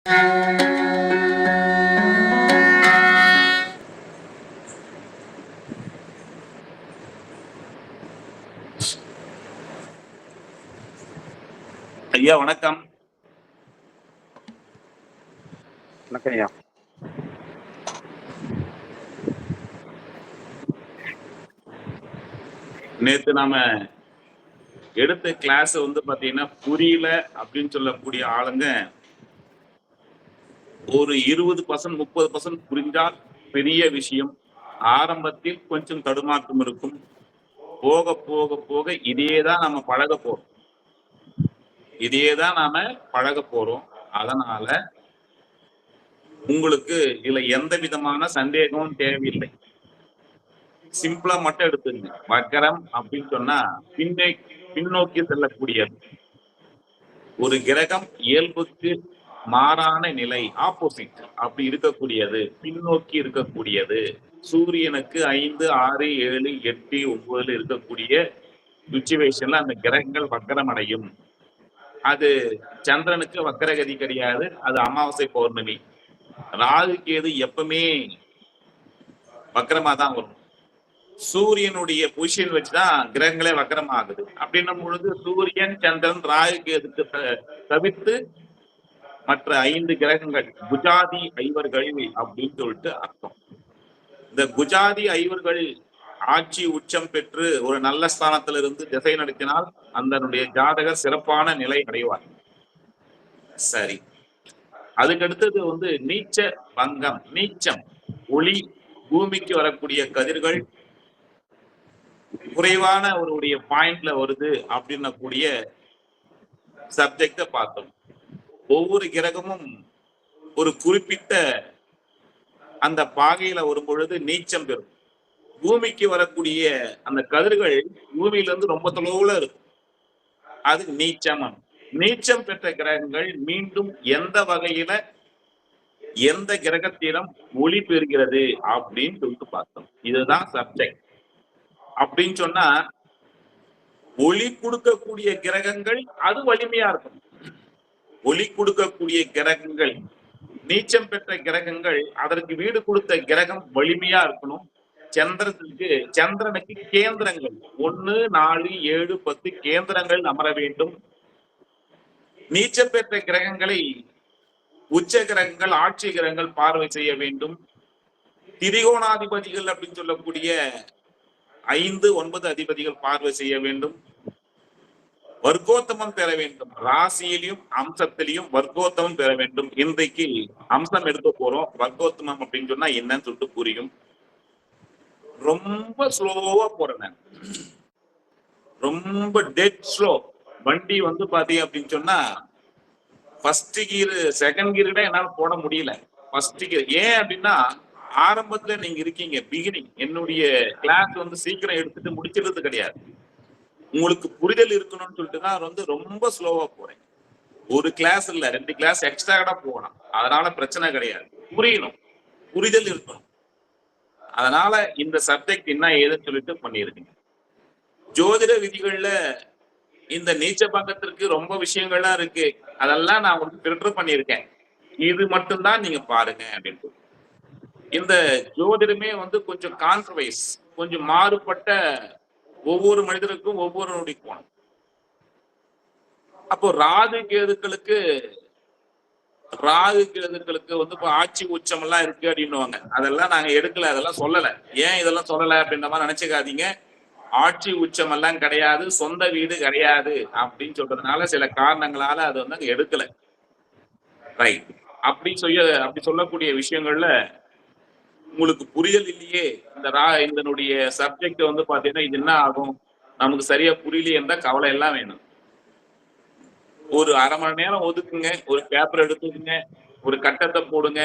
ஐயா வணக்கம். வணக்கம் ஐயா. நேத்து நாம எடுத்த கிளாஸ் வந்து பாத்தீங்கன்னா புரியல அப்படின்னு சொல்லக்கூடிய ஆளுங்க ஒரு 20% 30% புரிஞ்சால் பெரிய விஷயம். ஆரம்பத்தில் கொஞ்சம் தடுமாற்றம் இருக்கும். போக போக போக இதையேதான் நாம பழக போறோம். அதனால உங்களுக்கு இதுல எந்த விதமான சந்தேகமும் தேவையில்லை. சிம்பிளா மட்டும் எடுத்துங்க. வக்கரம் அப்படின்னு சொன்னா பின்னோக்கி செல்லக்கூடியது. ஒரு கிரகம் இயல்புக்கு மாறான நிலை, ஆப்போசிட் அப்படி இருக்கக்கூடியது, பின்னோக்கி இருக்கக்கூடியது. சூரியனுக்கு 5, 6, 7, 8, 9 இருக்கக்கூடிய சிச்சுவேஷன்ல அந்த கிரகங்கள் வக்கரம் அடையும். அது சந்திரனுக்கு வக்கரகதி கிடையாது. அது அமாவாசை பௌர்ணமி. ராகு கேது எப்பவுமே வக்கரமா தான் வரும். சூரியனுடைய பொசிஷன் வச்சுதான் கிரகங்களே வக்கரம் ஆகுது. அப்படின்னும் பொழுது சூரியன், சந்திரன், ராகு கேதுக்கு தவிர்த்து மற்ற 5 கிரகங்கள் குஜாதி ஐவர்கள் அப்படின்னு சொல்லிட்டு அர்த்தம். இந்த குஜாதி ஐவர்கள் ஆட்சி உச்சம் பெற்று ஒரு நல்ல ஸ்தானத்துல இருந்து திசை நடத்தினால் அந்த ஜாதகர் சிறப்பான நிலை அடைவார். சரி, அதுக்கு அடுத்தது வந்து நீச்ச பங்கம். நீச்சம், ஒளி பூமிக்கு வரக்கூடிய கதிர்கள் குறைவான ஒரு பாயிண்ட்ல வருது அப்படின்ன கூடிய சப்ஜெக்ட பார்த்தோம். ஒவ்வொரு கிரகமும் ஒரு குறிப்பிட்ட அந்த பாகையில வரும் பொழுது நீச்சம் பெறும். பூமிக்கு வரக்கூடிய அந்த கதிர்கள் பூமியிலிருந்து ரொம்ப தொலைவுல இருக்கும். அது நீச்சம். நீச்சம் பெற்ற கிரகங்கள் மீண்டும் எந்த வகையில எந்த கிரகத்திடம் ஒளி பெறுகிறது அப்படின்னு சொல்லிட்டு பார்த்தோம். இதுதான் சப்ஜெக்ட். அப்படின்னு சொன்னா ஒளி கொடுக்கக்கூடிய கிரகங்கள் அது வலிமையா இருக்கும். ஒளி கொடுக்கக்கூடிய கிரகங்கள், நீச்சம் பெற்ற கிரகங்கள், அதற்கு வீடு கொடுத்த கிரகம் வலிமையா இருக்கணும். சந்திரனுக்கு கேந்திரங்கள் 1, 4, 7, 10 கேந்திரங்கள் அமர வேண்டும். நீச்சம் பெற்ற கிரகங்களை உச்ச கிரகங்கள், ஆட்சி கிரகங்கள் பார்வை செய்ய வேண்டும். திரிகோணாதிபதிகள் அப்படின்னு சொல்லக்கூடிய 5, 9 அதிபதிகள் பார்வை செய்ய வேண்டும். வர்க்கோத்தமம் பெற வேண்டும். ராசியிலையும் அம்சத்திலையும் வர்க்கோத்தமம் பெற வேண்டும். இன்றைக்கு அம்சம் எடுக்க போறோம். வர்க்கோத்தமம் அப்படின்னு சொன்னா என்னன்னு சொல்லிட்டு புரியும். ரொம்ப ஸ்லோவா போறேன். ரொம்ப டெட் ஸ்லோ. வண்டி வந்து பாத்தீங்க அப்படின்னு சொன்னா ஃபர்ஸ்ட் கியர், செகண்ட் கியர் கூட என்னால போட முடியல. ஃபர்ஸ்ட் கியர் ஏன் அப்படின்னா ஆரம்பத்துல நீங்க இருக்கீங்க, பிகினிங். என்னுடைய கிளாஸ் வந்து சீக்கிரம் எடுத்துட்டு முடிச்சிருது கிடையாது. உங்களுக்கு புரிதல் இருக்கணும்னு சொல்லிட்டு தான் வந்து ரொம்ப ஸ்லோவா போறேன். ஒரு கிளாஸ் இல்ல, 2 கிளாஸ் எக்ஸ்ட்ரா கூட போகலாம். அதனால பிரச்சனை கிடையாது. புரியணும், புரிதல் இருக்கணும். அதனால இந்த சப்ஜெக்ட் என்ன ஏதுன்னு சொல்லிட்டு பண்ணிருக்கீங்க. ஜோதிட விதிகள்ல இந்த நீச்ச பங்கத்திற்கு ரொம்ப விஷயங்கள்லாம் இருக்கு. அதெல்லாம் நான் உங்களுக்கு ஃபில்டர் பண்ணியிருக்கேன். இது மட்டும்தான் நீங்க பாருங்க அப்படின்னு. இந்த ஜோதிடமே வந்து கொஞ்சம் கான்ட்ரவைஸ், கொஞ்சம் மாறுபட்ட, ஒவ்வொரு மனிதருக்கும் ஒவ்வொரு நொடி கோணம். அப்போ ராகு கேதுக்களுக்கு வந்து இப்ப ஆட்சி உச்சம் எல்லாம் இருக்கு அப்படின்னுவாங்க. அதெல்லாம் நாங்க எடுக்கல, அதெல்லாம் சொல்லல. ஏன் இதெல்லாம் சொல்லல அப்படின்ற மாதிரி நினைச்சுக்காதீங்க. ஆட்சி உச்சம் எல்லாம் கிடையாது, சொந்த வீடு கிடையாது அப்படின்னு சொல்றதுனால சில காரணங்களால அது வந்து அங்க எடுக்கல. ரைட். அப்படி சொல்லக்கூடிய விஷயங்கள்ல உங்களுக்கு புரியல் இல்லையே, இதனுடைய சப்ஜெக்ட் வந்து பாத்தீங்கன்னா இது என்ன ஆகும், நமக்கு சரியா புரியலையே இருந்தா கவலை எல்லாம் வேணும். ஒரு அரை மணி நேரம் ஒதுக்குங்க, ஒரு பேப்பர் எடுத்துக்குங்க, ஒரு கட்டத்தை போடுங்க.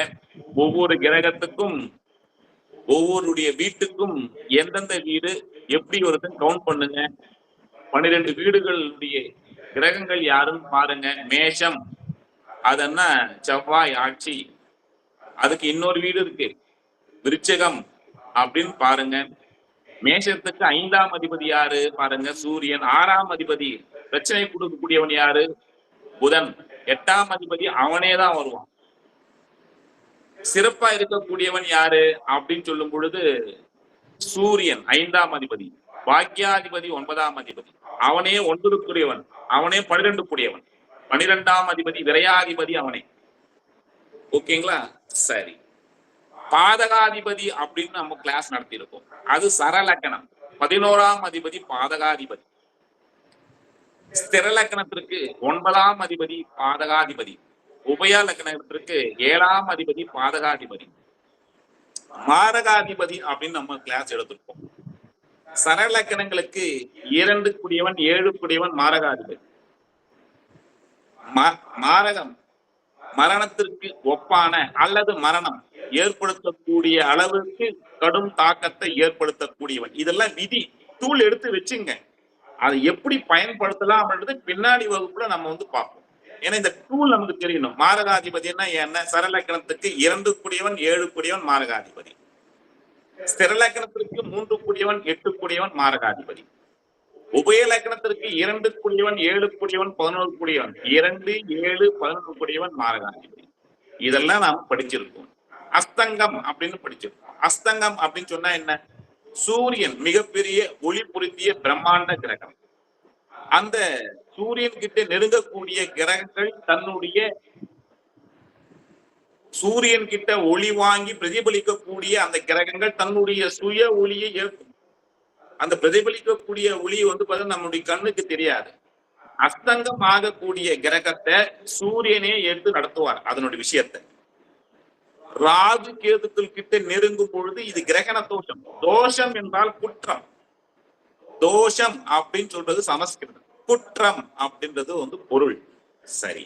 ஒவ்வொரு கிரகத்துக்கும், ஒவ்வொருடைய வீட்டுக்கும் எந்தெந்த வீடு எப்படி வருதுன்னு கவுண்ட் பண்ணுங்க. 12 வீடுகளுடைய கிரகங்கள் யாருன்னு பாருங்க. மேஷம், அதென்ன செவ்வாய் ஆட்சி. அதுக்கு இன்னொரு வீடு இருக்கு, விருச்சிகம் அப்படின்னு பாருங்க. மேஷத்துக்கு 5ஆம் அதிபதி யாரு பாருங்க, சூரியன். 6ஆம் அதிபதி பிரச்சனை கொடுக்கக்கூடியவன் யாரு, புதன். 8ஆம் அதிபதி அவனே தான் வருவான். சிறப்பா இருக்கக்கூடியவன் யாரு அப்படின்னு சொல்லும் பொழுது சூரியன் 5ஆம் அதிபதி, பாக்கியாதிபதி 9ஆம் அதிபதி, அவனே 9க்குரியவன், அவனே 12க்குரியவன், 12ஆம் அதிபதி விரையாதிபதி அவனே. ஓகேங்களா? சரி. பாதகாதிபதி அப்படின்னு நம்ம கிளாஸ் நடத்தி இருக்கோம். அது சரலக்கணம். 11ஆம் அதிபதி பாதகாதிபதி. ஸ்திர லக்கணத்திற்கு 9ஆம் அதிபதி பாதகாதிபதி. உபய லக்கணத்திற்கு 7ஆம் அதிபதி பாதகாதிபதி. மாரகாதிபதி அப்படின்னு நம்ம கிளாஸ் எடுத்திருக்கோம். சரலக்கணங்களுக்கு 2 7 மாரகாதிபதி. மாரகம் மரணத்திற்கு ஒப்பான அல்லது மரணம் ஏற்படுத்தக்கூடிய அளவுக்கு கடும் தாக்கத்தை ஏற்படுத்தக்கூடியவன். இதெல்லாம் விதி, டூல் எடுத்து வச்சுங்க. அதை எப்படி பயன்படுத்தலாம் அப்படின்றது பின்னாடி வகுப்புல நம்ம பார்ப்போம். ஏன்னா இந்த டூல் நமக்கு தெரியணும். மாரகாதிபதினா என்ன? சரலக்கணத்துக்கு 2 7 மாரகாதிபதி. ஸ்திரலக்கணத்திற்கு 3 8 மாரகாதிபதி. உபய லக்கணத்திற்கு 2 7 11 2 7 11 மாரகாதிபதி. இதெல்லாம் நாம் படிச்சிருக்கோம். அஸ்தங்கம் அப்படின்னு படிச்சிருக்கோம். அஸ்தங்கம் அப்படின்னு சொன்னா என்ன? சூரியன் மிகப்பெரிய ஒளி பொருத்திய பிரம்மாண்ட கிரகம். அந்த சூரியன் கிட்ட நெருங்கக்கூடிய கிரகங்கள் தன்னுடைய சூரியன் கிட்ட ஒளி வாங்கி பிரதிபலிக்கக்கூடிய அந்த கிரகங்கள் தன்னுடைய சுய ஒளியை ஏற்கும். அந்த பிரதிபலிக்கக்கூடிய ஒளி பார்த்தா நம்முடைய கண்ணுக்கு தெரியாது. அஸ்தங்கம் ஆகக்கூடிய கிரகத்தை சூரியனே எடுத்து நடத்துவார் அதனுடைய விஷயத்தை. ராகு கேதுக்கள் கிட்ட நெருங்கும் பொழுது இது கிரகண தோஷம். தோஷம் என்றால் குற்றம். தோஷம் அப்படின்னு சொல்றது சமஸ்கிருதம். குற்றம் அப்படின்றது பொருள். சரி,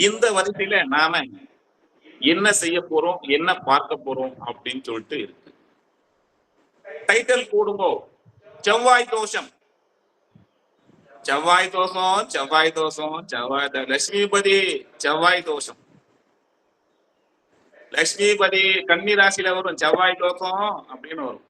இந்த வரிசையில நாம என்ன செய்ய போறோம், என்ன பார்க்க போறோம் அப்படின்னு சொல்லிட்டு இருக்கு. டைட்டில் போடுங்கோ. செவ்வாய் தோஷம். செவ்வாய் தோஷம், செவ்வாய் தோஷம், செவ்வாய் லட்சுமிபதி செவ்வாய் தோஷம். லட்சுமிபதி கன்னி ராசியில வரும் செவ்வாய் தோஷம் அப்படின்னு வரும்.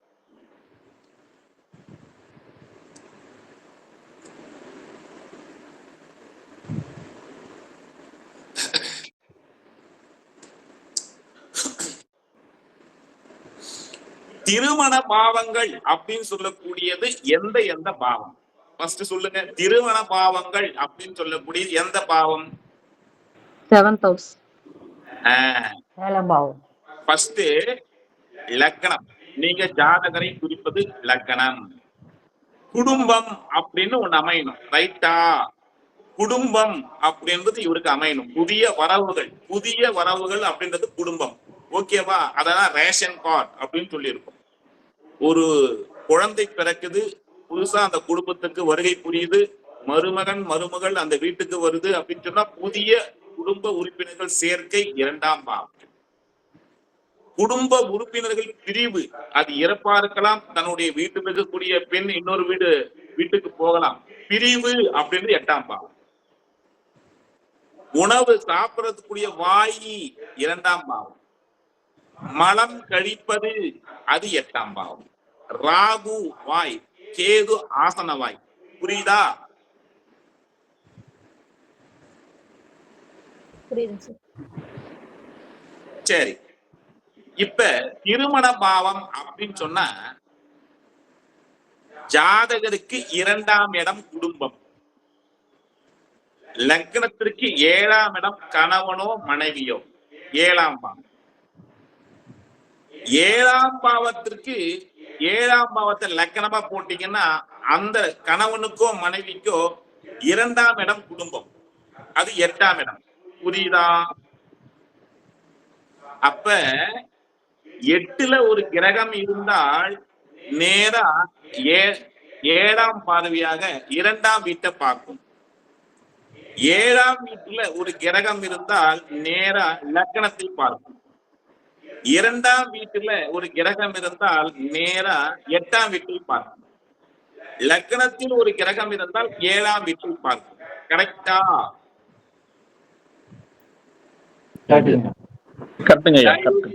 திருமண பாவங்கள் அப்படின்னு சொல்லக்கூடியது எந்த பாவம்? ஃபர்ஸ்ட் சொல்லுங்க. திருமண பாவங்கள் அப்படின்னு சொல்லக்கூடியது எந்த பாவம்? 7th house. பாவம். ஃபர்ஸ்ட் லக்னம். நீங்க ஜாதகரை குறிப்பது லக்னம். குடும்பம் அப்படின்னு ஒண்ணு அமையணும். ரைட்டா? குடும்பம் அப்படின்றது இவருக்கு அமையணும். புதிய வரவுகள் அப்படின்றது குடும்பம். ஓகேவா? அதான் ரேஷன் கார்டு அப்படின்னு சொல்லியிருக்கோம். ஒரு குழந்தை பிறக்குது, புதுசா அந்த குடும்பத்துக்கு வருகை புரியுது, மருமகள் அந்த வீட்டுக்கு வருது அப்படின்னு சொன்னா புதிய குடும்ப உறுப்பினர்கள் சேர்க்கை 2ஆம் பாவம். குடும்ப உறுப்பினர்கள் பிரிவு, அது இறப்பா இருக்கலாம், தன்னுடைய வீட்டுக்கு இருக்கக்கூடிய பெண் இன்னொரு வீட்டுக்கு போகலாம். பிரிவு அப்படின்றது 8ஆம் பாவம். உணவு சாப்பிடக்கூடிய வாயி 2ஆம் பாவம். மலம் கழிப்பது அது 8ஆம் பாவம். ராகு வாய், கேது ஆசன வாய். புரியுதா? சரி, இப்ப திருமண பாவம் அப்படின்னு சொன்னா ஜாதகருக்கு 2ஆம் இடம் குடும்பம், லக்னத்திற்கு 7ஆம் இடம் கணவனோ மனைவியோ, 7ஆம் பாவம். 7ஆம் பாவத்திற்கு 7ஆம் பாவத்தை லக்கணமா போட்டீங்கன்னா அந்த கணவனுக்கோ மனைவிக்கோ 2ஆம் இடம் குடும்பம், அது 8ஆம் இடம். புரியுதா? அப்ப 8ல ஒரு கிரகம் இருந்தால் நேரா 7ஆம் பார்வையாக 2ஆம் வீட்டை பார்க்கும். 7ஆம் வீட்டுல ஒரு கிரகம் இருந்தால் நேரா லக்கணத்தை பார்க்கும். 2ஆம் வீட்டுல ஒரு கிரகம் இருந்தால் நேரா 8ஆம் வீட்டை பார்க்கும். லக்னத்தில் ஒரு கிரகம் இருந்தால் 7ஆம் வீட்டை பார்க்கும். கரெக்டா?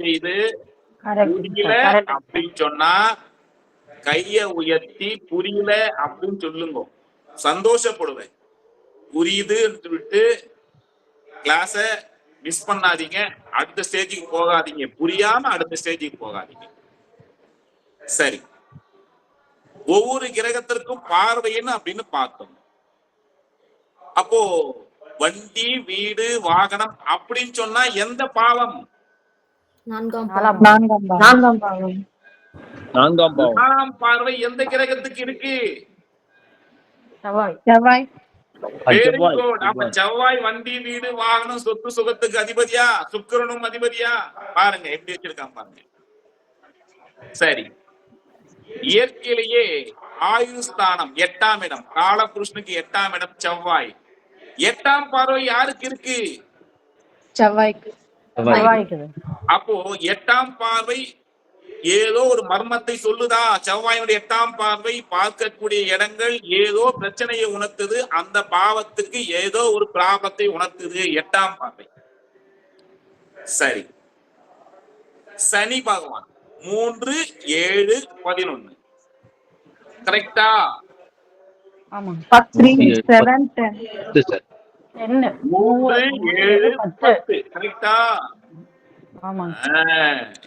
செய்து புரியல அப்படின்னு சொன்னா கைய உயர்த்தி புரியல அப்படின்னு சொல்லுங்க. சந்தோஷப்படுவேன். புரியுதுன்னு சொல்லிட்டு கிளாஸ மிஸ் பண்ணாதீங்க. அடுத்த ஸ்டேஜுக்கு போகாதீங்க. புரியாம அடுத்த ஸ்டேஜுக்கு போகாதீங்க. சரி, ஒவ்வொரு கிரகத்திற்கும் பார்வைன்னு அப்படின்னு பார்த்தோம். அப்போ வண்டி, வீடு, வாகனம் அப்படின்னு சொன்னா எந்த பாவம்? நான்காம் பாவம். நாலாம் பார்வை எந்த கிரகத்துக்கு இருக்கு? செவ்வாய். Very good. அப்ப செவ்வாய் வண்டி, வீடு, வாகனம், சொத்து சுகத்துக்கு அதிபதியா? சுக்கிரனும் அதிபதியா? பாருங்க எப்படி வச்சிருக்கான் பாருங்க. சரி, இயற்கையிலேயே ஆயுஸ்தானம் 8ஆம் இடம், காலபுருஷனுக்கு 8ஆம் இடம் செவ்வாய். 8ஆம் பார்வை யாருக்கு இருக்கு? செவ்வாய்க்கு. அப்போ 8ஆம் பார்வை ஏதோ ஒரு மர்மத்தை சொல்லுதா? செவ்வாயுடைய 8ஆம் பார்வை பார்க்கக்கூடிய இடங்கள் ஏதோ பிரச்சனையை உணர்த்துது. அந்த பாவத்துக்கு ஏதோ ஒரு பிராபத்தை உணர்த்துது 8ஆம் பார்வை. சரி, சனி பகவான் 3, 7, 11 கரெக்டா? 3, 7, 10. 3, 7, 10 கரெக்டா?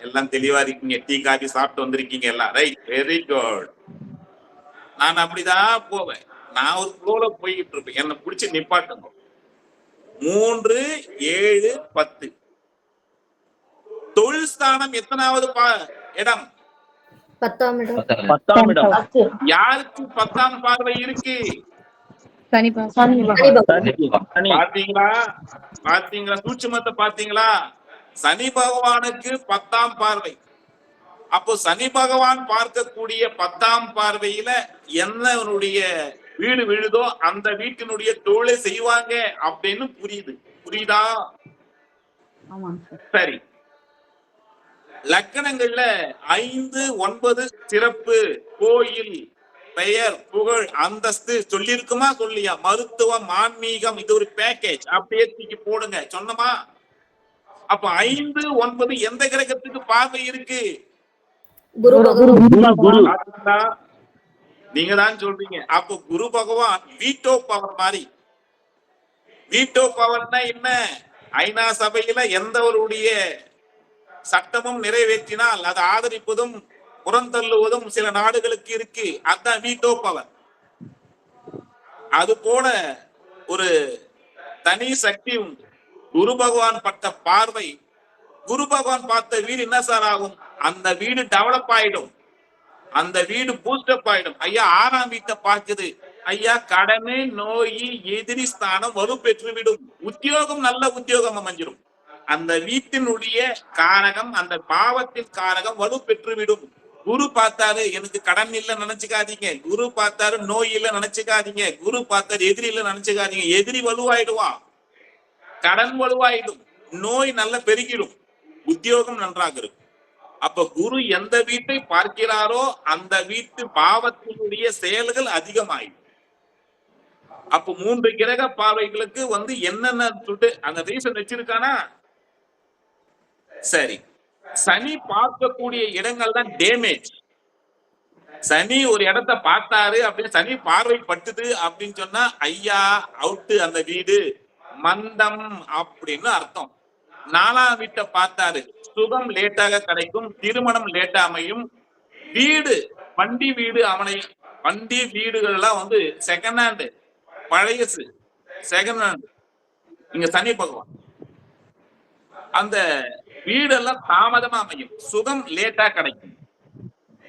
எல்லாம் தெளிவா இருக்கீங்க. டீ காபி சாப்பிட்டு வந்திருக்கீங்க எல்லாம். Right, very good. நான் அப்படிதான் போவேன். நான் ஒரு ஃப்ளோல போய்கிட்டு இருப்பேன். என்ன பிடிச்சி நிப்பாட்டுங்க. 3, 7, 10 தொழில் ஸ்தானம் எத்தனாவது இடம்? 10ஆம் இடம். யாருக்கு 10ஆம் பார்வை இருக்கு? சனி. பாத்தீங்களா? பாத்தீங்களா சூட்சுமத்தை பாத்தீங்களா? சனி பகவானுக்கு 10ஆம் பார்வை. அப்போ சனி பகவான் பார்க்கக்கூடிய 10ஆம் பார்வையில என்னுடைய வீடு விழுதோ அந்த வீட்டினுடைய தொழிலை செய்வாங்க அப்படின்னு புரியுதா? சரி, லக்கணங்கள்ல 5, 9 சிறப்பு, கோயில், பெயர், புகழ், அந்தஸ்து சொல்லிருக்குமா சொல்லியா? மருத்துவம், ஆன்மீகம், இது ஒரு பேக்கேஜ். அப்படியே தூக்கி போடுங்க. சொன்னமா? அப்ப 5, 9 எந்த கிரகத்துக்கு பார்வை இருக்கு? நீங்க தான் சொல்றீங்க. அப்ப குரு பகவான் வீட்டோ பவர் மாதிரி. வீட்டோ பவர்னா என்ன? ஐநா சபையில எந்த ஒருடைய சட்டமும் நிறைவேற்றினால் அதை ஆதரிப்பதும் புறந்தள்ளுவதும் சில நாடுகளுக்கு இருக்கு. அதுதான் வீட்டோ பவர். அது போல ஒரு தனி சக்தி உண்டு. குரு பகவான் பட்ட பார்வை, குரு பகவான் பார்த்த வீடு என்ன சார் ஆகும்? அந்த வீடு டெவலப் ஆயிடும். அந்த வீடு பூஸ்டப் ஆயிடும். ஐயா 6ஆம் வீட்டை பார்க்குது. ஐயா கடமை, நோய், எதிரி ஸ்தானம் வலுப்பெற்று விடும். உத்தியோகம் நல்ல உத்தியோகம் அமைஞ்சிடும். அந்த வீட்டினுடைய காரகம், அந்த பாவத்தின் காரகம் வலுப்பெற்று விடும். குரு பார்த்தாரு எனக்கு கடன் இல்ல நினைச்சுக்காதீங்க. குரு பார்த்தாரு நோய் இல்ல நினைச்சுக்காதீங்க. குரு பார்த்தாரு எதிரி இல்ல நினைச்சுக்காதீங்க. எதிரி வலுவாயிடுவான், கடன் வலுவாயிடும், நோய் நல்ல பெருகிடும், உத்தியோகம் நன்றாக இருக்கும். அப்ப குரு எந்த வீட்டை பார்க்கிறாரோ அந்த வீட்டு பாவத்தினுடைய செயல்கள் அதிகமாயிடும். அப்ப 3 கிரக பார்வைகளுக்கு என்னென்ன சொல்லிட்டு அந்த ரீசன் வச்சிருக்கானா? சரி, சனி பார்க்கக்கூடிய இடங்கள் தான் டேமேஜ். சனி ஒரு இடத்தை பார்த்தாரு அப்படின்னு சனி பார்வை பட்டுது அப்படின்னு சொன்னா ஐயா அவுட்டு, அந்த வீடு மந்தம் அப்படின்னு அர்த்தம். 4ஆம் வீட்டை பார்த்தாரு, சுகம் லேட்டாக கிடைக்கும், திருமணம் லேட்டா அமையும், வீடு வண்டி வீடு அமையும். வண்டி வீடுகள் எல்லாம் செகண்ட் ஹேண்ட், பழையசு, செகண்ட் ஹேண்ட். இங்க சனி பகவான் அந்த வீடெல்லாம் தாமதமா அமையும், சுகம் லேட்டா கிடைக்கும்.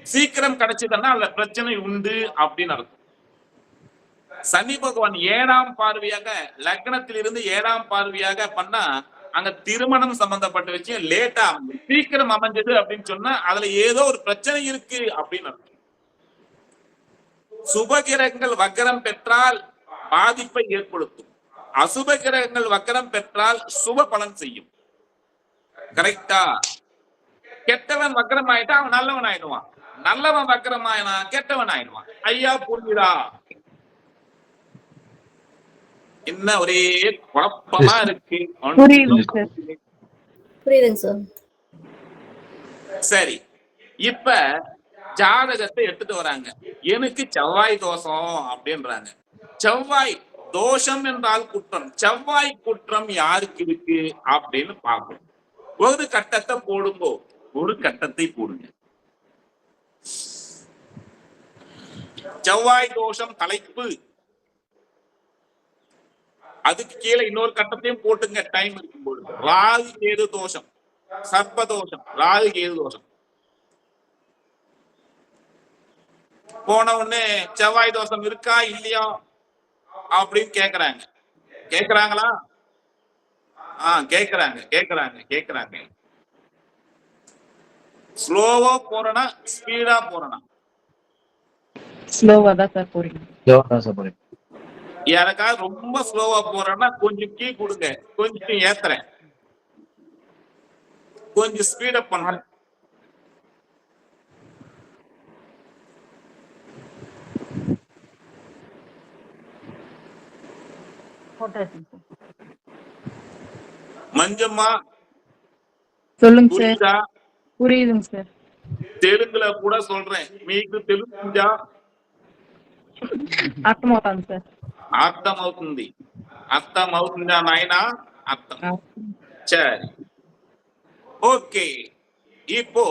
சீக்கிரம் கிடைச்சதுன்னா அதுல பிரச்சனை உண்டு அப்படின்னு அர்த்தம். சனி பகவான் 7ஆம் பார்வையாக லக்னத்திலிருந்து 7ஆம் பார்வையாக பண்ணா அங்க திருமணம் சம்பந்தப்பட்ட விஷயம் லேட்டா அமையும். சீக்கிரம் அமைஞ்சது அப்படின்னு சொன்னா அதுல ஏதோ ஒரு பிரச்சனை இருக்கு அப்படின்னு அர்த்தம். சுப கிரகங்கள் வக்கரம் பெற்றால் பாதிப்பை ஏற்படுத்தும், அசுப கிரகங்கள் வக்கரம் பெற்றால் சுப பலன் செய்யும். கரெக்டா? கெட்டவன் வக்கரம் ஆயிட்டா அவன் நல்லவன் ஆயிடுவான், நல்லவன் வக்கரம் ஆயினா கெட்டவன் ஆயிடுவான். ஐயா புரியுதா? என்ன ஒரே குழப்பமா இருக்கு? புரியுதுங்க சார். சரி, இப்ப ஜாதகத்தை எடுத்துட்டு வராங்க. எனக்கு செவ்வாய் தோஷம் அப்படின்றாங்க. செவ்வாய் தோஷம் என்றால் குற்றம். செவ்வாய் குற்றம் யாருக்கு இருக்கு அப்படின்னு பார்க்கணும். ஒரு கட்டத்தை போடுங்கோ, ஒரு கட்டத்தை போடுங்க. செவ்வாய் தோஷம் தலைப்பு, அதுக்கு கீழே இன்னொரு கட்டத்தையும் போட்டுங்க டைம் இருக்கும்போது. ராகு கேது தோஷம், சர்ப்ப தோஷம், ராகு கேது தோஷம். போன உடனே செவ்வாய் தோஷம் இருக்கா இல்லையா அப்படின்னு கேக்குறாங்க. கேக்குறாங்களா? கேக்குறாங்க கேக்குறாங்க கேக்குறாங்க. ஸ்லோவா போறனா ஸ்பீடா போறனா? ஸ்லோவா தான் சார் போறீங்க. யாருக்காவது ரொம்ப ஸ்லோவா போறேன்னா கொஞ்சம் கீ கொடுங்க, கொஞ்சம் ஏத்துறேன், கொஞ்சம் ஸ்பீடப் பண்றேன். மஞ்சம்மா சொல்லுங்க சார். புரியுதா? புரியுதுங்க சார். தெலுங்குல கூட சொல்றேன், మీకు తెలుగుందా? అర్థమవుతాను సార్. అర్థమవుతుంది. అర్థమవుతుందా నాయనా? అర్థం. சரி, ஓகே. இப்போ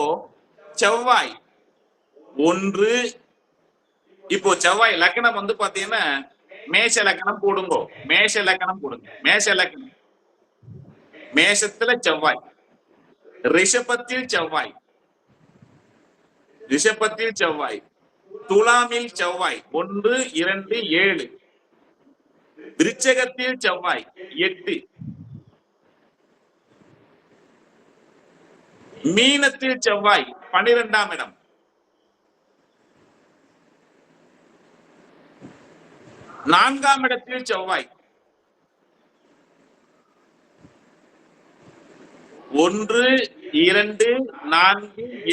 செவ்வாய் ஒன்று, இப்போ செவ்வாய் லக்னம் வந்து பாத்தீங்கன்னா மேஷ லக்னம் போடுங்கோ, மேஷ லக்னம் போடுங்க, மேஷ லக்னம். மேஷத்துல செவ்வாய், ரிஷபத்தில் செவ்வாய், ரிஷபத்தில் செவ்வாய், துலாமில் செவ்வாய் 1, 2, 7, விருச்சகத்தில் செவ்வாய் 8, மீனத்தில் செவ்வாய் 12ஆம் இடம், நான்காம் இடத்தில் செவ்வாய் 1, 2, 4,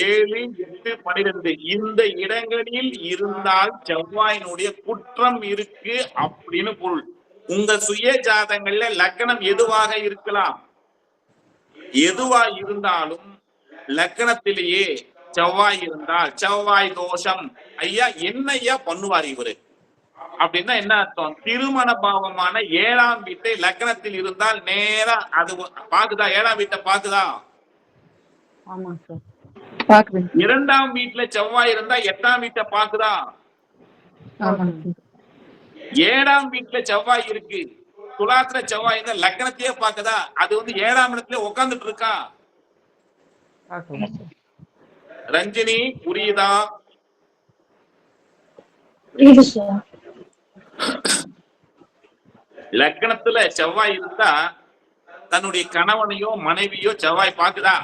7, 8, 12 இந்த இடங்களில் இருந்தால் செவ்வாயினுடைய குற்றம் இருக்கு அப்படின்னு பொருள். உங்க சுய ஜாதகங்கள்ல லக்னம் எதுவாக இருக்கலாம், எதுவா இருந்தாலும் லக்னத்திலேயே செவ்வாய் இருந்தால் செவ்வாய் தோஷம். ஐயா என்ன ஐயா பண்ணுவார் இவரு அப்படின்னா என்ன அர்த்தம்? திருமண பாவமான 7ஆம் வீட்டை லக்னத்தில் இருந்தால் நேரா அது பாக்குதா? 7ஆம் வீட்டை பாக்குதா? 2ஆம் வீட்டுல செவ்வாய் இருந்தா 8ஆம் வீட்டை பாக்குதா? 7ஆம் வீட்டுல செவ்வாய் இருக்கு, துலாத்துல செவ்வாய் இருந்தா லக்னத்தையே பாக்குதா? அது வந்து 7ஆம் இடத்துல உட்கார்ந்துட்டு இருக்கா? ரஞ்சினி புரியுதா? லக்னத்துல செவ்வாய் இருந்தா தன்னுடைய கணவனையோ மனைவியோ செவ்வாய் பாக்குதா?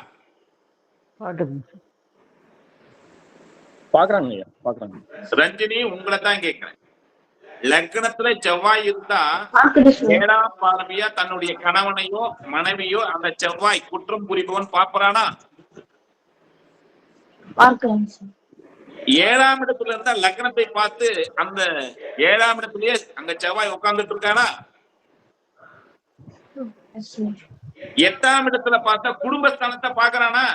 ரஞ்சினி உங்களை தான் கேட்கிறேன். லக்னத்துல செவ்வாய் இருந்தா 7ஆம் பார்வையா தன்னுடைய கணவனையோ மனைவியோ அந்த செவ்வாய் குற்றம் புரிபவன் பாப்பறானா? 7ஆம் இடத்துல இருந்தா லக்னத்தை பார்த்து அந்த 7ஆம் இடத்திலேயே அங்க செவ்வாய் உட்கார்ந்துட்டு இருக்கானா? 8ஆம் இடத்துல பார்த்தா குடும்பஸ்தானத்தை பாக்குறானா?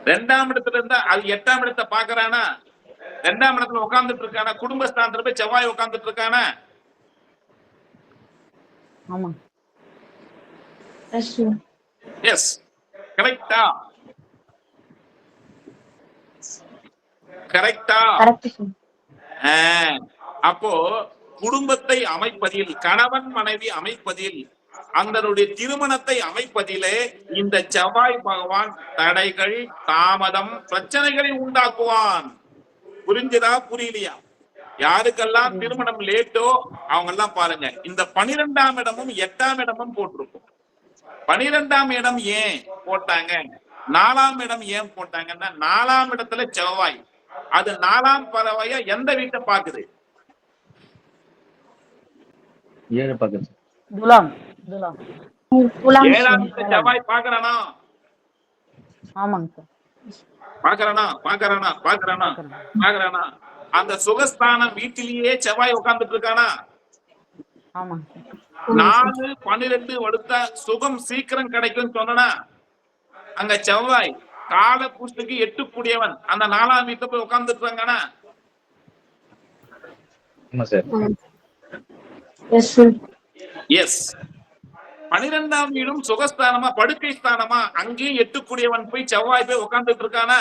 2ஆம் இடத்துல இருந்தா அது 8ஆம் இடத்தை பாக்குறானா? 2ஆம் இடத்துல உட்கார்ந்துட்டு இருக்கானா? குடும்பஸ்தானத்துல போய் செவ்வாய் உட்கார்ந்துட்டு இருக்கானா? எஸ், கரெக்டா? கரெக்டா? அப்போ குடும்பத்தை அமைப்பதில், கணவன் மனைவி அமைப்பதில், அதனுடைய திருமணத்தை அமைப்பதிலே இந்த செவ்வாய் பகவான் தடைகள், தாமதம், பிரச்சனைகளை உண்டாக்குவான். புரிஞ்சுதா புரியலையா? யாருக்கெல்லாம் திருமணம் லேட்டோ அவங்க எல்லாம் பாருங்க இந்த 12ஆம் இடமும் 8ஆம் இடமும் போட்டிருக்கும். 12ஆம் இடம் ஏன் போட்டாங்க, 4ஆம் இடம் ஏன் போட்டாங்கன்னா 4ஆம் இடத்துல செவ்வாய், அது 4ஆம் பறவையா எந்த வீட்டை பாக்குது? 7ஆம் வீட்டை செவ்வாய் பாக்குறானா? பாக்குறானா? பாக்குறானா? பாக்குறானா? பாக்குறானா? அந்த சுகஸ்தானம் வீட்டிலேயே செவ்வாய் உட்கார்ந்துட்டு இருக்கானா? 4, 12 வடுத்தா சுகம் சீக்கிரம் கிடைக்கும் சொன்னா அங்க செவ்வாய் கால புஷ்டிக்கு 8 கூடியவன் அந்த 4ஆம் வீட்டை போய் உட்கார்ந்துட்டு இருக்கானா? எஸ். 12ஆம் வீடும் சுகஸ்தானமா படுக்கை ஸ்தானமா, அங்கேயும் 8 கூடியவன் போய் செவ்வாய் போய் உட்கார்ந்துட்டு இருக்கானா?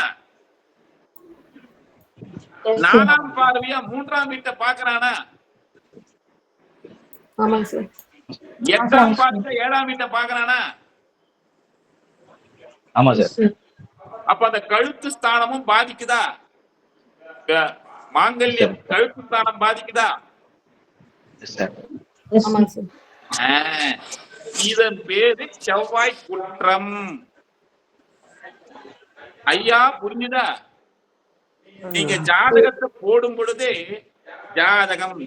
4ஆம் பார்வையா 3ஆம் வீட்டை பாக்குறானா? 8ஆம் பார்வையா 7ஆம் வீட்டை பாக்குறானா? அப்ப அந்த கழுத்து ஸ்தானமும் பாதிக்குதா? மாங்கல்யம் கழுத்து ஸ்தானம் பாதிக்குதா? இதன் பேரு செவ்வாய் குற்றம். ஐயா புரிஞ்சுதா? நீங்க ஜாதகத்தை போடும் பொழுதே ஜாதகம்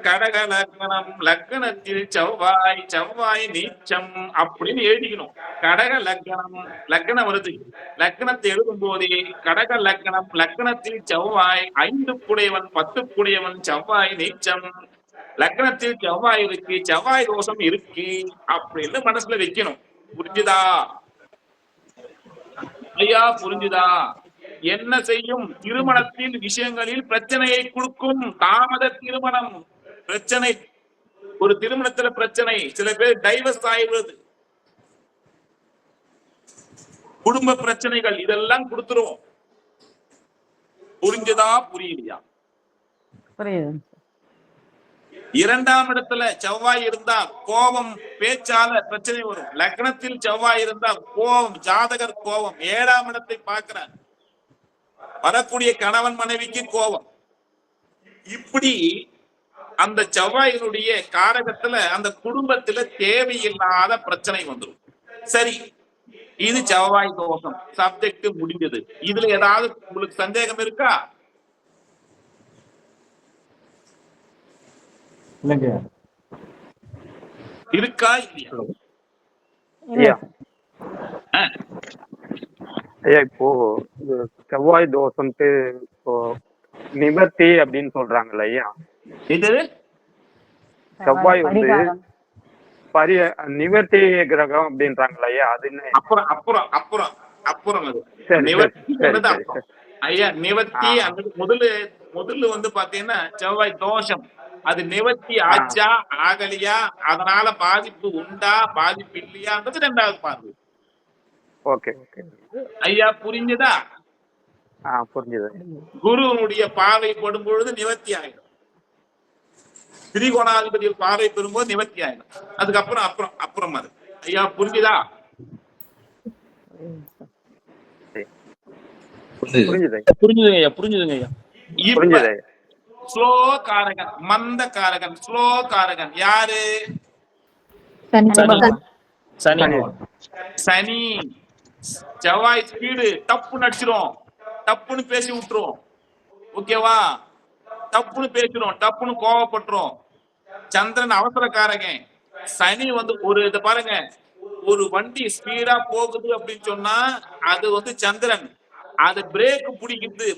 கடக லக்னம், லக்னத்தில் செவ்வாய், செவ்வாய் நீச்சம் அப்படின்னு எழுதிக்கணும். கடக லக்னம், லக்னம் வருது, லக்னத்தை எழுதும் போதே கடக லக்னம், லக்னத்தில் செவ்வாய் 5 கூடையவன் 10 கூடையவன், செவ்வாய் நீச்சம், லக்னத்தில் செவ்வாய் இருக்கு, செவ்வாய் தோஷம் இருக்கு அப்படின்னு மனசுல வைக்கணும். புரிஞ்சுதா ஐயா? புரிஞ்சுதா? என்ன செய்யும்? திருமணத்தின் விஷயங்களில் பிரச்சனையை கொடுக்கும். தாமத திருமணம் பிரச்சனை. ஒரு திருமணத்துல பிரச்சனை, சில பேர் டைவர்ஸ் ஆயிடுவது, குடும்ப பிரச்சனைகள், இதெல்லாம் கொடுத்துருவோம். புரிஞ்சதா புரியலையா? புரியுது. 2ஆம் இடத்துல செவ்வாய் இருந்தா கோபம், பேச்சால பிரச்சனை வரும். லக்னத்தில் செவ்வாய் இருந்தா கோபம், ஜாதகர் கோபம். 7ஆம் இடத்தை பார்க்கிறார், வரக்கூடிய கணவன் மனைவிக்கு கோபம். இப்படி அந்த செவ்வாயினுடைய காரகத்துல அந்த குடும்பத்துல தேவையில்லாத பிரச்சனை வந்துடும். சரி, இது செவ்வாய் தோஷம், சப்ஜெக்ட் முடிஞ்சது. இதுல ஏதாவது உங்களுக்கு சந்தேகம் இருக்கா? இருக்கா இல்லையா? ஐயா இப்போ செவ்வாய் தோஷம்ட்டு இப்போ நிவர்த்தி அப்படின்னு சொல்றாங்கல்ல ஐயா, இது செவ்வாய் நிவர்த்தி கிரகம் அப்படின்றாங்கல்ல ஐயா, அது என்ன? அப்புறம் அது ஐயா நிவர்த்தி. அந்த முதல்ல பாத்தீங்கன்னா செவ்வாய் தோஷம், அது நிவர்த்தி ஆச்சா ஆகலையா, அதனால பாதிப்பு உண்டா பாதிப்பு இல்லையான்றது 2வது பார்வை. ஓகே ஓகே ஐயா புரிஞ்சுதா? புரிஞ்சுது. குருவனுடைய பார்வை படும் பொழுது நிவர்த்தி ஆயிடும், திரிகோணாதிபதி பார்வை பெறும்போது நிவர்த்தி ஆயிடும். அதுக்கப்புறம் அப்புறம் அது. ஐயா புரிஞ்சுதா? புரிஞ்சுதுங்க ஐயா. ஸ்லோ காரகன், மந்த காரகன், ஸ்லோ காரகன் யாரு? சனி. செவ்வாய் ஸ்பீடு, டப்புன்னு அடிச்சிரும், டப்புன்னு பேசி விட்டுரும். ஓகேவா? டப்புன்னு பேசிரும், டப்புன்னு கோவப்பட்டுரும். சந்திரன் அவசரக்காரகன். சனி ஒரு இத பாருங்க, ஒரு வண்டி ஸ்பீடா போகுது அப்படின்னு சொன்னா அது சந்திரன், அது பிரேக் பிடிக்குது,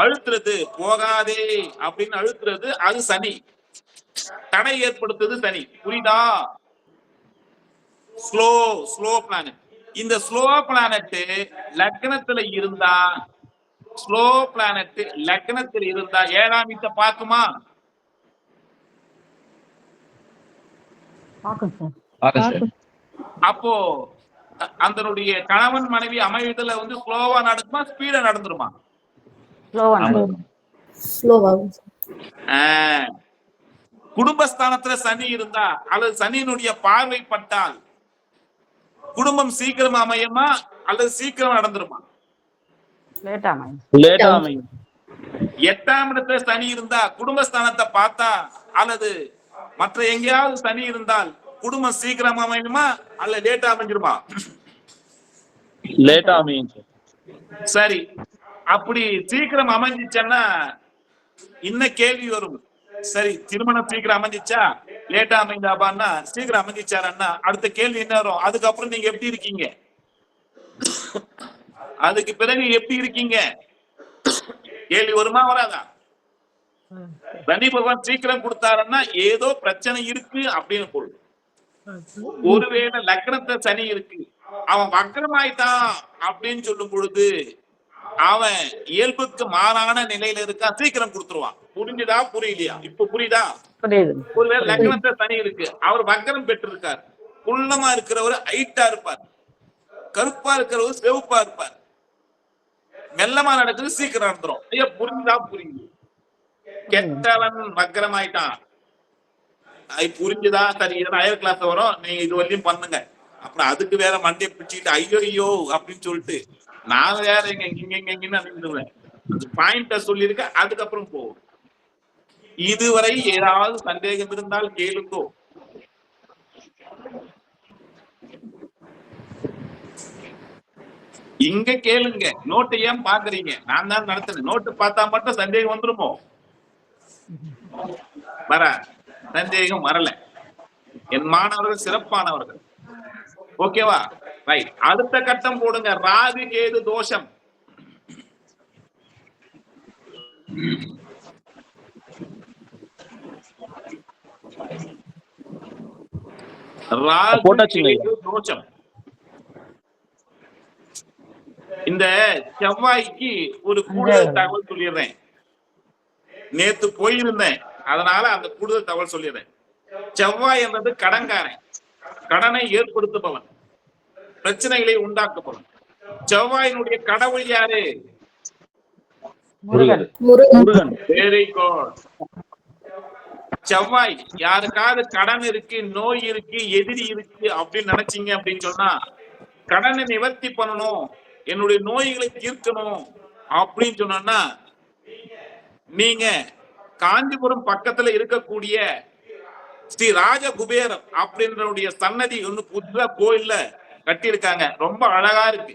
அழுத்துறது, போகாதே அப்படின்னு அழுத்துறது, அது சனி. தடை ஏற்படுத்துறது சனி. புரியுதா? Slow planet. இந்த ஸ்லோ பிளானட் லக்னத்துல இருந்தா, ஸ்லோ பிளானட் லக்னத்தில் இருந்தா 7ஆம் வீட்டை பார்க்குமா? அப்போ அதனுடைய கணவன் மனைவி அமைவதுல ஸ்லோவா நடக்குமா, ஸ்பீடா நடந்துருமா? குடும்பஸ்தானத்துல சனி இருந்தா அல்லது சனியினுடைய பார்வை பட்டால் குடும்பம் சீக்கிரம் அமையுமா அல்லது சீக்கிரம் நடந்துருமா? லேட்டா அமையும். 8ஆம் இடத்துல சனி இருந்தா குடும்பஸ்தானத்தை பார்த்தா அல்லது மற்ற எங்கேயாவது சனி இருந்தால் குடும்பம் சீக்கிரம் அமையுமா அல்ல லேட்டா அமைஞ்சிருமா? லேட்டா அமையும். சரி, அப்படி சீக்கிரம் அமைஞ்சிச்சன்னா இன்னும் கேள்வி வரும். சரி, திருமணம் சீக்கிரம் அமைஞ்சிச்சா லேட்டா அமைந்தாபான்னா சீக்கிரம் அமைஞ்சிச்சாரன்னா அடுத்த கேள்வி என்ன வரும்? அதுக்கப்புறம் நீங்க எப்படி இருக்கீங்க, அதுக்கு பிறகு எப்படி இருக்கீங்க கேள்வி வருமா வராதா? சனி பகவான் சீக்கிரம் கொடுத்தாருன்னா ஏதோ பிரச்சனை இருக்கு அப்படின்னு பொருள். ஒருவேளை லக்னத்துல சனி இருக்கு, அவன் வக்ரமாயிட்டான் அப்படின்னு சொல்லும் பொழுது அவன் இயல்புக்கு மாறான நிலையில இருக்கா, சீக்கிரம் கொடுத்துருவான். புரிஞ்சுதா புரியலையா? இப்ப புரியுதா? புரியுது. ஒருவேளை லக்னத்துல சனி இருக்கு, அவர் வக்கரம் பெற்று இருக்கார், குள்ளமா இருக்கிறவர் ஹைட்டா இருப்பார், கருப்பா இருக்கிறவர் சிவப்பா இருப்பார், மெல்லமா நடக்குது, சீக்கிரம் நடந்துரும். ஐயா புரிஞ்சுதா புரியுது? கெட்டவன் வக்கரம் ஆயிட்டான், புரிஞ்சுதா? சரி, இதெல்லாம் ஹையர் கிளாஸ் வரும், நீங்க இது வரையும் பண்ணுங்க. அப்புறம் அதுக்கு வேற மண்டையை பிடிச்சிட்டு ஐயோ அப்படின்னு சொல்லிட்டு நான் வேற எங்க பாயிண்ட சொல்லியிருக்க. அதுக்கப்புறம் போவோம். இதுவரை ஏதாவது சந்தேகம் இருந்தால் கேளுங்கோ. இங்க கேளுங்க. நோட்டு ஏன் பாக்குறீங்க? நான் தான் நடத்துறேன். நோட்டு பார்த்தா மட்டும் சந்தேகம் வந்துருமோ? வர சந்தேகம் வரல. என் மாணவர்கள் சிறப்பானவர்கள். ஓகேவா? ரைட். அடுத்த கட்டம் போடுங்க. ராகு கேது தோஷம். ராகு கேது தோஷம். இந்த செவ்வாய்க்கு ஒரு கூடுதல் தகவல் சொல்லிடுறேன். நேத்து போயிருந்தேன், அதனால அந்த கூடுதல் தகவல் சொல்லிடுறேன். செவ்வாய் என்பது கடன்காரன், கடனை ஏற்படுத்துபவன், பிரச்சனைகளை உண்டாக்குபவன். செவ்வாயினுடைய கடவுள் யாரு? முருகன். Very good. செவ்வாய் யாருக்காவது கடன் இருக்கு, நோய் இருக்கு, எதிரி இருக்கு அப்படின்னு நினைச்சீங்க அப்படின்னு சொன்னா, கடனை நிவர்த்தி பண்ணணும், என்னுடைய நோய்களை தீர்க்கணும் அப்படின்னு சொன்னா, நீங்க காஞ்சிபுரம் பக்கத்துல இருக்கக்கூடிய ஸ்ரீ ராஜகுபேரர் அப்படின்ற சன்னதி ஒண்ணு புதுசா கோயில்ல கட்டி இருக்காங்க, ரொம்ப அழகா இருக்கு.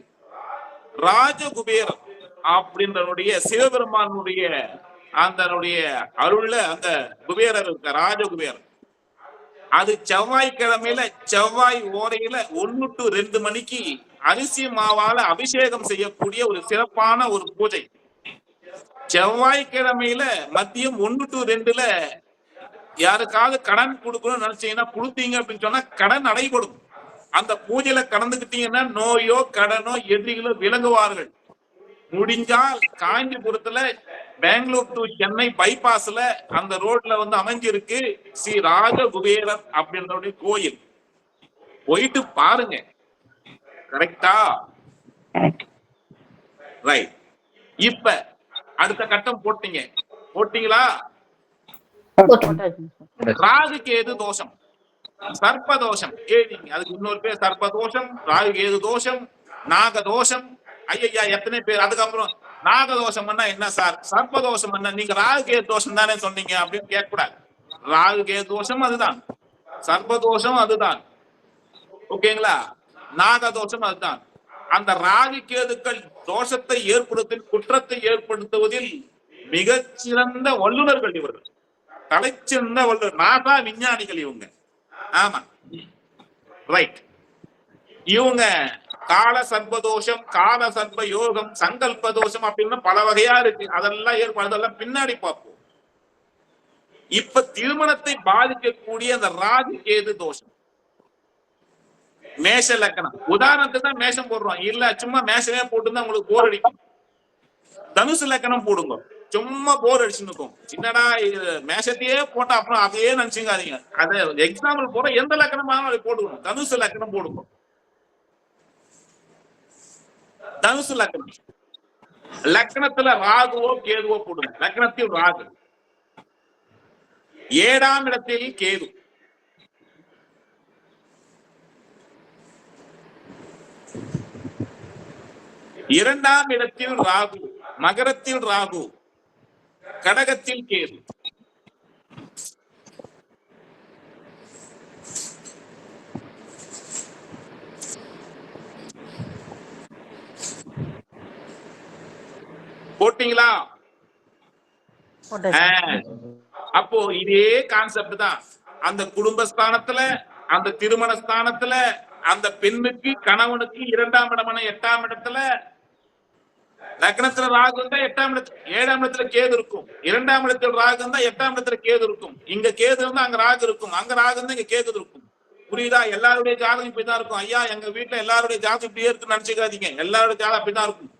ராஜகுபேரர் அப்படின்ற சிவபெருமானுடைய அந்த அருள்ல அந்த குபேரர் இருக்க, ராஜகுபேரர். அது செவ்வாய்க்கிழமையில செவ்வாய் ஓரையில 1 to 2 மணிக்கு அரிசி மாவால அபிஷேகம் செய்யக்கூடிய ஒரு சிறப்பான ஒரு பூஜை. செவ்வாய்க்கிழமையில மதியம் 1 to 2ல யாருக்காவது கடன் கொடுக்கணும்னு நினைச்சீங்கன்னா, கொடுத்தீங்க அப்படின்னு சொன்னா கடன் நடைபெறும். அந்த பூஜையில கலந்துக்கிட்டீங்கன்னா நோயோ கடனோ எதிரிகளோ விலகுவார்கள். முடிஞ்சால் காஞ்சிபுரத்துல பெங்களூர் டு சென்னை பைபாஸ்ல அந்த ரோட்ல அமைஞ்சிருக்கு ஸ்ரீ ராஜகுபேரர் அப்படின்ற கோயில். போயிட்டு பாருங்க. கரெக்டா? ரைட். இப்ப அடுத்த கட்டம் போட்டீங்களா? ராகு கேது தோஷம், சர்ப்பதோஷம். அதுக்கு இன்னொரு பேர் சர்ப்பதோஷம், ராகு கேது தோஷம், நாகதோஷம். ஐயா எத்தனை பேர்? அதுக்கப்புறம் நாகதோஷம் என்ன சார், சர்ப்பதோஷம் என்ன? நீங்க ராகு கேது தோஷம் தானே சொன்னீங்க அப்படின்னு கேட்கக்கூடாது. ராகு கேது தோஷம் அதுதான், சர்ப்பதோஷம் அதுதான். ஓகேங்களா? நாகதோஷம் அதுதான். அந்த ராகு கேதுக்கள் தோஷத்தை ஏற்படுத்தி குற்றத்தை ஏற்படுத்துவதில் மிகச்சிறந்த வல்லுநர்கள் இவர்கள், தலைச்சிறந்த வல்லுநர், நாசா விஞ்ஞானிகள் இவங்க. ஆமா, ரைட். இவங்க கால சர்ப்பதோஷம், கால சர்ப்ப யோகம், சங்கல்ப தோஷம் அப்படின்னு பல வகையா இருக்கு. அதெல்லாம் பின்னாடி பார்ப்போம். இப்ப திருமணத்தை பாதிக்கக்கூடிய அந்த ராகு கேது தோஷம், மேஷ லக்கணம். உதாரணத்துக்கு தான் மேஷம் போடுறோம், இல்ல சும்மா மேஷமே போட்டுதான் உங்களுக்கு போர் அடிக்கும். தனுசு லக்கணம் போடுங்க, சும்மா போர் அடிச்சுருக்கும். சின்னடா மேஷத்தையே போட்டா அப்புறம் அதையே நினைச்சுக்காதீங்க. அதை எக்ஸாம்பிள் போற எந்த லக்கணமானாலும் அதை போடுவோம். தனுசு லக்கணம் போடுங்க. தனுசு லக்கணம், லக்கணத்துல ராகுவோ கேதுவோ போடுங்க. லக்கணத்தில் ராகு, 7ஆம் இடத்தில் கேது, 2ஆம் இடத்தில் ராகு, மகரத்தில் ராகு, கடகத்தில் கேது. போட்டீங்களா? அப்போ இதே கான்செப்ட் தான். அந்த குடும்பஸ்தானத்துல, அந்த திருமண ஸ்தானத்துல, அந்த பெண்ணுக்கு கணவனுக்கு 2ஆம் இடமான 8ஆம் இடத்துல லக்னத்துல ராகு இருந்தா 8ஆம் இடத்துல, 7ஆம் இடத்துல கேது இருக்கும். 2ஆம் இடத்துல ராகு இருந்தா 8ஆம் இடத்துல கேது இருக்கும். இங்க கேது இருந்தா அங்க ராகு இருக்கும், அங்க ராகு இருந்தா இங்க கேது இருக்கும். புரியுதா? எல்லாருடைய ஜாதகம் இப்படிதான் இருக்கும். ஐயா எங்க வீட்டுல எல்லாருடைய ஜாதகம் இப்படியே இருக்குன்னு நினைச்சுக்காதீங்க. எல்லாருடைய ஜாதகம் அப்படிதான் இருக்கும்.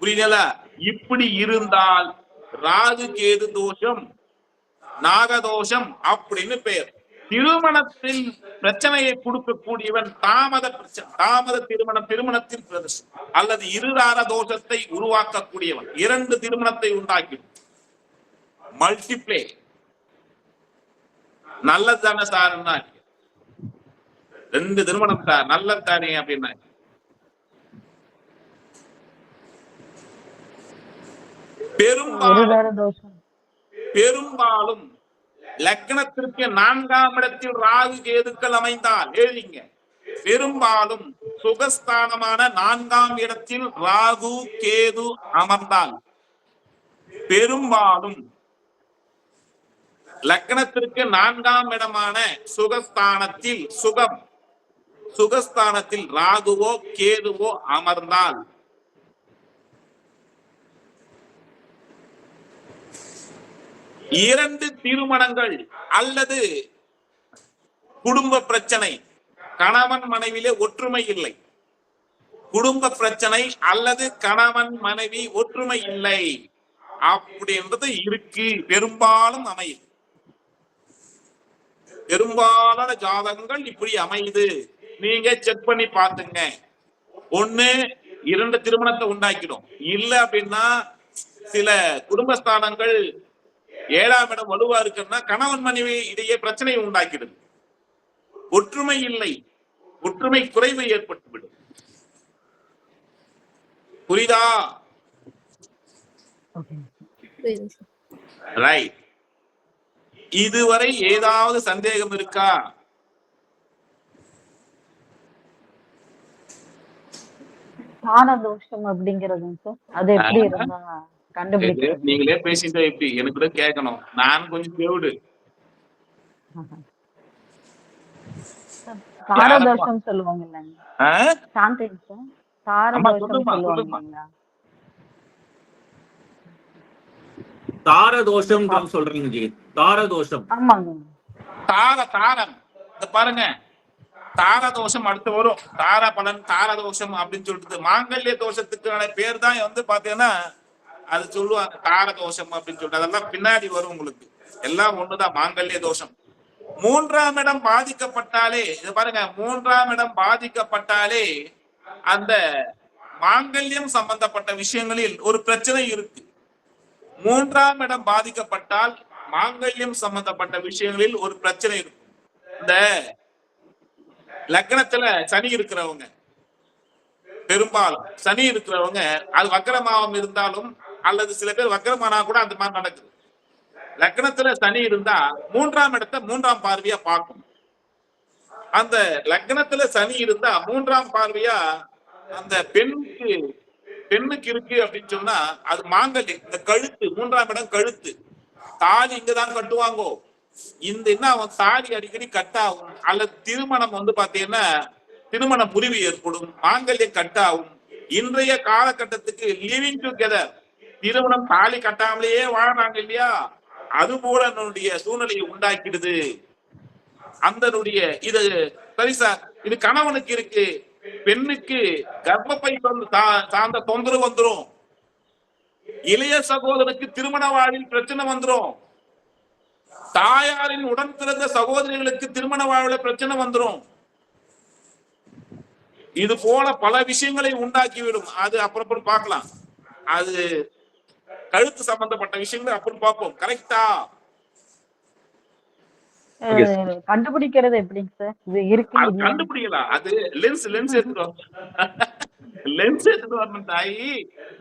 புரியுதா? இப்படி இருந்தால் ராகு கேது தோஷம், நாகதோஷம் அப்படின்னு பெயர். திருமணத்தில் பிரச்சனையை கொடுக்கக்கூடியவன் தாமத திருமணம், திருமணத்தில் அல்லது இருதார தோஷத்தை உருவாக்கக்கூடியவன், 2 திருமணத்தை உண்டாக்கி மல்டிப்ளே. நல்லது தானே சார், 2 திருமணம் சார் நல்லது தானே அப்படின்னா பெரும்பாலும் லக்னத்திற்கு 4ஆம் இடத்தில் ராகு கேதுக்கள் அமைந்தால் எழுதிங்க. பெரும்பாலும் சுகஸ்தானமான 4ஆம் இடத்தில் ராகு கேது அமர்ந்தால், பெரும்பாலும் லக்னத்திற்கு 4ஆம் இடமான சுகஸ்தானத்தில் சுகஸ்தானத்தில் ராகுவோ கேதுவோ அமர்ந்தால் இரண்டு திருமணங்கள் அல்லது குடும்ப பிரச்சனை, கணவன் மனைவியிலே ஒற்றுமை இல்லை, குடும்ப பிரச்சனை அல்லது கணவன் மனைவி ஒற்றுமை இல்லை அப்படின்றது இருக்கு. பெரும்பாலும் அமையுது, பெரும்பாலான ஜாதகங்கள் இப்படி அமையுது. நீங்க செக் பண்ணி பாத்துங்க. ஒண்ணு 2 திருமணத்தை உண்டாக்கிடும், இல்ல அப்படின்னா சில குடும்பஸ்தானங்கள் 7ஆம் இடம் வலுவா இருக்குன்னா கணவன் மனைவி இடையே பிரச்சனையை உண்டாக்கிடுது. ஒற்றுமை இல்லை, ஒற்றுமை குறைவு ஏற்பட்டுவிடும். புரியுதா? ரைட். இதுவரை ஏதாவது சந்தேகம் இருக்கா? தானதோஷம் அப்படிங்கிறது அது எப்படி இருந்தா கண்டுபிடிக்க? நீங்களே பேசிட்டா எப்படி? எனக்கு கூட கேட்கணும், நான் கொஞ்சம் கேவுடு. தாரதோஷம் சொல்லுவாங்க இல்லைங்க, தாரதோஷம் சொல்லுவாங்க. தாரதோஷம் சொல்றீங்க ஜி? தாரதோஷம், ஆமாங்க. தாரம் பாருங்க, தாரதோஷம் அடுத்து வரும். தார பலன் தாரதோஷம் அப்படின்னு சொல்லிட்டு மாங்கல்ய தோஷத்துக்கான பேர் தான் வந்து பாத்தீங்கன்னா அது சொல்லுவாங்க தாரதோஷம் அப்படின்னு சொல்லிட்டு. அதெல்லாம் பின்னாடி வரும் உங்களுக்கு. எல்லாம் ஒண்ணுதான், மாங்கல்ய தோஷம். 3ஆம் இடம் பாதிக்கப்பட்டாலே, இது பாருங்க, 3ஆம் இடம் பாதிக்கப்பட்டாலே அந்த மாங்கல்யம் சம்பந்தப்பட்ட விஷயங்களில் ஒரு பிரச்சனை இருக்கு. 3ஆம் இடம் பாதிக்கப்பட்டால் மாங்கல்யம் சம்பந்தப்பட்ட விஷயங்களில் ஒரு பிரச்சனை இருக்கும். இந்த லக்னத்துல சனி இருக்கிறவங்க, பெரும்பாலும் சனி இருக்கிறவங்க, அது வக்கரமாவும் இருந்தாலும் அல்லது சில பேர் வக்கரமானா கூட அந்த மாதிரி நடக்குது. லக்னத்துல சனி இருந்தா 3ஆம் இடத்தை 3ஆம் பார்வையா பார்க்கும். அந்த லக்னத்துல சனி இருந்தா 3ஆம் பார்வையா அந்த பெண்ணுக்கு இருக்கு அப்படின்னு சொன்னா அது மாங்கல்யம். இந்த கழுத்து, 3ஆம் இடம் கழுத்து, தாலி இங்கதான் கட்டுவாங்கோ. இந்த என்ன அவன் தாலி அடிக்கடி கட்டாகும், அல்லது திருமணம் வந்து பாத்தீங்கன்னா திருமண முறிவு ஏற்படும், மாங்கல்யம் கட்டாகும். இன்றைய காலகட்டத்துக்கு லிவிங் டுகெதர், திருமணம் தாலி கட்டாமலேயே வாழ்றாங்க இல்லையா, அது போல என்னுடைய சூழ்நிலையை உண்டாக்கிடுது. அந்த இது சரி சார், இது கணவனுக்கு இருக்கு, பெண்ணுக்கு கர்ப்பப்பை சார்ந்த தொந்தரவு வந்துடும், இளைய சகோதரனுக்கு திருமண வாழ்வில் பிரச்சனை வந்துடும், தாயாரின் உடன் பிறந்த சகோதரிகளுக்கு திருமண வாழ்வில் பிரச்சனை வந்துடும். இது போல பல விஷயங்களை உண்டாக்கிவிடும். அது அப்புறம் பார்க்கலாம். அது கழுத்து சம்பந்தப்பட்ட விஷயங்களை அப்புறம் பார்ப்போம். கரெக்டா? கண்டுபிடிக்கிறது எப்படிங்க சார்? இது இருக்கு, கண்டுபிடிக்கலாம். அது லென்ஸ் எடுத்துட்டு வரணும் தாயி.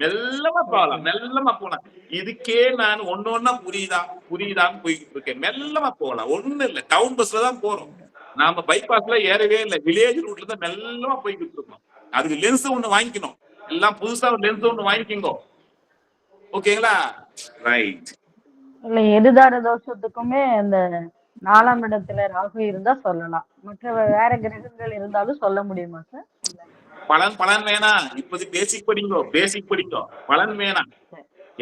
மெல்லமா போகலாம், மெல்லமா போலாம். இதுக்கே நான் ஒன்னொன்னா புரியுதான்னு போய்கிட்டு இருக்கேன். மெல்லமா போகலாம், ஒண்ணு இல்ல. டவுன் பஸ்ல தான் போறோம், நாம பைபாஸ்ல ஏறவே இல்லை, வில்லேஜ் ரூட்ல தான் மெல்லமா போய்கிட்டு இருக்கோம். அதுக்கு லென்ஸ் ஒண்ணு வாங்கிக்கணும், எல்லாம் புதுசா ஒரு லென்ஸ் ஒண்ணு வாங்கிக்கோங்க. ஓகேங்களா? ரைட். இல்ல, எதிர்தார தோஷத்துக்குமே இந்த 4ஆம் இடத்துல ராகு இருந்தா சொல்லலாம், மற்ற வேற கிரகங்கள் இருந்தாலும் சொல்ல முடியுமா சார்? பலன் வேணாம், இப்போதைக்கு பேசிக் படிங்கோ. பலன் வேணாம்,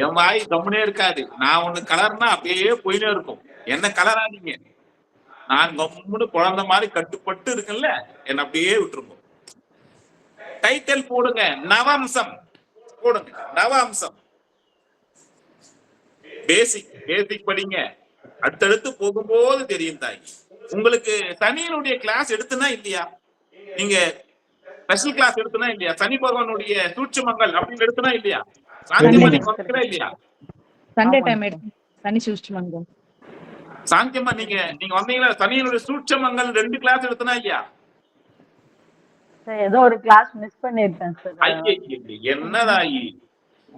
என் வாய் கம்முனே இருக்காது. நான் ஒண்ணு கலர்னா அப்படியே போயினே இருக்கும். என்ன கலராதீங்க, நான் கம்முன்னு குழந்தை மாதிரி கட்டுப்பட்டு இருக்குல்ல, என்ன அப்படியே விட்டுருக்கும். டைட்டில் போடுங்க, நவம்சம். போடுங்க. நவ அம்சம் பேசிக் படிங்க. அடுத்தடுத்து போகும்போது தெரியும் தாய். உங்களுக்கு சனியினுடைய கிளாஸ் எடுத்துனா இல்லையா? நீங்க ஸ்பெஷல் கிளாஸ் எடுத்துனா இல்லையா? சனி பகவானுடைய சூட்சுமங்கள் அப்படின்னு எடுத்துனா இல்லையா? சாந்தியமா நீங்க இல்லையா? சண்டே டைம் எடுத்து சனி சூஷ்டமங்கம். சாந்தியமா நீங்க வந்தீங்களா? சனியினுடைய சூட்சுமங்கள் 2 கிளாஸ் எடுத்துனா இல்லையா? சார் ஏதோ ஒரு கிளாஸ் மிஸ் பண்ணிருக்கேன் சார். என்னதாயி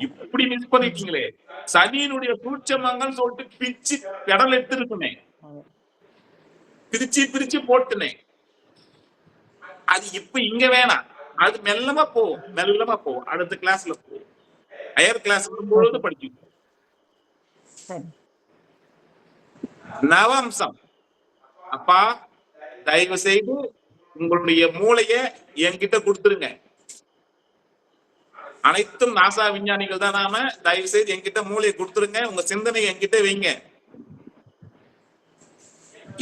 இப்படி மிஸ் பண்ணிட்டீங்களே. சனியினுடைய சூட்சமங்கள் சொல்லிட்டு பிரிச்சு கடல் எடுத்துருக்குமே, பிரிச்சு போட்டுனே. அது இப்ப இங்க வேணாம். அது மெல்லமா போவோம். அடுத்த கிளாஸ்ல போவோம். ஹையர் கிளாஸ் வரும்பொழுது படிக்கும். நவம்சம். அப்பா தயவு செய்து உங்களுடைய மூளைய என்கிட்ட கொடுத்துருங்க. அனைத்தும் நாசா விஞ்ஞானிகள் தான் நாம. தயவு செய்து என்கிட்ட மூளையை கொடுத்துருங்க. உங்க சிந்தனை என்கிட்ட வைங்க.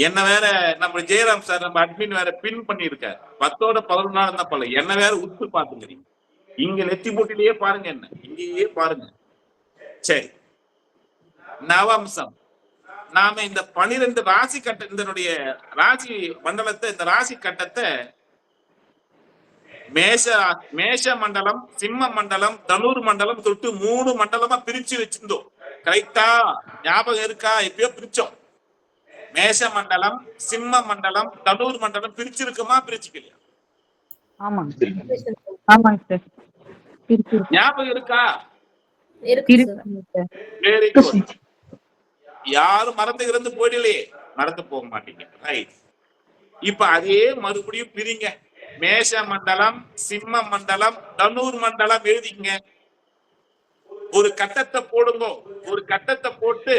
என்ன வேற நம்ம ஜெயராம் சார் நம்ம அட்மின் வேற பின் பண்ணிருக்காரு. 10-11 தான் பல. என்ன வேற உத்து பாத்துக்கிறீங்க. இங்க நெத்தி போட்டிலேயே பாருங்க, என்ன இங்கேயே பாருங்க. சரி, நவம்சம். நாம இந்த 12 ராசி கட்ட இதனுடைய ராசி மண்டலத்தை, இந்த ராசி கட்டத்தை மேஷ மண்டலம், சிம்ம மண்டலம், தனுர் மண்டலம் தொட்டு 3 மண்டலமா பிரிச்சு வச்சிருந்தோம். கரெக்டா? ஞாபகம் இருக்கா? எப்பயோ பிரிச்சோம். மேஷ மண்டலம், சிம்ம மண்டலம், தனுர் மண்டலம் பிரிச்சிருக்குமா? பிரிச்சுக்கலையா? ஆமாங்க சார். ஞாபகம் இருக்கா? சார். Very good. யாரும் மறந்து போயிடலையே. மறந்து போக மாட்டீங்க. ரைட். இப்ப அதே மறுபடியும் பிரிங்க. மேஷ மண்டலம், சிம்ம மண்டலம், தனுர் மண்டலம் எழுதிங்க. ஒரு கட்டத்தை போடுங்க. ஒரு கட்டத்தை போட்டு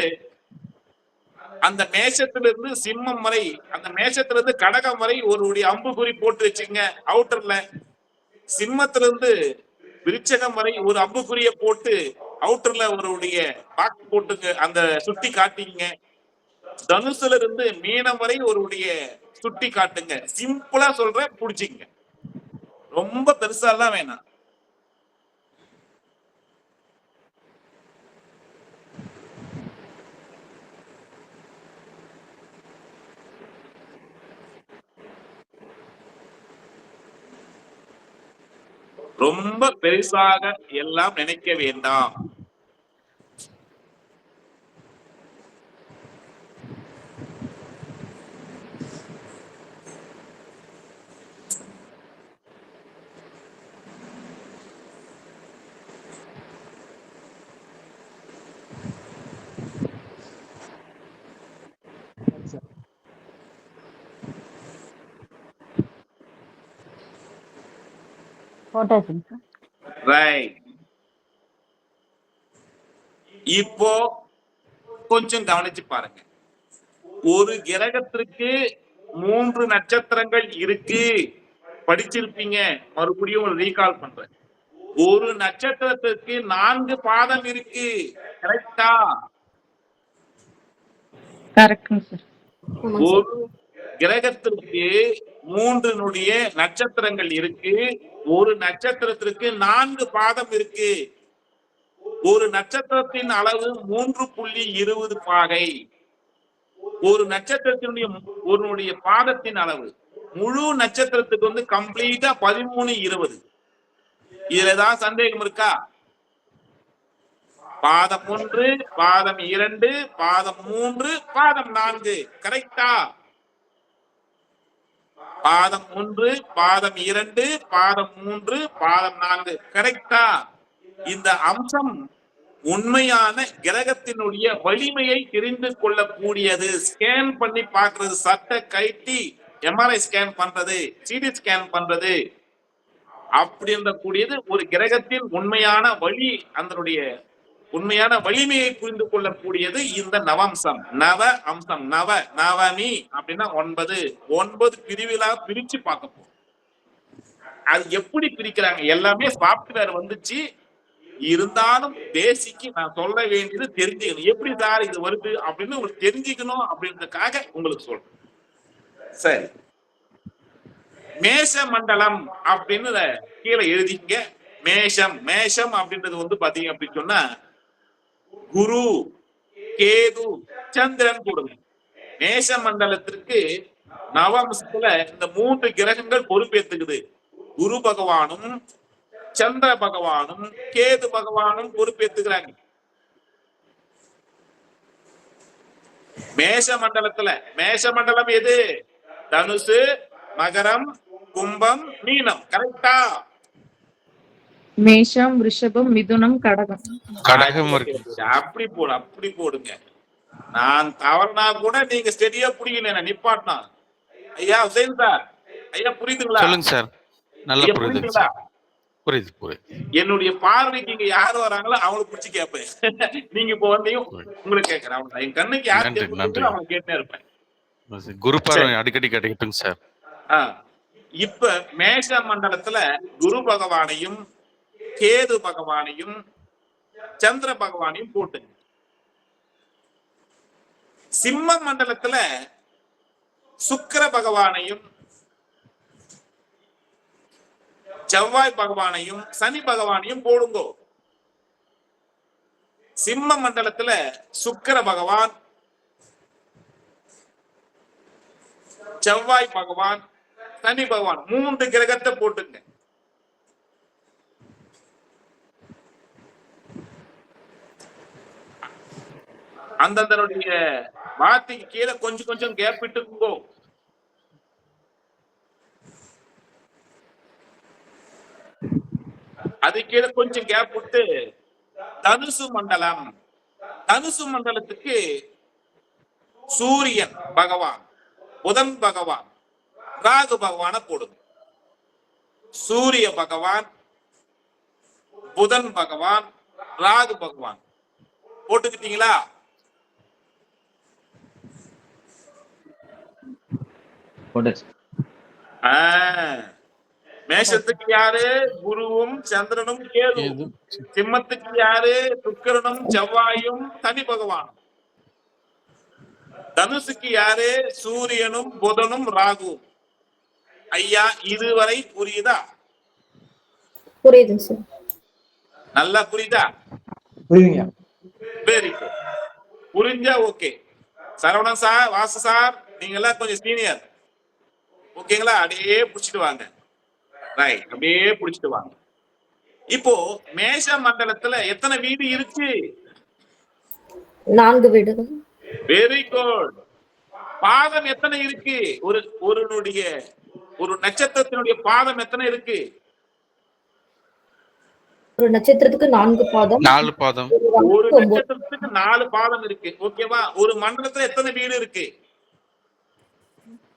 அந்த மேஷத்திலிருந்து சிம்மம் வரை, அந்த மேஷத்திலிருந்து கடகம் வரை ஒரு அம்புகுறி போட்டு வச்சுங்க அவுட்டர்ல. சிம்மத்திலிருந்து விருச்சகம் வரை ஒரு அம்புக்குறிய போட்டு அவுட்டர்ல ஒரு பாக்கு போட்டுங்க, அந்த சுட்டி காட்டிங்க. தனுசுல இருந்து மீனம் வரை ஒரு சுட்டி காட்டுங்க. சிம்பிளா சொல்றேன், புடிச்சுங்க. ரொம்ப பெருசா எல்லாம் வேணாம். ரொம்ப பெருசாக எல்லாம் நினைக்க வேண்டாம். இப்போ கொஞ்சம் கவனிச்சு பாருங்க. ஒரு கிரகத்திற்கு 3 நட்சத்திரங்கள் இருக்கு. படிச்சிருப்பீங்க. மறுபடியும் ரீகால் பண்றேன். ஒரு நட்சத்திரத்திற்கு 4 பாதம் இருக்கு. கரெக்டா? ஒரு கிரகத்திற்கு 3 நட்சத்திரங்கள் இருக்கு. ஒரு நட்சத்திரத்திற்கு 4 பாதம் இருக்கு. ஒரு நட்சத்திரத்தின் அளவு 3.20 பாகை. ஒரு நட்சத்திரத்தினுடைய பாதத்தின் அளவு முழு நட்சத்திரத்துக்கு கம்ப்ளீட்டா 13-20. இதுலதான் சந்தேகம் இருக்கா? பாதம் 1, பாதம் 2, பாதம் 3, பாதம் 4. கரெக்டா? பாதம் 1, பாதம் 2, பாதம் 3, பாதம் 4. கரெக்டா? இந்த அம்சம் உண்மையான கிரகத்தினுடைய வலிமையை தெரிந்து கொள்ளக்கூடியது. ஸ்கேன் பண்ணி பார்க்கிறது, சட்டை கைட்டி எம்ஆர்ஐ ஸ்கேன் பண்றது, சிடி ஸ்கேன் பண்றது அப்படின்ற கூடியது ஒரு கிரகத்தின் உண்மையான அதனுடைய உண்மையான வலிமையை புரிந்து கொள்ளக்கூடியது இந்த நவம்சம். நவ அம்சம். நவமி அப்படின்னா 9 பிரிவிலா பிரிச்சு பார்க்க போறோம். அது எப்படி பிரிக்கிறாங்க? எல்லாமே சாப்ட்வேர் வந்துச்சு. இருந்தாலும் பேசிக்கு நான் சொல்ல வேண்டியது தெரிஞ்சுக்கணும். எப்படி சார் இது வருது அப்படின்னு உங்களுக்கு தெரிஞ்சுக்கணும் அப்படின்றதுக்காக உங்களுக்கு சொல்றேன். சரி, மேஷ மண்டலம் அப்படின்னு கீழே எழுதிங்க. மேஷம் மேஷம் அப்படின்றது வந்து பாத்தீங்க அப்படின்னு சொன்னா குரு, கேது, சந்திரன் போடுங்க. மேஷ மண்டலத்திற்கு நவம்சத்துல இந்த 3 கிரகங்கள் பொறுப்பேற்றுக்குது. குரு பகவானும் சந்திர பகவானும் கேது பகவானும் பொறுப்பேற்றுக்கிறாங்க. மேஷ மண்டலத்துல மேஷ மண்டலம் எது? தனுசு, மகரம், கும்பம், மீனம். கரெக்டா? மேஷம், ரிஷபம், மிதுனம், கடகம். கடகம் இருக்கு. அப்படி போடுங்க. நான் தவறுனா கூட நீங்க ஸ்டெடியா புரியல நிப்பாட்டினா. ஐயா உசைன் சார், ஐயா புரியுதுங்களா? சொல்லுங்க சார். நல்லா புரியுதுங்க சார். புரியுது. என்னுடைய பார்வைக்கு இங்க யாரு வராங்களோ அவங்களுக்கு பிடிச்சி கேட்பேன். நீங்க இப்போ வந்தீங்க உங்களுக்கு கேட்கறேன். என் கண்ணுக்கு யாரு அவங்க கேட்டே இருப்பேன். குரு பார்வை அடிக்கடி கிடைக்கட்டுங்க சார். இப்ப மேஷ மண்டலத்துல குரு பகவானையும் கேது பகவானையும் சந்திர பகவானையும் போட்டுங்க. சிம்ம மண்டலத்துல சுக்கிர பகவானையும் செவ்வாய் பகவானையும் சனி பகவானையும் போடுங்கோ. சிம்ம மண்டலத்துல சுக்கிர பகவான், செவ்வாய் பகவான், சனி பகவான் 3 கிரகத்தை போட்டுங்க. அந்தந்தனுடைய வார்த்தைக்கு கீழே கொஞ்சம் கொஞ்சம் கேப் விட்டுக்குங்கோ. அது கீழே கொஞ்சம் கேப் விட்டு தனுசு மண்டலம். தனுசு மண்டலத்துக்கு சூரியன் பகவான், புதன் பகவான், ராகு பகவான போடுங்க. சூரிய பகவான், புதன் பகவான், ராகு பகவான் போட்டுக்கிட்டீங்களா? மேஷத்துக்கு யாரு? குருவும் சந்திரனும் கேதுவும். சிம்மத்துக்கு யாரு? சுக்கிரனும் செவ்வாயும் சனி பகவானும். தனுசுக்கு யாரு? சூரியனும் புதனும் ராகுவும். ஐயா இதுவரை புரியுதா? புரியுது சார். நல்லா புரியுதா? புரியுங்க. Very good. புரிஞ்சா okay. Saravanan sir, Vasu sir, நீங்க எல்லாம் கொஞ்சம் சீனியர். ஓகேங்களா? அப்படியே புடிச்சிட்டு வாங்க. ரைட், அப்படியே புடிச்சிட்டு வாங்க. இப்போ மேஷ மண்டலத்துல எத்தனை வீடு இருக்கு? 4 வீடுகள். Very good. பாதம் எத்தனை இருக்கு? ஒரு நட்சத்திரத்தினுடைய பாதம் எத்தனை இருக்கு? ஒரு நட்சத்திரத்துக்கு 4 பாதம். 4 பாதம். ஒரு நட்சத்திரத்துக்கு 4 பாதம் இருக்கு. ஓகேவா? ஒரு மண்டலத்துல எத்தனை வீடு இருக்கு?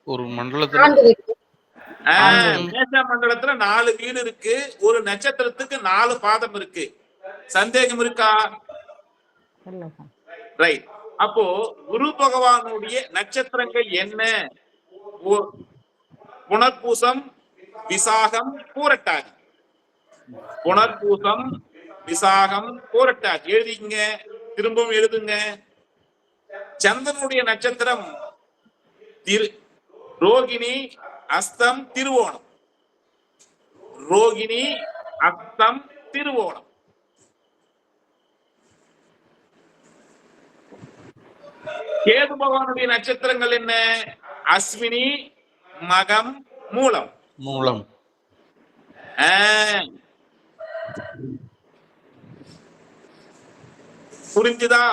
ஒரு மண்டலத்துல 4 வீடு. மேஷ மண்டலத்துல 4 வீடு இருக்கு. ஒரு நட்சத்திரத்துக்கு 4 பாதம் இருக்கு. சந்தேகம் இருக்கா? ரைட். அப்போ குரு பகவானுடைய நட்சத்திரங்கள் என்ன? புனர்பூசம், விசாகம், பூரட்டாதி. புனர்பூசம், விசாகம், பூரட்டாதி எழுதிங்க. திரும்பவும் எழுதுங்க. சந்திரனுடைய நட்சத்திரம் ரோகிணி, அஸ்தம், திருவோணம். ரோகிணி, அஸ்தம், திருவோணம். கேது பகவானுடைய நட்சத்திரங்கள் என்ன? அஸ்வினி, மகம், மூலம். புரிஞ்சுதா?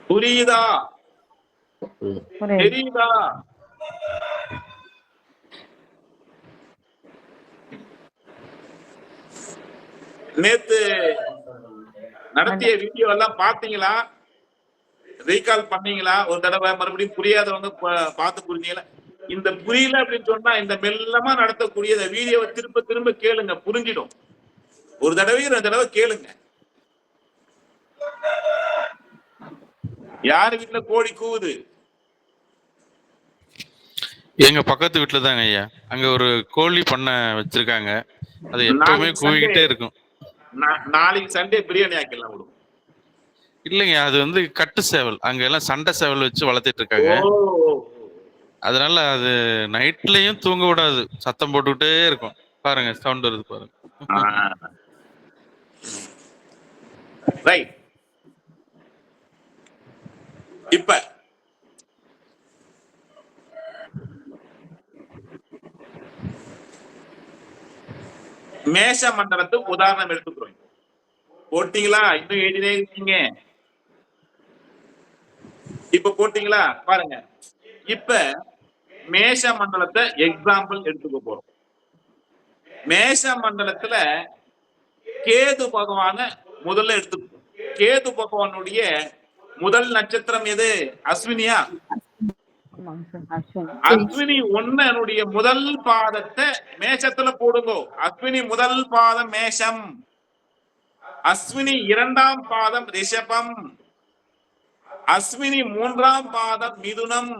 புரியுதா? தெரியுதா? நேத்து நடத்திய வீடியோ எல்லாம் பாத்தீங்களா? ரீகால் பண்ணீங்களா? ஒரு தடவை மறுபடியும் புரியாதவங்க பார்த்து புரிஞ்சீங்களா? இந்த புரியல அப்படின்னு சொன்னா இந்த மெல்லமா நடத்தக்கூடிய வீடியோவை திரும்ப திரும்ப கேளுங்க, புரிஞ்சிடும். ஒரு தடவை 2 தடவை கேளுங்க. யாரு வீட்டுல கோழி கூவுது? எங்க பக்கத்து வீட்டுல தாங்க ஐயா. அங்க ஒரு கோழி பண்ண வச்சிருக்காங்க. அது எப்பவுமே கூவிக்கிட்டே இருக்கும். நாளைக்கு சண்டே பிரியாணி ஆக்கலாம் விடும். இல்லைங்க, அது வந்து கட்டு சேவல். அங்க எல்லாம் சண்டை சேவல் வச்சு வளர்த்திட்டு இருக்காங்க. அதனால அது நைட்லயும் தூங்க விடாது, சத்தம் போட்டுக்கிட்டே இருக்கும். பாருங்க, சவுண்ட் வருது பாருங்க. ரைட். இப்ப மேஷ மண்டலத்துக்கு உதாரணம் எடுத்துக்கிறோம். போட்டீங்களா? இன்னும் எழுதினே இருக்கீங்க. இப்ப போட்டீங்களா? பாருங்க. இப்ப மேஷ மண்டலத்தை எக்ஸாம்பிள் எடுத்துக்க போறோம். மேஷ மண்டலத்துல கேது பகவான முதல்ல எடுத்துக்கோ. கேது பகவானுடைய முதல் நட்சத்திரம் எது? அஸ்வினியா? அஸ்வினி ஒன்னுடைய முதல் பாதத்தை மேஷத்துல போடுங்க. அஸ்வினி முதல் பாதம் மேஷம், அஸ்வினி இரண்டாம் பாதம் ரிஷபம், அஸ்வினி மூன்றாம் பாதம் மிதுனம்,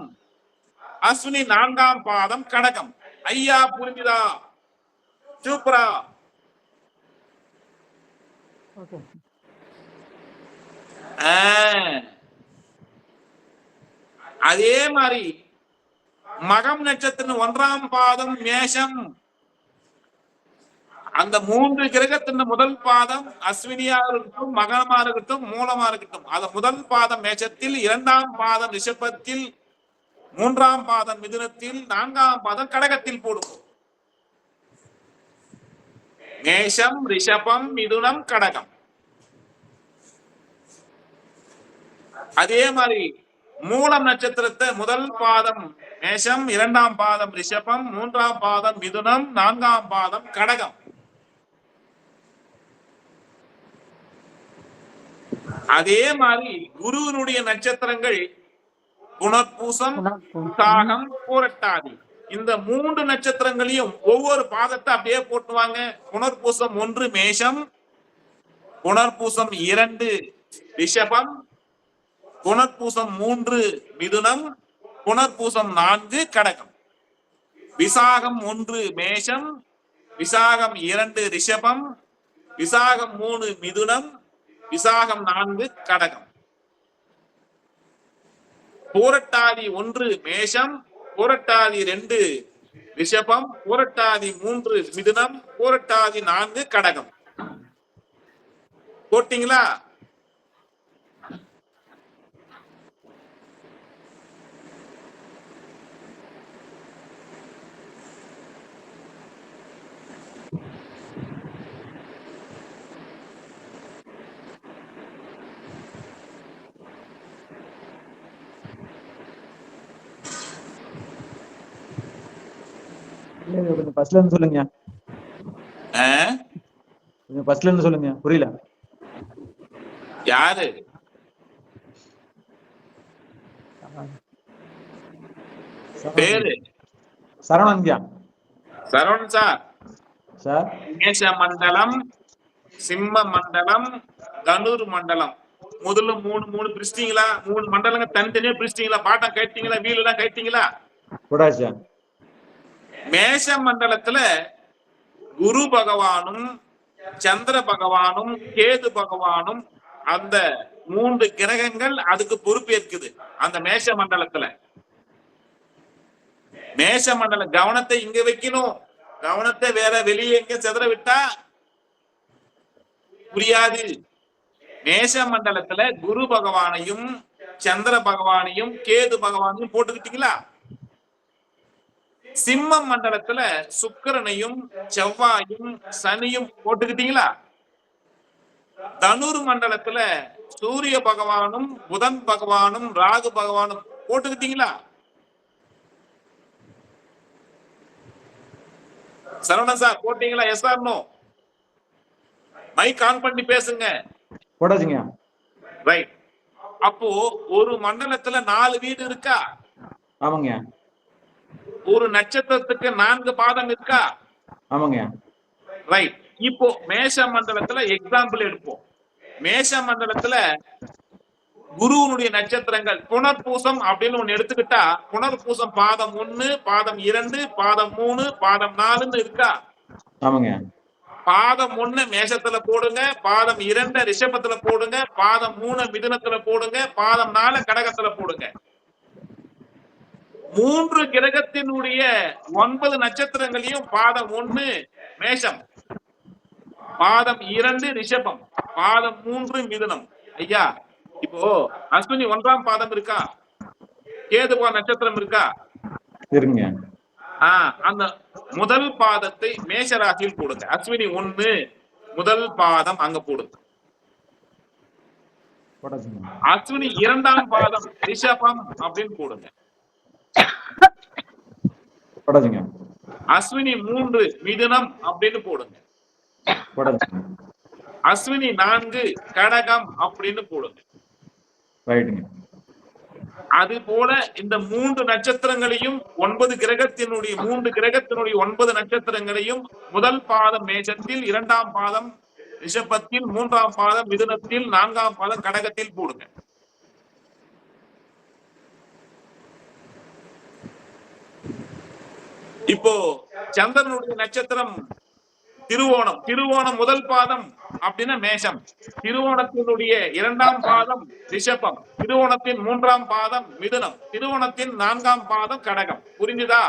அஸ்வினி நான்காம் பாதம் கடகம். ஐயா புரிஞ்சுதா? சூப்பரா. அதே மாதிரி மகம் நட்சத்திரம் ஒன்றாம் பாதம் மேஷம், அந்த மூன்று கிரகத்தின் முதல் பாதம் அஸ்வினியா இருக்கட்டும், மகனமா இருக்கட்டும், மூலமா இருக்கட்டும், அந்த முதல் பாதம் மேஷத்தில், இரண்டாம் பாதம் ரிஷபத்தில், மூன்றாம் பாதம் மிதுனத்தில், நான்காம் பாதம் கடகத்தில் போடும். மேஷம், ரிஷபம், மிதுனம், கடகம். அதே மாதிரி மூலம் நட்சத்திரத்தை முதல் பாதம் மேஷம், இரண்டாம் பாதம் ரிஷபம், மூன்றாம் பாதம் மிதுனம், நான்காம் பாதம் கடகம். அதே மாதிரி குருவினுடைய நட்சத்திரங்கள் புனர்பூசம், விசாகம், பூரட்டாதி. இந்த மூன்று நட்சத்திரங்களையும் ஒவ்வொரு பாதத்தை அப்படியே போட்டுவாங்க. புனர்பூசம் 1 மேஷம், புனர்பூசம் 2 ரிஷபம், புனர்பூசம் 3 மிதுனம், புனர்பூசம் 4 கடகம். விசாகம் 1 மேஷம், விசாகம் 2 ரிஷபம், விசாகம் 3 மிதுனம், விசாகம் 4 கடகம். பூரட்டாதி 1 மேஷம், பூரட்டாதி 2 ரிஷபம், பூரட்டாதி 3 மிதுனம், பூரட்டாதி 4 கடகம். போட்டீங்களா? கொஞ்சம் ஃபர்ஸ்ட்ல இருந்து சொல்லுங்க. கொஞ்சம் ஃபர்ஸ்ட்ல இருந்து சொல்லுங்க, புரியல. யாரு? பேரு? சரவணன். சரவணன் சார். சார், மேஷ மண்டலம், சிம்ம மண்டலம், தனுர் மண்டலம். முதல்ல மூணு பிரிச்சிட்டீங்களா? 3 மண்டலங்க தனித்தனியா பிரிச்சிட்டீங்களா? பாட்டம் கேட்டீங்களா? வீல் எல்லாம் கேட்டீங்களா? போடாச்சா. மேஷ மண்டலத்துல குரு பகவானும், சந்திர பகவானும், கேது பகவானும், அந்த 3 கிரகங்கள் அதுக்கு பொறுப்பேற்குது. அந்த மேஷ மண்டலத்துல மேஷ மண்டல கவனத்தை இங்க வைக்கணும். கவனத்தை வேற வெளியே எங்க செதற விட்டா புரியாது. மேஷ மண்டலத்துல குரு பகவானையும், சந்திர பகவானையும், கேது பகவானையும் போட்டுக்கிட்டீங்களா? சிம்ம மண்டலத்துல சுக்கிரனையும், செவ்வாயும், சனியும் போட்டுக்கிட்டீங்களா? தனுர் மண்டலத்துல சூரிய பகவானும், புதன் பகவானும், ராகு பகவானும் போட்டுக்கிட்டீங்களா? சரவணன் சார் போட்டீங்களா? Yes or no? Mic on பண்ணி பேசுங்க. போடாச்சுங்க. ரைட். அப்போ ஒரு மண்டலத்துல 4 வீடு இருக்கா? ஆமாங்க. ஒரு நட்சத்திரத்துக்கு 4 பாதம் இருக்கா? ஆமாங்க. ரைட். இப்போ மேஷ மண்டலத்துல எக்ஸாம்பிள் எடுப்போம். மேஷ மண்டலத்துல குருவனுடைய நட்சத்திரங்கள் புனர்பூசம் அப்படின்னு ஒண்ணு எடுத்துக்கிட்டா, புனர்பூசம் பாதம் 1, பாதம் 2, பாதம் 3, பாதம் 4 இருக்கா? ஆமாங்க. பாதம் 1 மேஷத்துல போடுங்க, பாதம் 2 ரிஷபத்துல போடுங்க, பாதம் 3 மிதுனத்துல போடுங்க, பாதம் 4 கடகத்துல போடுங்க. 3 கிரகத்தினுடைய 9 நட்சத்திரங்களையும் பாதம் 1 மேஷம், பாதம் 2 ரிஷபம், பாதம் 3 மிதுனம். ஐயா, இப்போ அஸ்வினி 1ஆம் பாதம் இருக்கா? கேதுவா நட்சத்திரம் இருக்கா? இருங்க. அந்த முதல் பாதத்தை மேஷ ராசியில் போடுங்க. அஸ்வினி 1 முதல் பாதம் அங்க போடுங்க. போட்டாச்சுங்க. அஸ்வினி 2ஆம் பாதம் ரிஷபம் அப்படின்னு போடுங்க. போட்டாச்சுங்க. அஸ்வினி 3 மிதுனம் அப்படின்னு போடுங்க. போட்டாச்சுங்க. அஸ்வினி 4 கடகம் அப்படின்னு போடுங்க. ரைட்டுங்க. அது போல இந்த 3 நட்சத்திரங்களையும் 9 கிரகத்தினுடைய 3 கிரகத்தினுடைய 9 நட்சத்திரங்களையும் முதல் பாதம் மேஷத்தில், 2ஆம் பாதம் ரிஷபத்தில், 3ஆம் பாதம் மிதுனத்தில், 4ஆம் பாதம் கடகத்தில் போடுங்க. இப்போ சந்திரனுடைய நட்சத்திரம் திருவோணம். திருவோணம் முதல் பாதம் அப்படின்னா மேஷம், திருவோணத்தினுடைய 2ஆம் பாதம் ரிஷபம், திருவோணத்தின் 3ஆம் பாதம் மிதுனம், திருவோணத்தின் 4ஆம் பாதம் கடகம். புரிஞ்சுதா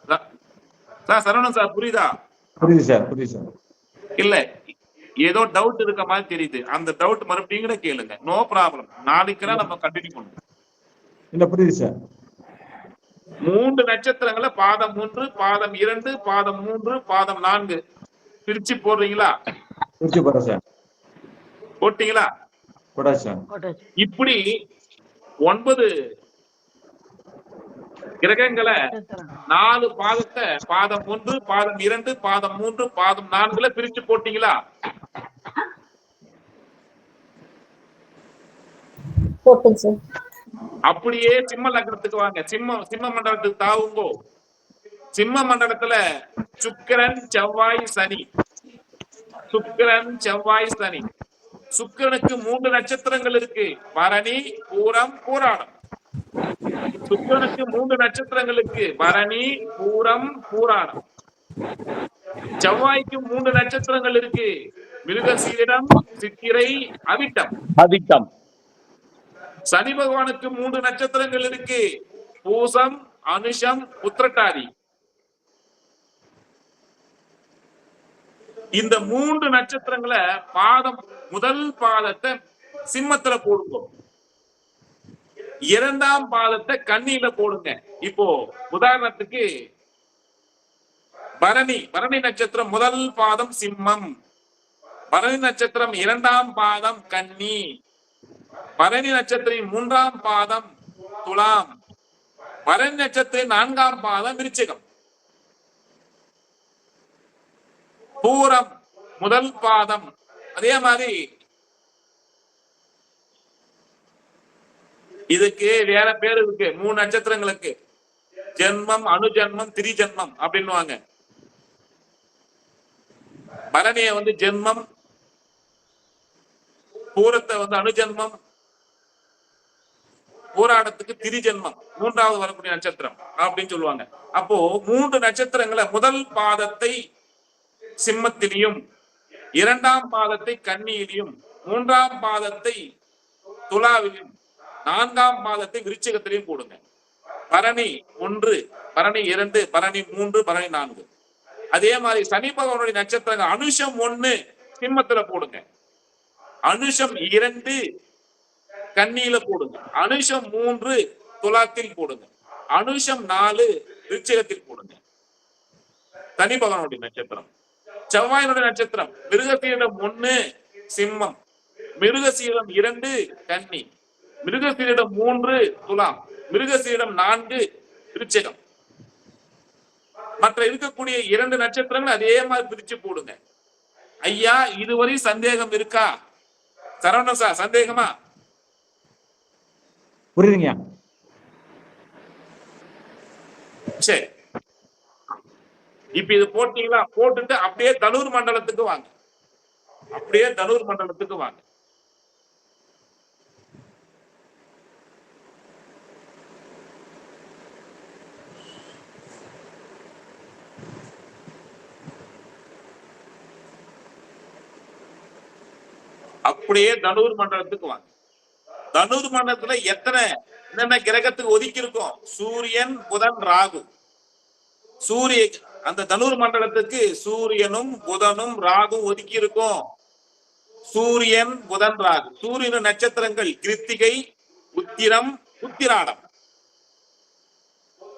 சார்? சரவணன் சார் புரியுதா? புரியுது சார், புரியுது சார். இல்ல ஏதோ டவுட் இருக்க மாதிரி தெரியுது. அந்த டவுட் மறுபடியும் கூட கேளுங்க, நோ ப்ராப்ளம். நாளைக்குலாம் நம்ம கண்டினியூ பண்ணுவோம். இல்ல புரியுது சார். 3 நட்சத்திரங்களை பாதம் 1, பாதம் 2, பாதம் 3, பாதம் 4 பிரிச்சு போடுறீங்களா? பிரிச்சு போடுறேன் சார். போட்டீங்களா? போட்டாச்சு சார். இப்படி 9 கிரகங்களை 4 பாதத்தை பாதம் 1, பாதம் 2, பாதம் 3, பாதம் 4 பிரிச்சு போட்டீங்களா? போட்டேன் சார். அப்படியே சிம்ம லக்னத்துக்கு வாங்க. சிம்ம மண்டலத்துக்கு தாவுங்கோ. சிம்ம மண்டலத்துல சுக்கிரன் செவ்வாய் சனி, சுக்கிரன் செவ்வாய் சனி. சுக்கிரனுக்கு 3 நட்சத்திரங்கள் இருக்கு, பரணி, பூரம், பூராடம். சுக்கிரனுக்கு 3 நட்சத்திரங்கள் இருக்கு, பரணி, பூரம், பூராடம். செவ்வாய்க்கு 3 நட்சத்திரங்கள் இருக்கு, மிருகசீரிடம், சித்திரை, அவிட்டம். அவிட்டம். சனி பகவானுக்கு 3 நட்சத்திரங்கள் இருக்கு, பூசம், அனுஷம், உத்திரட்டாதி. இந்த 3 நட்சத்திரங்களை பாதம் முதல் பாதத்தை சிம்மத்துல போடுங்க, 2ஆம் பாதத்தை கன்னியில போடுங்க. இப்போ உதாரணத்துக்கு பரணி, பரணி நட்சத்திரம் முதல் பாதம் சிம்மம், பரணி நட்சத்திரம் 2ஆம் பாதம் கன்னி, பரணி நட்சத்திரம் 3ஆம் பாதம் துலாம், பரணி நட்சத்திரம் 4ஆம் பாதம் விருச்சிகம், பூரம் முதல் பாதம். அதே மாதிரி இதுக்கு வேற பேர் இருக்கு 3 நட்சத்திரங்களுக்கு. ஜென்மம், அணுஜன்மம், திரிஜன்மம் அப்படின்னுவாங்க. பரணிய ஜென்மம், பூரத்தை அணுஜன்மம், பூராடத்துக்கு திரிஜன்மம் 3வது வரக்கூடிய நட்சத்திரம் அப்படின்னு சொல்லுவாங்க. அப்போ 3 நட்சத்திரங்களை முதல் பாதத்தை சிம்மத்திலையும், 2ஆம் பாதத்தை கன்னியிலையும், 3ஆம் பாதத்தை துலாவிலும், 4ஆம் பாதத்தை விருச்சிகத்திலையும் போடுங்க. பரணி 1, பரணி 2, பரணி 3, பரணி 4. அதே மாதிரி சனி பகவானுடைய நட்சத்திரங்கள் அனுஷம் 1 சிம்மத்துல போடுங்க, அனுஷம் 2 கன்னியில போடுங்க, அனுஷம் 3 துலாத்தில் போடுங்க, அனுஷம் 4 விருச்சிகத்தில் போடுங்க. சனி பகவானுடைய நட்சத்திரம். செவ்வாயினுடைய நட்சத்திரம் மிருகசீரிடம் 1 சிம்மம், மிருகசீரிடம் 2 கன்னி, மிருகசீரிடம் 3 துலாம், மிருகசீரிடம் 4 விருச்சிகம். மற்ற இருக்கக்கூடிய 2 நட்சத்திரங்கள் அதே மாதிரி பிரிச்சு போடுங்க. ஐயா, இதுவரை சந்தேகம் இருக்கா? சரவணன் சார், சந்தேகமா? புரியுதுங்க. சரி, இப்ப இது போட்டீங்களா? போட்டுட்டு அப்படியே தனுர் மண்டலத்துக்கு வாங்க, அப்படியே தனுர் மண்டலத்துக்கு வாங்க. அப்படியே தனுர் மண்டலத்துக்கு வாங்க. தனுர் மண்டலத்துல என்னென்ன கிரகத்துக்கு ஒதுக்கி இருக்கும்? சூரியன், புதன், ராகு. அந்த தனுர் மண்டலத்துக்கு சூரியனும் புதனும் ராகும் ஒதுக்கி இருக்கும். சூரியன், புதன், ராகு. சூரியன் நட்சத்திரங்கள் கிருத்திகை, உத்திரம், உத்திராடம்.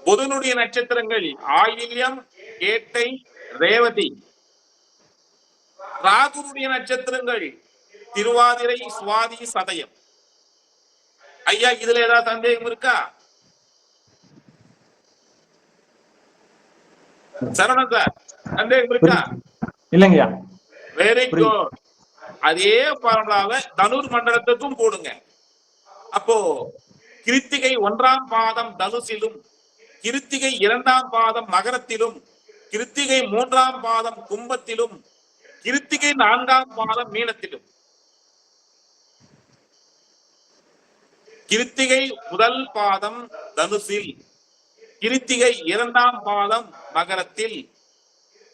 புதனுடைய நட்சத்திரங்கள் ஆயில்யம், கேட்டை, ரேவதி. ராகுனுடைய நட்சத்திரங்கள் திருவாதிரை, சுவாதி, சதயம். ஐயா, இதுல ஏதாவது சந்தேகம் இருக்கா? சரவணன் சார், சந்தேகம் இருக்கா? இல்லைங்கய்யா. Very good. அதே ஃபார்முலாவை தனுர் மண்டலத்துக்கும் போடுங்க. அப்போ கிருத்திகை 1ஆம் பாதம் தனுசிலும், கிருத்திகை 2ஆம் பாதம் மகரத்திலும், கிருத்திகை 3ஆம் பாதம் கும்பத்திலும், கிருத்திகை 4ஆம் பாதம் மீனத்திலும். கிருத்திகை முதல் பாதம் தனுசில், கிருத்திகை 2ஆம் பாதம் மகரத்தில்,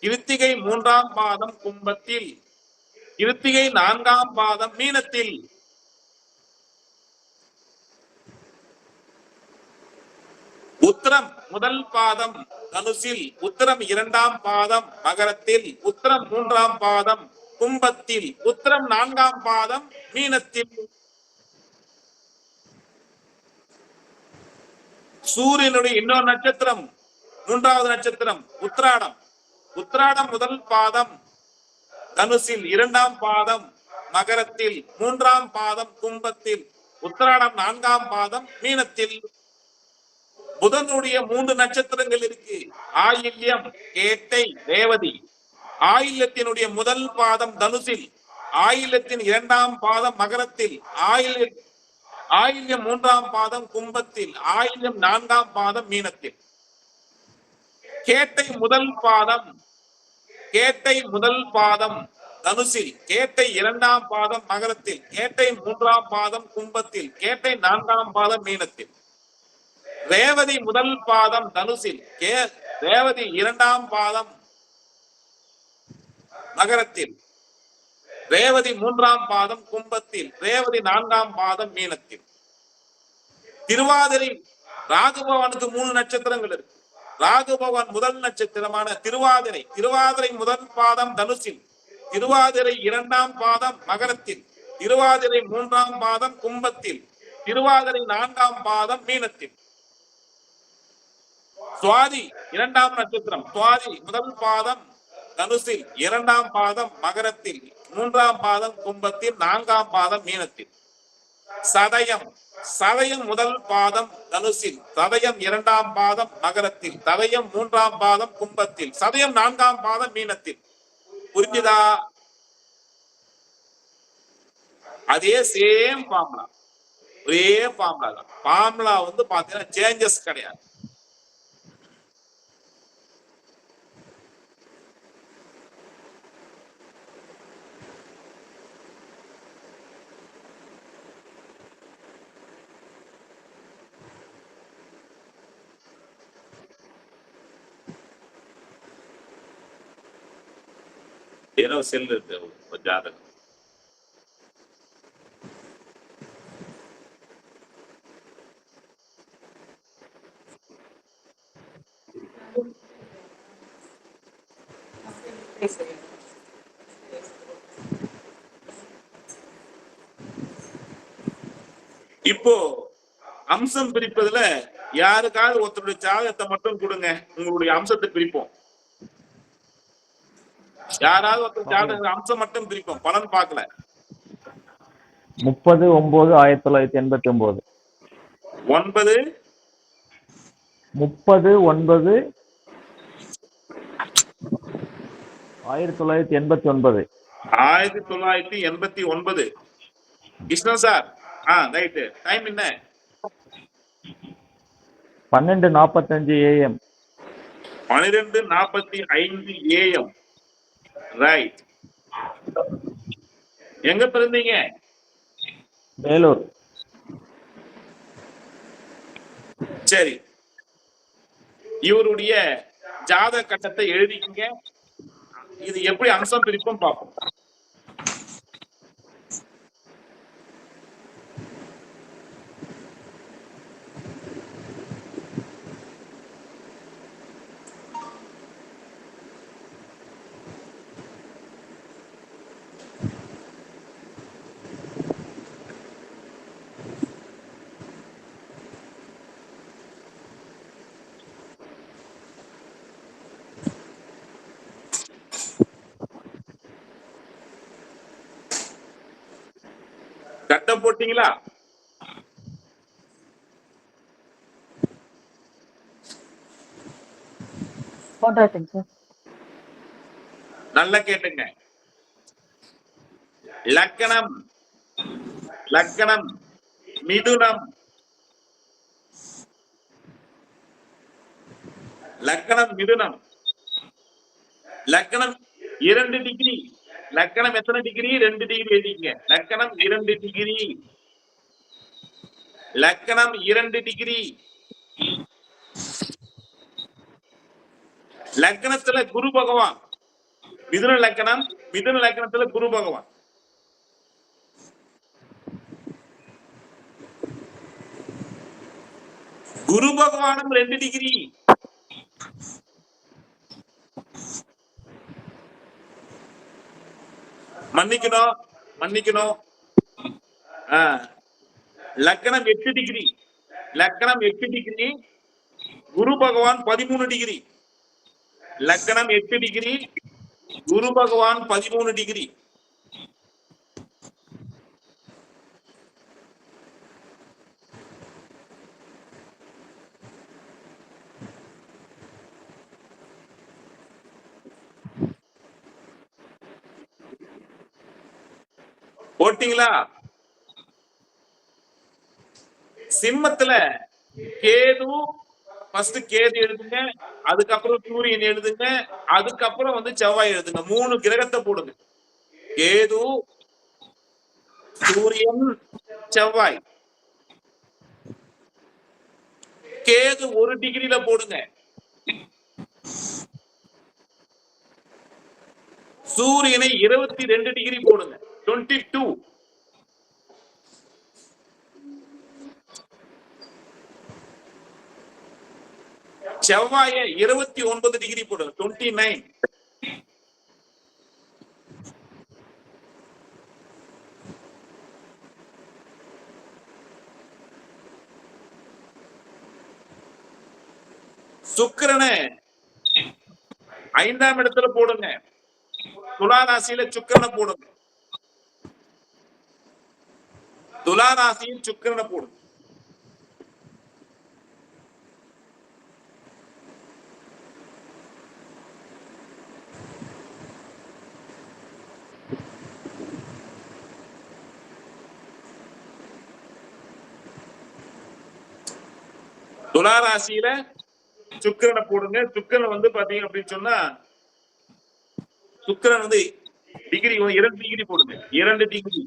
கிருத்திகை 3ஆம் பாதம் கும்பத்தில், கிருத்திகை 4ஆம் பாதம் மீனத்தில். உத்திரம் முதல் பாதம் தனுசில், உத்திரம் 2ஆம் பாதம் மகரத்தில், உத்திரம் 3ஆம் பாதம் கும்பத்தில், உத்திரம் 4ஆம் பாதம் மீனத்தில். சூரியனுடைய இன்னொரு நட்சத்திரம், 3வது நட்சத்திரம் உத்திராடம். உத்திராடம் முதல் பாதம் தனுசில், 2ஆம் பாதம் மகரத்தில், 3ஆம் பாதம் கும்பத்தில், உத்திராடம் 4ஆம் பாதம் மீனத்தில். புதனுடைய 3 நட்சத்திரங்கள் இருக்கு. ஆயில்யம், கேட்டை, ரேவதி. ஆயில்யத்தினுடைய முதல் பாதம் தனுசில், ஆயில்யத்தின் 2ஆம் பாதம் மகரத்தில், ஆயில்யம் 3ஆம் பாதம் கும்பத்தில், ஆயில்யம் 4ஆம் பாதம் மீனத்தில். கேட்டை முதல் பாதம் தனுசில், கேட்டை 2ஆம் பாதம் மகரத்தில், கேட்டை 3ஆம் பாதம் கும்பத்தில், கேட்டை 4ஆம் பாதம் மீனத்தில். ரேவதி முதல் பாதம் தனுசில், ரேவதி 2ஆம் பாதம் மகரத்தில், ரேவதி 3ஆம் பாதம் கும்பத்தில், ரேவதி 4ஆம் பாதம் மீனத்தில். திருவாதிரை, ராகுபவனுக்கு 3 நட்சத்திரங்கள் இருக்கு. ராகுபவன் முதல் நட்சத்திரமான திருவாதிரை, திருவாதிரை முதல் பாதம் தனுசில், திருவாதிரை 2ஆம் பாதம் மகரத்தில், திருவாதிரை 3ஆம் பாதம் கும்பத்தில், திருவாதிரை 4ஆம் பாதம் மீனத்தில். சுவாதி 2ஆம் நட்சத்திரம், சுவாதி முதல் பாதம் தனுசில், 2ஆம் பாதம் மகரத்தில், 3ஆம் பாதம் கும்பத்தில், 4ஆம் பாதம் மீனத்தில். சதயம், சதயம் முதல் பாதம் தனுசில், சதயம் 2ஆம் பாதம் மகரத்தில், சதயம் 3ஆம் பாதம் கும்பத்தில், சதயம் 4ஆம் பாதம் மீனத்தில். புரிஞ்சுதா? அதே சேம் ஃபார்முலா, ஒரே ஃபார்முலா தான். ஃபார்முலா பாத்தீங்கன்னா சேஞ்சஸ் கிடையாது. ஏதோ செல் இருக்கு ஜாதகம். இப்போ அம்சம் பிரிப்பதுல யாருக்காவது ஒருத்தருடைய ஜாதகத்தை மட்டும் கொடுங்க, உங்களுடைய அம்சத்தை பிரிப்போம். யாராவது ஒருத்தர் ஜாதக அம்சம் மட்டும் பிரிப்போம், பலன் பார்க்கல. 30/9/1989. 30/9/1989. 1989. Krishnan sir, right. டைம் என்ன? 12:45 AM. 12:45 AM. ரைட். எங்க பிறந்தீங்க? வேலூர். சரி, இவருடைய ஜாதக கட்டத்தை எழுதிக்கங்க. இது எப்படி அம்சம் பிரிப்பும் பார்ப்போம். கட்டம் போட்டீங்களா? போட்டாச்சுங்க சார். நல்லா கேட்டுங்க. லக்கணம் லக்கணம் மிதுனம். லக்கணம் மிதுனம். லக்கணம் 2 டிகிரி. லக்கணம் எத்தனை டிகிரி? 2 டிகிரி எழுதிங்க. லக்கணம் 2 டிகிரி. லக்கணம் 2 டிகிரி. லக்கணத்துல குரு பகவான். மிதுன லக்கணம். மிதுன லக்கணத்துல குரு பகவான். குரு பகவானும் 2 டிகிரி. மன்னிக்கணும். லக்கணம் 8 டிகிரி. லக்கணம் 8 டிகிரி. குரு பகவான் 13 டிகிரி. லக்கணம் 8 டிகிரி. குரு பகவான் 13 டிகிரி. போட்டீங்களா? சிம்மத்துல கேது. ஃபர்ஸ்ட் கேது எழுதுங்க, அதுக்கப்புறம் சூரியன் எழுதுங்க, அதுக்கப்புறம் வந்து செவ்வாய் எழுதுங்க. 3 கிரகத்தை போடுங்க. கேது, சூரியன், செவ்வாய். கேது 1 டிகிரில போடுங்க. சூரியனை 22 டிகிரி போடுங்க. 22. செவ்வாயை 29 டிகிரி போடுங்க. 29. சுக்கிரனை 5ஆம் இடத்துல போடுங்க. துலா ராசியில சுக்கிரனை போடுங்க. துலா ராசியில் சுக்கிரனை போடுங்க. துலா ராசியில சுக்கிரனை போடுங்க. சுக்கிரன் வந்து பாத்தீங்க அப்படின்னு சொன்னா சுக்கிரன் வந்து டிகிரி 2 டிகிரி போடுங்க. 2 டிகிரி.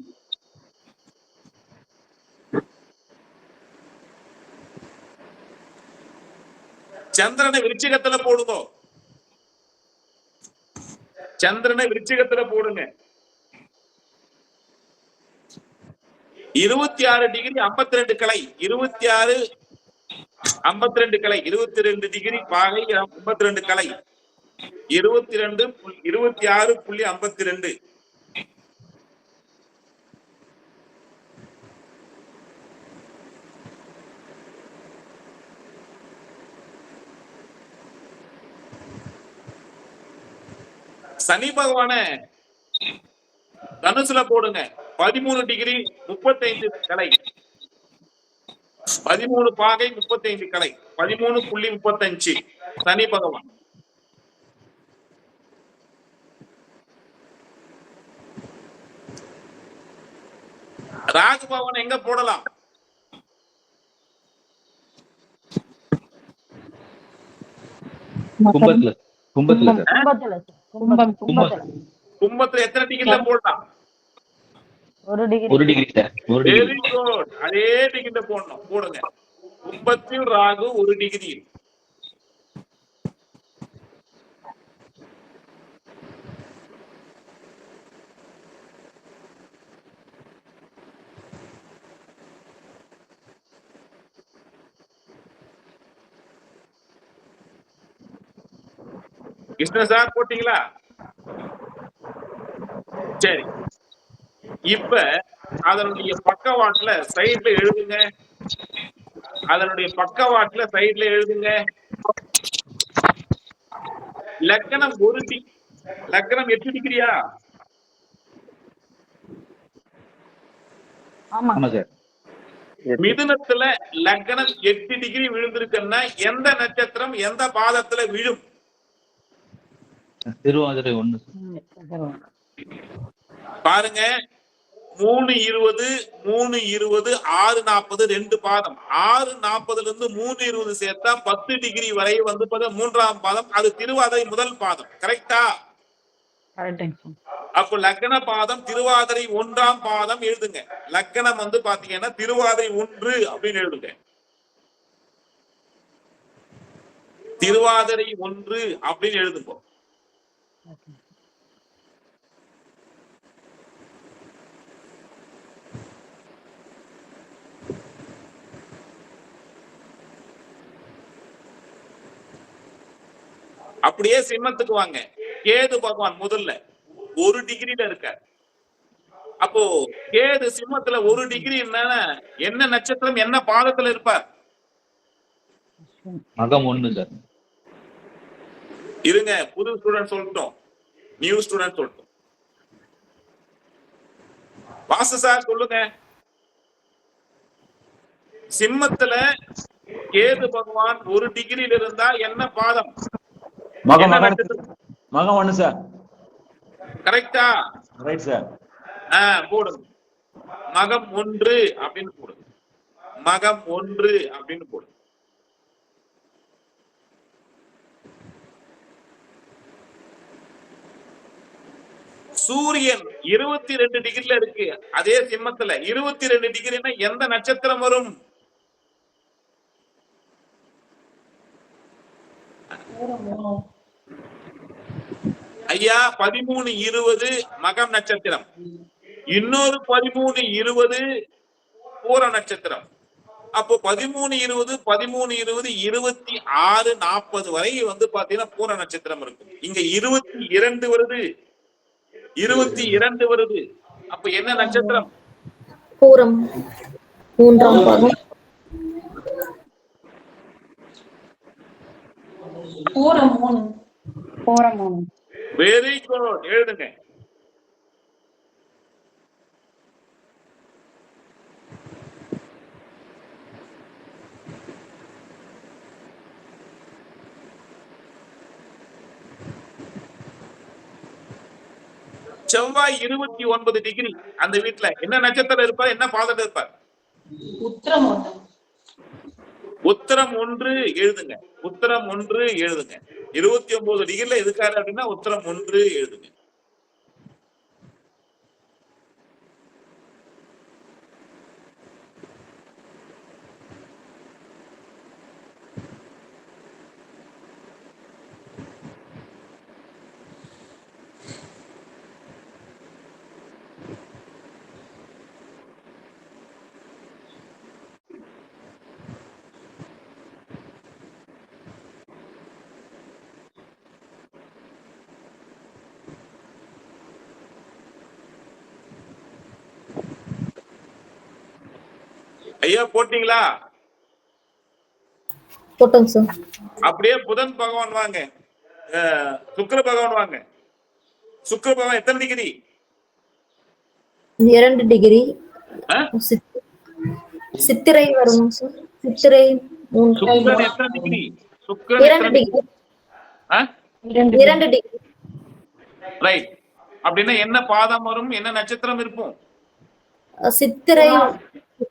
சந்திரனை விருச்சிகத்துல போடுங்க. சந்திரனை விருச்சிகத்துல போடுங்க. 26 டிகிரி 52 கலை. 26 52 கலை. 22 டிகிரி பாகை 52 கலை. 26.52. சனி பகவான தனுசுல போடுங்க. 13 டிகிரி 35 கலை. 13 பாகை 35 கலை. 13.35 சனி பகவான். ராகு பகவான் எங்க போடலாம்? கும்பத்துல. கும்பத்துல சார். கும்பத்துல சார். கும்பத்துல. கும்பத்துல எத்தனை டிகிரில போடலாம்? 1 degree. 1 degree sir. 1 degree. Very good. அதே டிகிரில போடணும். போடுங்க. கும்பத்தில் ராகு 1 டிகிரி. கிருஷ்ண சார் போட்டீங்களா? சரி. இப்ப அதனுடைய பக்கவாட்டுல சைடுல எழுதுங்க. அதனுடைய பக்கவாட்டுல சைடுல எழுதுங்க. லக்கணம் 1 டிகிரி. லக்கணம் 8 டிகிரியா? ஆமா ஆமா சார். மிதுனத்துல லக்னம் 8 டிகிரி விழுந்திருக்குன்னா எந்த நட்சத்திரம் எந்த பாதத்துல விழும்? திருவாதிரை 1 சார். பாருங்க, 3:20 3:20 6:40 2 பாதம். 6:40 இருந்து 3:20 சேர்த்தா 10 டிகிரி வரை வந்து மூன்றாம் பாதம். அது திருவாதிரை முதல் பாதம். கரெக்டா? அப்ப லக்ன பாதம் திருவாதிரை 1ஆம் பாதம் எழுதுங்க. லக்னம் வந்து பாத்தீங்கன்னா திருவாதிரை 1 அப்படின்னு எழுதுங்க. திருவாதிரை 1 அப்படின்னு எழுதுங்க. அப்படியே சிம்மத்துக்கு வாங்க. கேது பகவான் முதல்ல 1 டிகிரில இருக்கார். அப்போ கேது சிம்மத்துல 1 டிகிரி என்ன நட்சத்திரம் என்ன பாதத்துல இருப்பார்? மகம் 1 சார். இருங்க, புது ஸ்டூடெண்ட் சொல்லட்டும், நியூ ஸ்டூடெண்ட் சொல்லட்டும். வாசு சார் சொல்லுங்க. சிம்மத்துல கேது பகவான் 1 டிகிரில இருந்தா என்ன பாதம்? மகம் 1 சார். கரெக்டா? Right sir. போடுங்க. மகம் 1 அப்படின்னு போடுங்க. மகம் 1 அப்படின்னு போடுங்க. சூரியன் 22 டிகிரில இருக்கு. அதே சிம்மத்துல 22 டிகிரினா எந்த நட்சத்திரம் வரும்? ஐயா, 13:20 மகம் நட்சத்திரம். இன்னொரு 13:20 பூர நட்சத்திரம். அப்போ 13:20 13:20 26 40 வரை வந்து பாத்தீங்கன்னா பூர நட்சத்திரம் இருக்கும். இங்க 22 வருது, 22 வருது. அப்ப என்ன நட்சத்திரம்? பூரம் 3ஆம் பாதம். பூரம். வெரி குட், எழுதுங்க. செவ்வாய் 29 டிகிரி அந்த வீட்டுல என்ன நட்சத்திரம் இருப்பார், என்ன பாதம் இருப்பார்? உத்தரம் 1 எழுதுங்க. உத்தரம் 1 எழுதுங்க. 29 டிகிரில இருக்காரு அப்படின்னா உத்தரம் 1 எழுதுங்க. ஐயா போட்டீங்களா? போட்டோங்க சார். அப்படியே புதன் பகவான் வாங்க, சுக்கிர பகவான் வாங்க. சுக்கிர பகவான் எத்தனை டிகிரி? 2 டிகிரி. சித்திரை வரும் சார். சித்திரை 3. சுக்கிரன் எத்தனை டிகிரி? சுக்கிரன் 2 டிகிரி. 2 டிகிரி. ரைட். அப்படின்னா என்ன பாதம் வரும், என்ன நட்சத்திரம் இருக்கும்? சித்திரை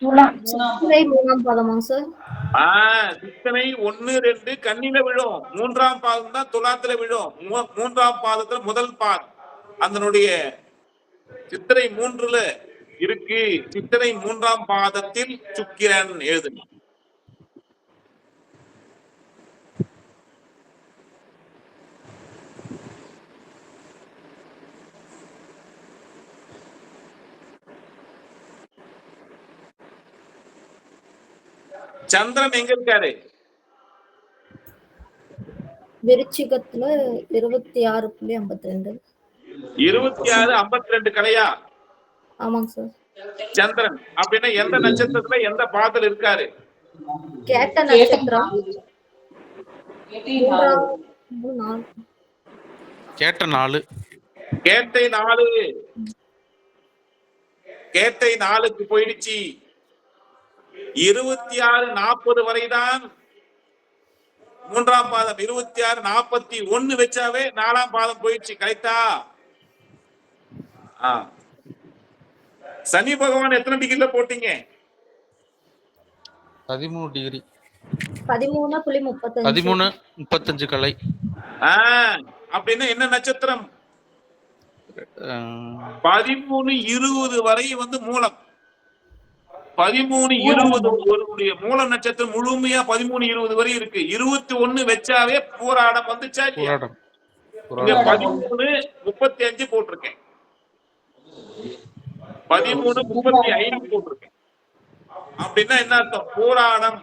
3ஆம் பாதமா சார்? சித்திரை 1 2 கன்னில விழும். 3ஆம் பாதம் தான் துலாத்துல விழும். 3ஆம் பாதத்துல முதல் பாதம் அதனுடைய சித்திரை 3ல இருக்கு. சித்திரை 3ஆம் பாதத்தில் சுக்கிரன் எழுதுங்க. சந்திரன் எங்க இருக்காரு? விருச்சிகத்துல 26.52. 26:52 கலையா? ஆமாங்க சார். சந்திரன் அப்படின்னா எந்த நட்சத்திரத்துல எந்த பாதத்துல இருக்காரு? கேட்ட நட்சத்திரம். கேட்ட 4. கேட்டை 4. கேட்டை 4க்கு போயிடுச்சு. 26 40 வரைதான் 3ஆம் பாதம். 26 41 வச்சாவே 4ஆம் பாதம் போயிடுச்சு. கரெக்டா? சனி பகவான் எத்தனை டிகிரில போட்டீங்க? 13 டிகிரி. 13.35. 13:35 கலை. அப்படின்னா என்ன நட்சத்திரம்? 13:20 வரை வந்து மூலம். 13:20 ஒருடைய மூல நட்சத்திரம் முழுமையா 13:20 வரை இருக்கு. 21 வச்சாவே போராடம் வந்துச்சா இல்லையா? 13:35 போட்டிருக்கேன். 13:35 போட்டிருக்கேன். அப்படின்னா என்ன அர்த்தம்? போராடம்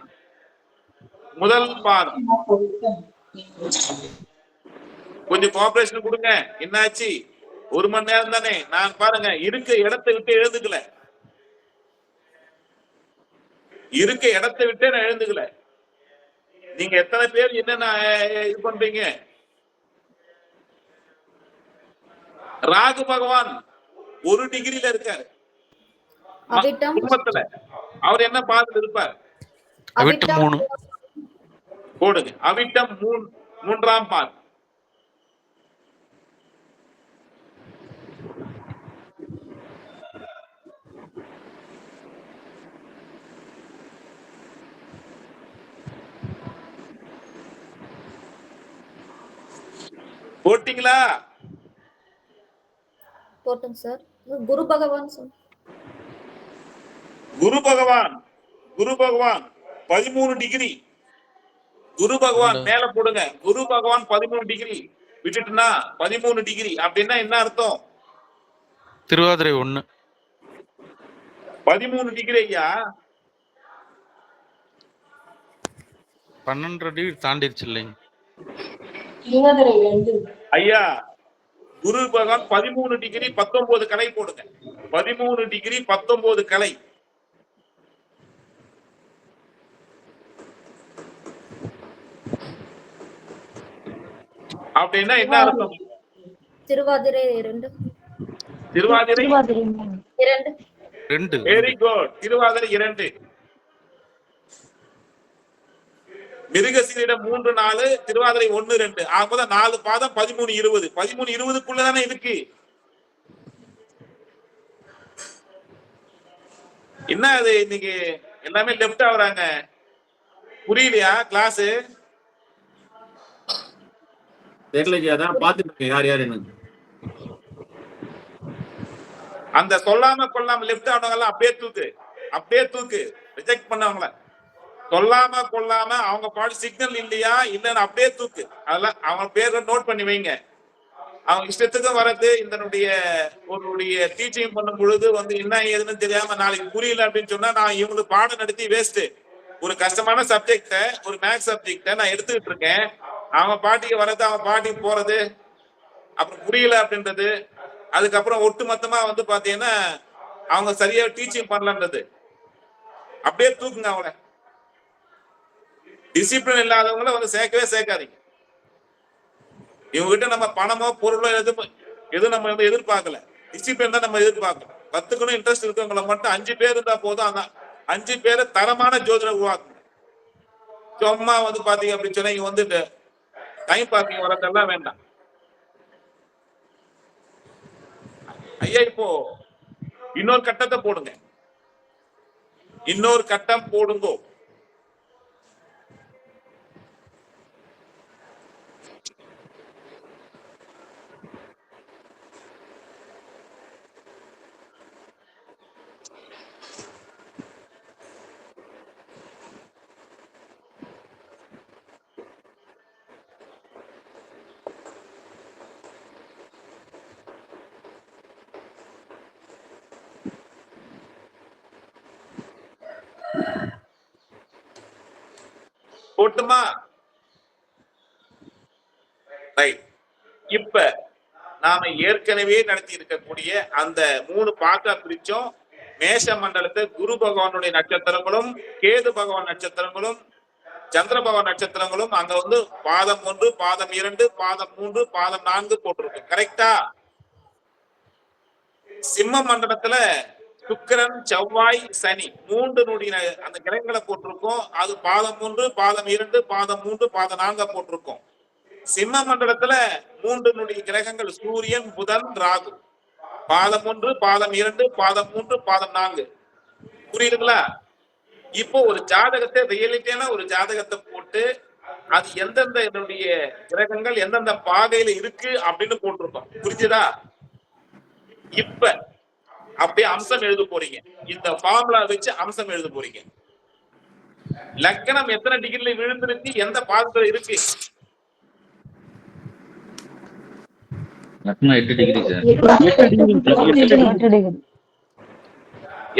முதல் பாதம். கொஞ்சம் கோஆபரேஷன் கொடுங்க. என்னாச்சு? 1 மணி நேரம் தானே. நான் பாருங்க இருக்க இடத்தை விட்டு எழுந்துக்கல. இருக்க இடத்தை விட்டே நான் எழுந்துக்கல. நீங்க எத்தனை பேர் என்னென்ன இது பண்றீங்க? ராகு பகவான் 1 டிகிரில இருக்காரு குடும்பத்துல. அவர் என்ன பாதத்தில் இருப்பார்? அவிட்டம் 3 போடுங்க. அவிட்டம் 3ஆம் பாதம். போட்டீங்களா? போட்டோம் சார். குரு பகவான் சார். குரு பகவான் 13 டிகிரி. குரு பகவான் மேல போடுங்க. குரு பகவான் 13 டிகிரி விட்டுட்டுனா 13 டிகிரி அப்படின்னா என்ன அர்த்தம்? திருவாதிரை 1 13 டிகிரி ஐயா. 12 டிகிரி தாண்டிருச்சு இல்லைங்க ஐயா? குரு பகவான் 13 டிகிரி 19 கலை போடுங்க. 13 டிகிரி 19 கலை. அப்படின்னா என்ன அர்த்தம்? திருவாதிரை 2. திருவாதிரை 2. Very good. திருவாதிரை 2. மிருகசீரிடம் 3 4, திருவாதிரை 1 2. ஆகமொத்தம் 4 பாதம் 13:20. 13:20க்குள்ளதானே இருக்கு. என்ன அது இன்னைக்கு எல்லாமே லெஃப்ட் ஆகுறாங்க? புரியலையா கிளாஸ்? அந்த சொல்லாம கொள்ளாம லெஃப்ட் ஆனவங்க எல்லாம் அப்படியே தூக்கு ரிஜெக்ட் பண்ணவங்கள. சொல்லாம கொள்ளாம அவங்க பாட்டு சிக்னல் இல்லையா இல்லன்னு அப்படியே தூக்கு. அதெல்லாம் அவங்க பேரை நோட் பண்ணி வைங்க. அவங்க இஷ்டத்துக்கு வர்றது இதனுடைய ஒரு டீச்சிங் பண்ணும் பொழுது வந்து என்ன ஏதுன்னு தெரியாம நாளைக்கு புரியல அப்படின்னு சொன்னா நான் இவங்களுக்கு பாடம் நடத்தி வேஸ்ட். ஒரு கஷ்டமான சப்ஜெக்ட, ஒரு மேக்ஸ் சப்ஜெக்ட நான் எடுத்துக்கிட்டு இருக்கேன். அவங்க பாட்டிக்கு வர்றது, அவங்க பாட்டிக்கு போறது, அப்புறம் புரியல அப்படின்றது, அதுக்கப்புறம் ஒட்டு மொத்தமா வந்து பாத்தீங்கன்னா அவங்க சரியா டீச்சிங் பண்ணலன்றது. அப்படியே தூக்குங்க அவங்கள. டிசிப்ளின் இல்லாதவங்கள வந்து சேர்க்கவே சேர்க்காதீங்க. இவங்க கிட்ட நம்ம பணமோ பொருளோ எதுவும் நம்ம வந்து எதிர்பார்க்கல. டிசிப்ளின் தான் நம்ம எதிர்பார்க்கணும். கத்துக்கணும் இன்ட்ரெஸ்ட் இருக்கவங்களை மட்டும் 5 பேர் இருந்தா போதும். அதான் 5 பேரை தரமான ஜோதிடர் உருவாக்கணும். சும்மா வந்து பாத்தீங்க அப்படின்னு சொன்னா இங்க வந்து டைம் பாசிங் வரதெல்லாம் வேண்டாம். ஐயா இப்போ இன்னொரு கட்டத்தை போடுங்க. இன்னொரு கட்டம் போடுங்கோ. போட்டுமா? ரைட். இப்ப நாம ஏற்கனவே நடத்தி இருக்கக்கூடிய அந்த 3 பாட்டா பிரிச்சோம். மேஷ மண்டலத்தை குரு பகவானுடைய நட்சத்திரங்களும், கேது பகவான் நட்சத்திரங்களும், சந்திர பகவான் நட்சத்திரங்களும் அங்க வந்து பாதம் 1, பாதம் 2, பாதம் 3, பாதம் 4 போட்டிருக்கு. கரெக்டா? சிம்ம மண்டலத்துல சுக்கிரன், செவ்வாய், சனி 3 அந்த கிரகங்களை போட்டிருக்கோம். அது பாதம் 3, பாதம் 2, பாதம் 3, பாதம் 4 போட்டிருக்கோம். சிம்ம மண்டலத்துல 3 கிரகங்கள் சூரியன், புதன், ராகு. பாதம் 1, பாதம் 2, பாதம் 3, பாதம் 4. புரியுதுங்களா? இப்போ ஒரு ஜாதகத்தை ரியலிட்டியான ஒரு ஜாதகத்தை போட்டு அது எந்தெந்த என்னுடைய கிரகங்கள் எந்தெந்த பாதையில இருக்கு அப்படின்னு போட்டிருக்கோம். புரிஞ்சுதா? இப்ப அப்படியே அம்சம் எழுத போறீங்க. இந்த ஃபார்முலா வச்சு அம்சம் எழுத போறீங்க. லக்னம் எத்தனை டிகிரில விழுந்திருக்கு, எந்த பாதத்துல இருக்கு? லக்னம் 8 டிகிரி சார். 8 டிகிரி.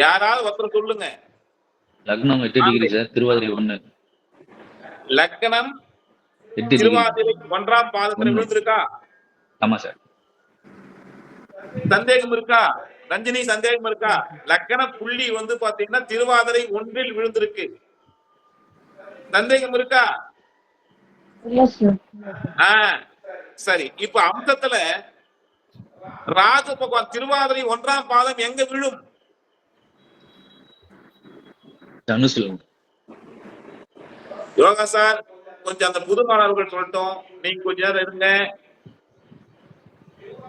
யாராவது ஒருத்தர் சொல்லுங்க. லக்னம் 8 டிகிரி சார். திருவாதிரை 1. லக்னம் 8 டிகிரி. திருவாதிரை 1ஆம் பாதத்துல விழுந்திருக்கா? ஆமா சார். சந்தேகம் இருக்கா? ரஞ்சினி சந்தேகம் இருக்கா? லக்கண புள்ளி பாத்தீங்கன்னா திருவாதிரை 1இல் விழுந்திருக்கு. சந்தேகம் இருக்கா? சரி, இப்ப அம்சத்துல ராகு பகவான் திருவாதிரை 1ஆம் பாதம் எங்க விழும்? தனுசுல. யோகா சார் கொஞ்சம் அந்த புது மாணவர்கள் சொல்லட்டும், நீங்க கொஞ்ச நேரம் இருங்க.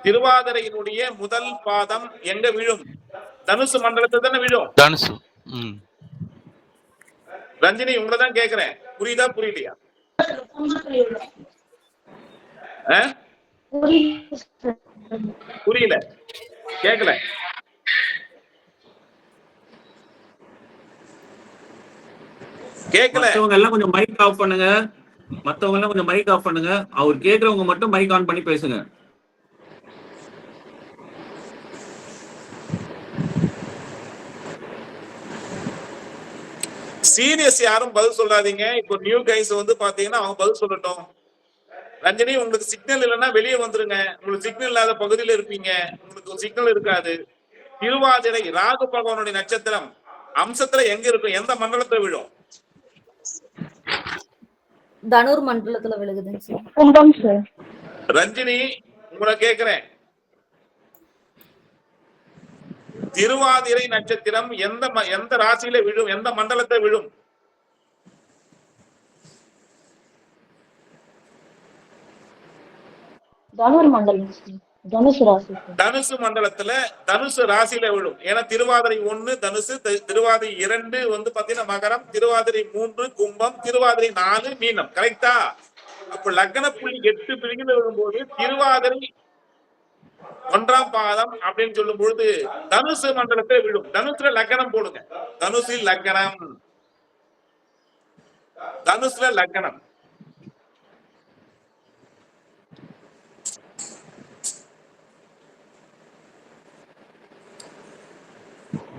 திருவாதிரையினுடைய முதல் பாதம் எங்க விழும்? தனுசு மண்டலத்தை தானே விழும். தனுசு. ரஞ்சினி உங்களதான் கேக்குறேன், புரியுதா புரியலையா? புரியல, கேக்கல. கேக்கல. மத்தவங்க எல்லாம் கொஞ்சம் மைக் ஆஃப் பண்ணுங்க. மத்தவங்க எல்லாம் கொஞ்சம் மைக் ஆஃப் பண்ணுங்க. அவர் கேக்குறவங்க மட்டும் மைக் ஆன் பண்ணி பேசுங்க. சீரியஸ் யாரும் பதில் சொல்லாதீங்க. இப்போ நியூ கைஸ் பாத்தீங்கன்னா அவங்க பதில் சொல்லட்டும். ரஞ்சனி உங்களுக்கு சிக்னல் இல்லைன்னா வெளியே வந்துருங்க. உங்களுக்கு சிக்னல் இல்லாத பகுதியில இருப்பீங்க, உங்களுக்கு சிக்னல் இருக்காது. திருவாதிரை ராகு பகவானுடைய நட்சத்திரம் அம்சத்துல எங்க இருக்கும், எந்த மண்டலத்துல விழும்? தனுர் மண்டலத்துல விழுகுதுங்க சார். ரஞ்சினி உங்களை கேக்குறேன், திருவாதிரை நட்சத்திரம் எந்த ராசியில விழும், எந்த மண்டலத்தை விழும்? தனுசு மண்டலத்துல தனுசு ராசியில விழும். ஏன்னா திருவாதிரை 1 தனுசு, திருவாதிரை 2 பாத்தீங்கன்னா மகரம், திருவாதிரை 3 கும்பம், திருவாதிரை 4 மீனம். கரெக்டா? அப்ப லக்ன புள்ளி 8 பிரிவுல விழும்போது திருவாதிரை 1ஆம் பாதம் அப்படின்னு சொல்லும் பொழுது தனுசு மண்டலத்தை விழும். தனுசுல லக்னம் போடுங்க. தனுசில் லக்னம், தனுசுல லக்னம்.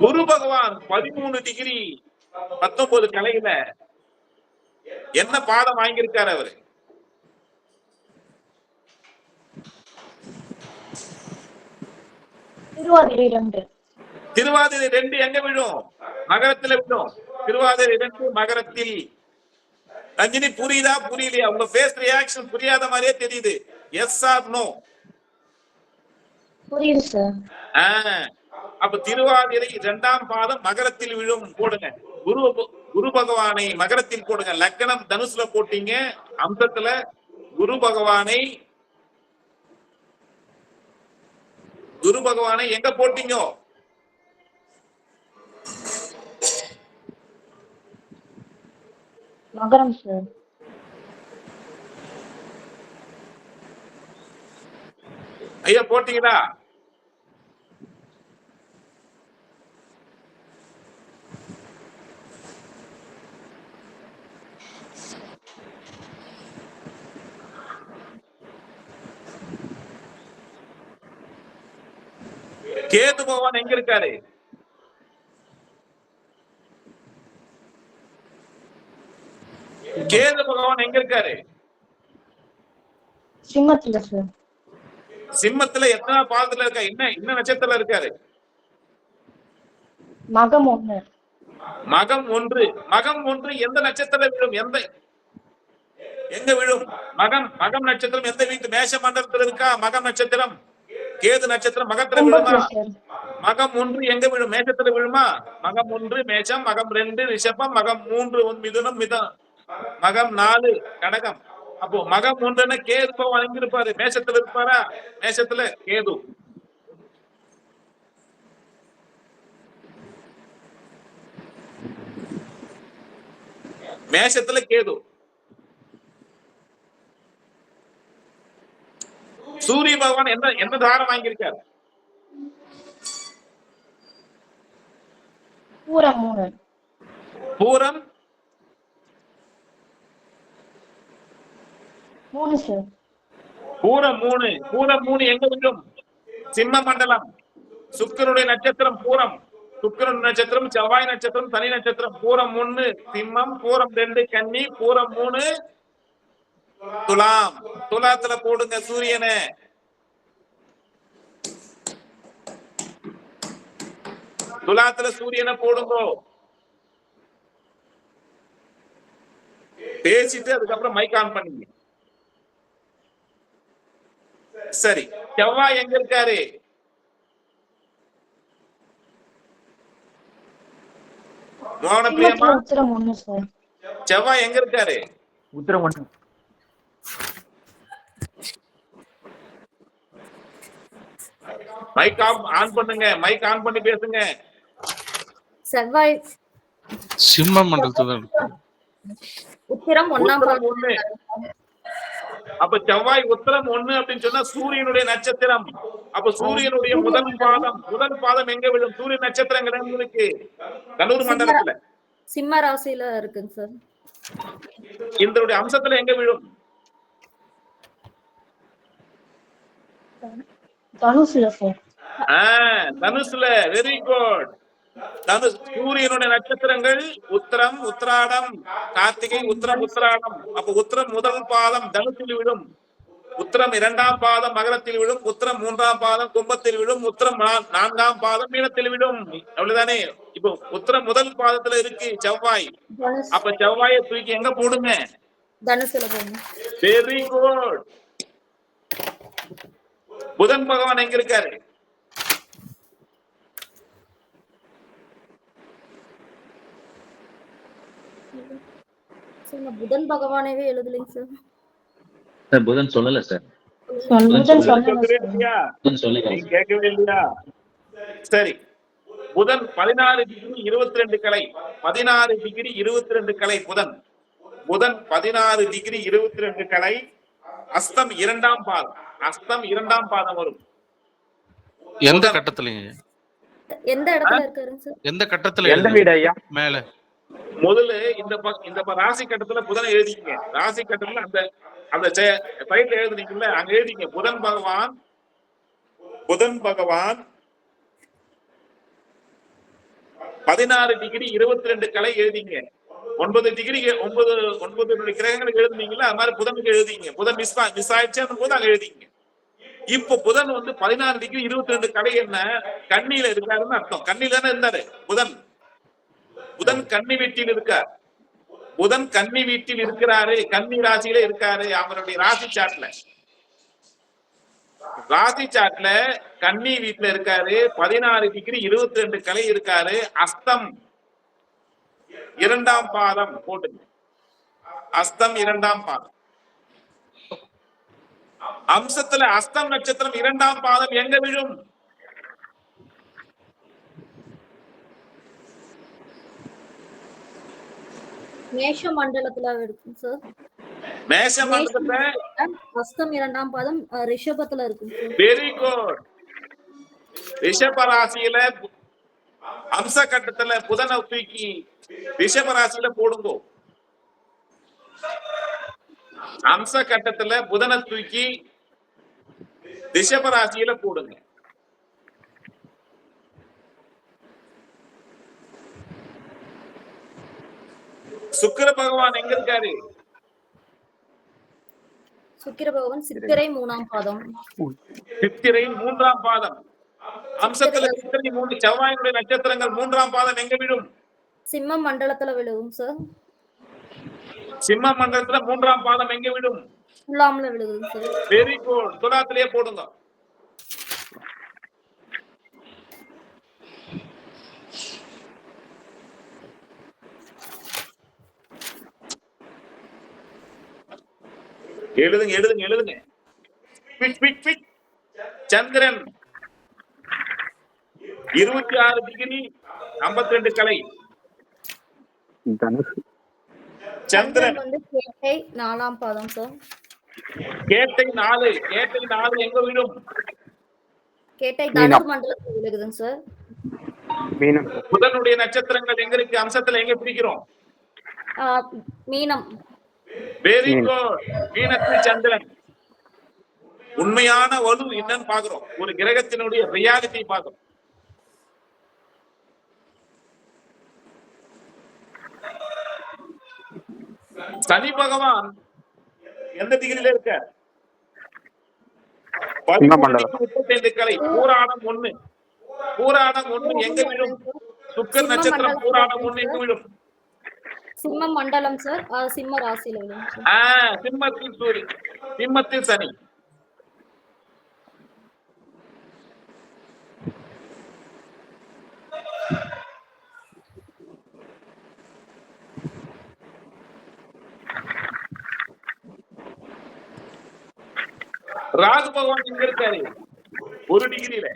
குரு பகவான் 13 டிகிரி 19 கலையில என்ன பாதம் வாங்கியிருக்காரு அவரு? திருவாதிரை 2 எங்க விழும்? மகரத்துல விழும். திருவாதிரை 2 மகரத்தில். ரஞ்சினி புரியுதா புரியலையா? உங்க ஃபேஸ் ரியாக்ஷன் புரியாத மாதிரியே தெரியுது. Yes or no? புரியுது சார். அப்ப திருவாதிரை 2ஆம் பாதம் மகரத்தில் விழும் போடுங்க. குரு பகவானை மகரத்தில் போடுங்க. லக்னம் தனுசுல போட்டீங்க. அம்சத்துல குரு பகவானை எங்க போட்டீங்க? மகரம் சார். ஐயா போட்டீங்களா? கேது பகவான் எங்க இருக்காரு? கேது பகவான் எங்க இருக்காரு? சிம்மத்துல சார். சிம்மத்துல எத்தனை பாதத்துல இருக்கா? என்ன நட்சத்திரத்துல இருக்காரு? மகம் 1. மகம் 1. மகம் 1 எந்த நட்சத்திரத்துல விழும்? எங்க விழும்? மகம் நட்சத்திரம் எந்த வீட்டு? மேஷ மண்டலத்துல இருக்கா மகம் நட்சத்திரம்? கேது நட்சத்திரம் மகத்துல விழுமா? மகம் 1 எங்க விழும்? மேஷத்துல விழுமா? மகம் 1 மேஷம், மகம் 2 ரிஷபம், மகம் 3 மிதுனம், மகம் 4 கடகம். அப்போ மகம் 1 கேது பகவான் எங்க இருப்பாரு? மேஷத்துல இருப்பாரா? மேஷத்துல கேது. மேஷத்துல கேது. சூரிய பகவான் என்ன தாரம் வாங்கியிருக்காரு? பூரம் 3. பூரம் 3 சார். பூரம் 3. பூரம் 3 எங்க விழும்? சிம்ம மண்டலம். சுக்கிரனுடைய நட்சத்திரம் பூரம். சுக்கிரன் நட்சத்திரம், செவ்வாய் நட்சத்திரம், சனி நட்சத்திரம். பூரம் 1 சிம்மம், பூரம் 2 கன்னி, பூரம் 3 துலாம். துலாத்துல போடுங்க சூரியனை. துலாத்துல சூரியனை போடுங்க. பேசிட்டு அதுக்கப்புறம் மைக் ஆன் பண்ணீங்க. சரி, செவ்வாய் எங்க இருக்காரு? மோகன பிரியமா, உத்திரம் 1 சார். செவ்வாய் எங்க இருக்காரு? உத்திரம் 1. மைக் ஆன் பண்ணுங்க. மைக் ஆன் பண்ணி பேசுங்க. செவ்வாய் சிம்ம மண்டலத்துல தான் இருக்கு. உத்திரம் 1ஆம் உத்திரம் பாதம். 1. அப்ப செவ்வாய் உத்திரம் 1 அப்படின்னு சொன்னா சூரியனுடைய நட்சத்திரம். அப்ப சூரியனுடைய முதல் பாதம் எங்க விழும்? சூரிய நட்சத்திரம் இருக்கு தனுர் மண்டலத்துல. சிம்ம ராசியில இருக்குங்க சார். இந்தனுடைய அம்சத்துல எங்க விழும்? தனுசுல சார். தனுசுல. Very good. சூரியனுடைய நட்சத்திரங்கள் உத்திரம், உத்திராடம், கார்த்திகை, உத்திரம், உத்திராடம். அப்ப உத்திரம் முதல் பாதம் தனுசில் விழும். உத்திரம் 2ஆம் பாதம் மகரத்தில் விழும். உத்திரம் 3ஆம் பாதம் கும்பத்தில் விழும். உத்திரம் 4ஆம் பாதம் மீனத்தில் விழும். அவ்வளவுதானே? இப்போ உத்திரம் முதல் பாதத்துல இருக்கு செவ்வாய். அப்ப செவ்வாயை தூக்கி எங்க போடுங்க? தனுசுல போடுங்க. Very good. புதன் பகவான் எங்க இருக்காரு? புதன் பகவானவே எழுதலைங்க சார். சார் புதன் சொல்லல சார். கேட்கவே இல்லையா? சரி, புதன் 16 டிகிரி 22 கலை. 16 டிகிரி 22 கலை புதன். புதன் 16 டிகிரி 22 கலை. அஸ்தம் 2ஆம் பாதம். அஸ்தம் 2ஆம் பாதம் வரும். எந்த கட்டத்துலங்க? எந்த இடத்துல இருக்காருங்க சார்? எந்த கட்டத்துல? எந்த வீடு ஐயா? மேல. முதல்ல இந்த ராசி கட்டத்துல புதனை எழுதிங்க. ராசி கட்டத்துல அந்த சைட்ல எழுதுனீங்கல்ல, அங்க எழுதிங்க புதன் பகவான் 16 டிகிரி 22 கலை எழுதிங்க. 9 டிகிரி 9 கிரகங்களுக்கு எழுதுனீங்கல்ல, அது மாதிரி புதனுக்கு எழுதிங்க. புதன் மிஸ் ஆயிடுச்சு போது அங்க எழுதிங்க. இப்போ புதன் 16 டிகிரி 22 கலை என்ன? கன்னியில இருக்காருன்னு அர்த்தம். கன்னியில தானே இருந்தாரு புதன். புதன் கன்னி வீட்டில் இருக்கார். புதன் கன்னி வீட்டில் இருக்கிறாரு. கன்னி ராசியில இருக்காரு. அவருடைய ராசி சாட்ல கன்னி வீட்டுல இருக்காரு. 16 டிகிரி 22 கலை இருக்காரு. அஸ்தம் 2ஆம் பாதம் போட்டுங்க. அஸ்தம் 2ஆம் பாதம். அம்சத்துல அஸ்தம் நட்சத்திரம் 2ஆம் பாதம் எங்க விழும்? மேஷ மண்டலத்துல இருக்கும் சார். மேஷ மண்டலத்துல அஸ்தம் 2ஆம் பாதம் ரிஷபத்துல இருக்கும் சார். Very good. ரிஷப ராசியில அம்ச கட்டத்துல புதனை தூக்கி ரிஷப ராசியில போடுங்க. அம்ச கட்டத்துல புதனை தூக்கி ரிஷப ராசியில போடுங்க. சுக்கிர பகவான் எங்க இருக்காரு? சுக்கிர பகவான் சித்திரை 3ஆம் பாதம். சித்திரை 3ஆம் பாதம். அம்சத்துல சித்திரை 3. செவ்வாயுடைய நட்சத்திரங்கள் 3ஆம் பாதம் எங்க விழும்? சிம்ம மண்டலத்துல விழுகும் சார். சிம்ம மண்டலத்துல 3ஆம் பாதம் எங்க விழும்? துலாம்ல விழுகும் சார். Very good. துலாத்திலேயே போடுங்க. எழுதுங்க எழுதுங்க எழுதுங்க. Bit bit bit. சந்திரன் 26 டிகிரி 52 கலை. தனுசு. சந்திரன் வந்து கேட்டை 4ஆம் பாதம் சார். கேட்டை 4. கேட்டை 4 எங்க விழும்? கேட்டை மீனம். தனுர் மண்டலத்தில் விழுகுதுங்க சார். மீனம். புதனுடைய நட்சத்திரங்கள் எங்க இருக்கு? அம்சத்துல எங்க பிரிக்கிறோம்? மீனம். Very good. மீனத்தில் சந்திரன். உண்மையான வலு என்னன்னு பாக்குறோம். ஒரு கிரகத்தினுடைய ரியாலிட்டி பாக்குறோம். சனி பகவான் எந்த டிகிரியில இருக்க? 35 கலை. பூராடம் 1. பூராடம் 1 எங்க விழும்? சுக்கர் நட்சத்திரம் பூராடம் 1 எங்க விழும்? சிம்ம மண்டலம் சார். சிம்ம ராசியில விழுகும் சார். சிம்மத்தில் சூரியன், சிம்மத்தில் சனி. ராகு பகவான் எங்க இருக்காரு? 1 டிகிரியில.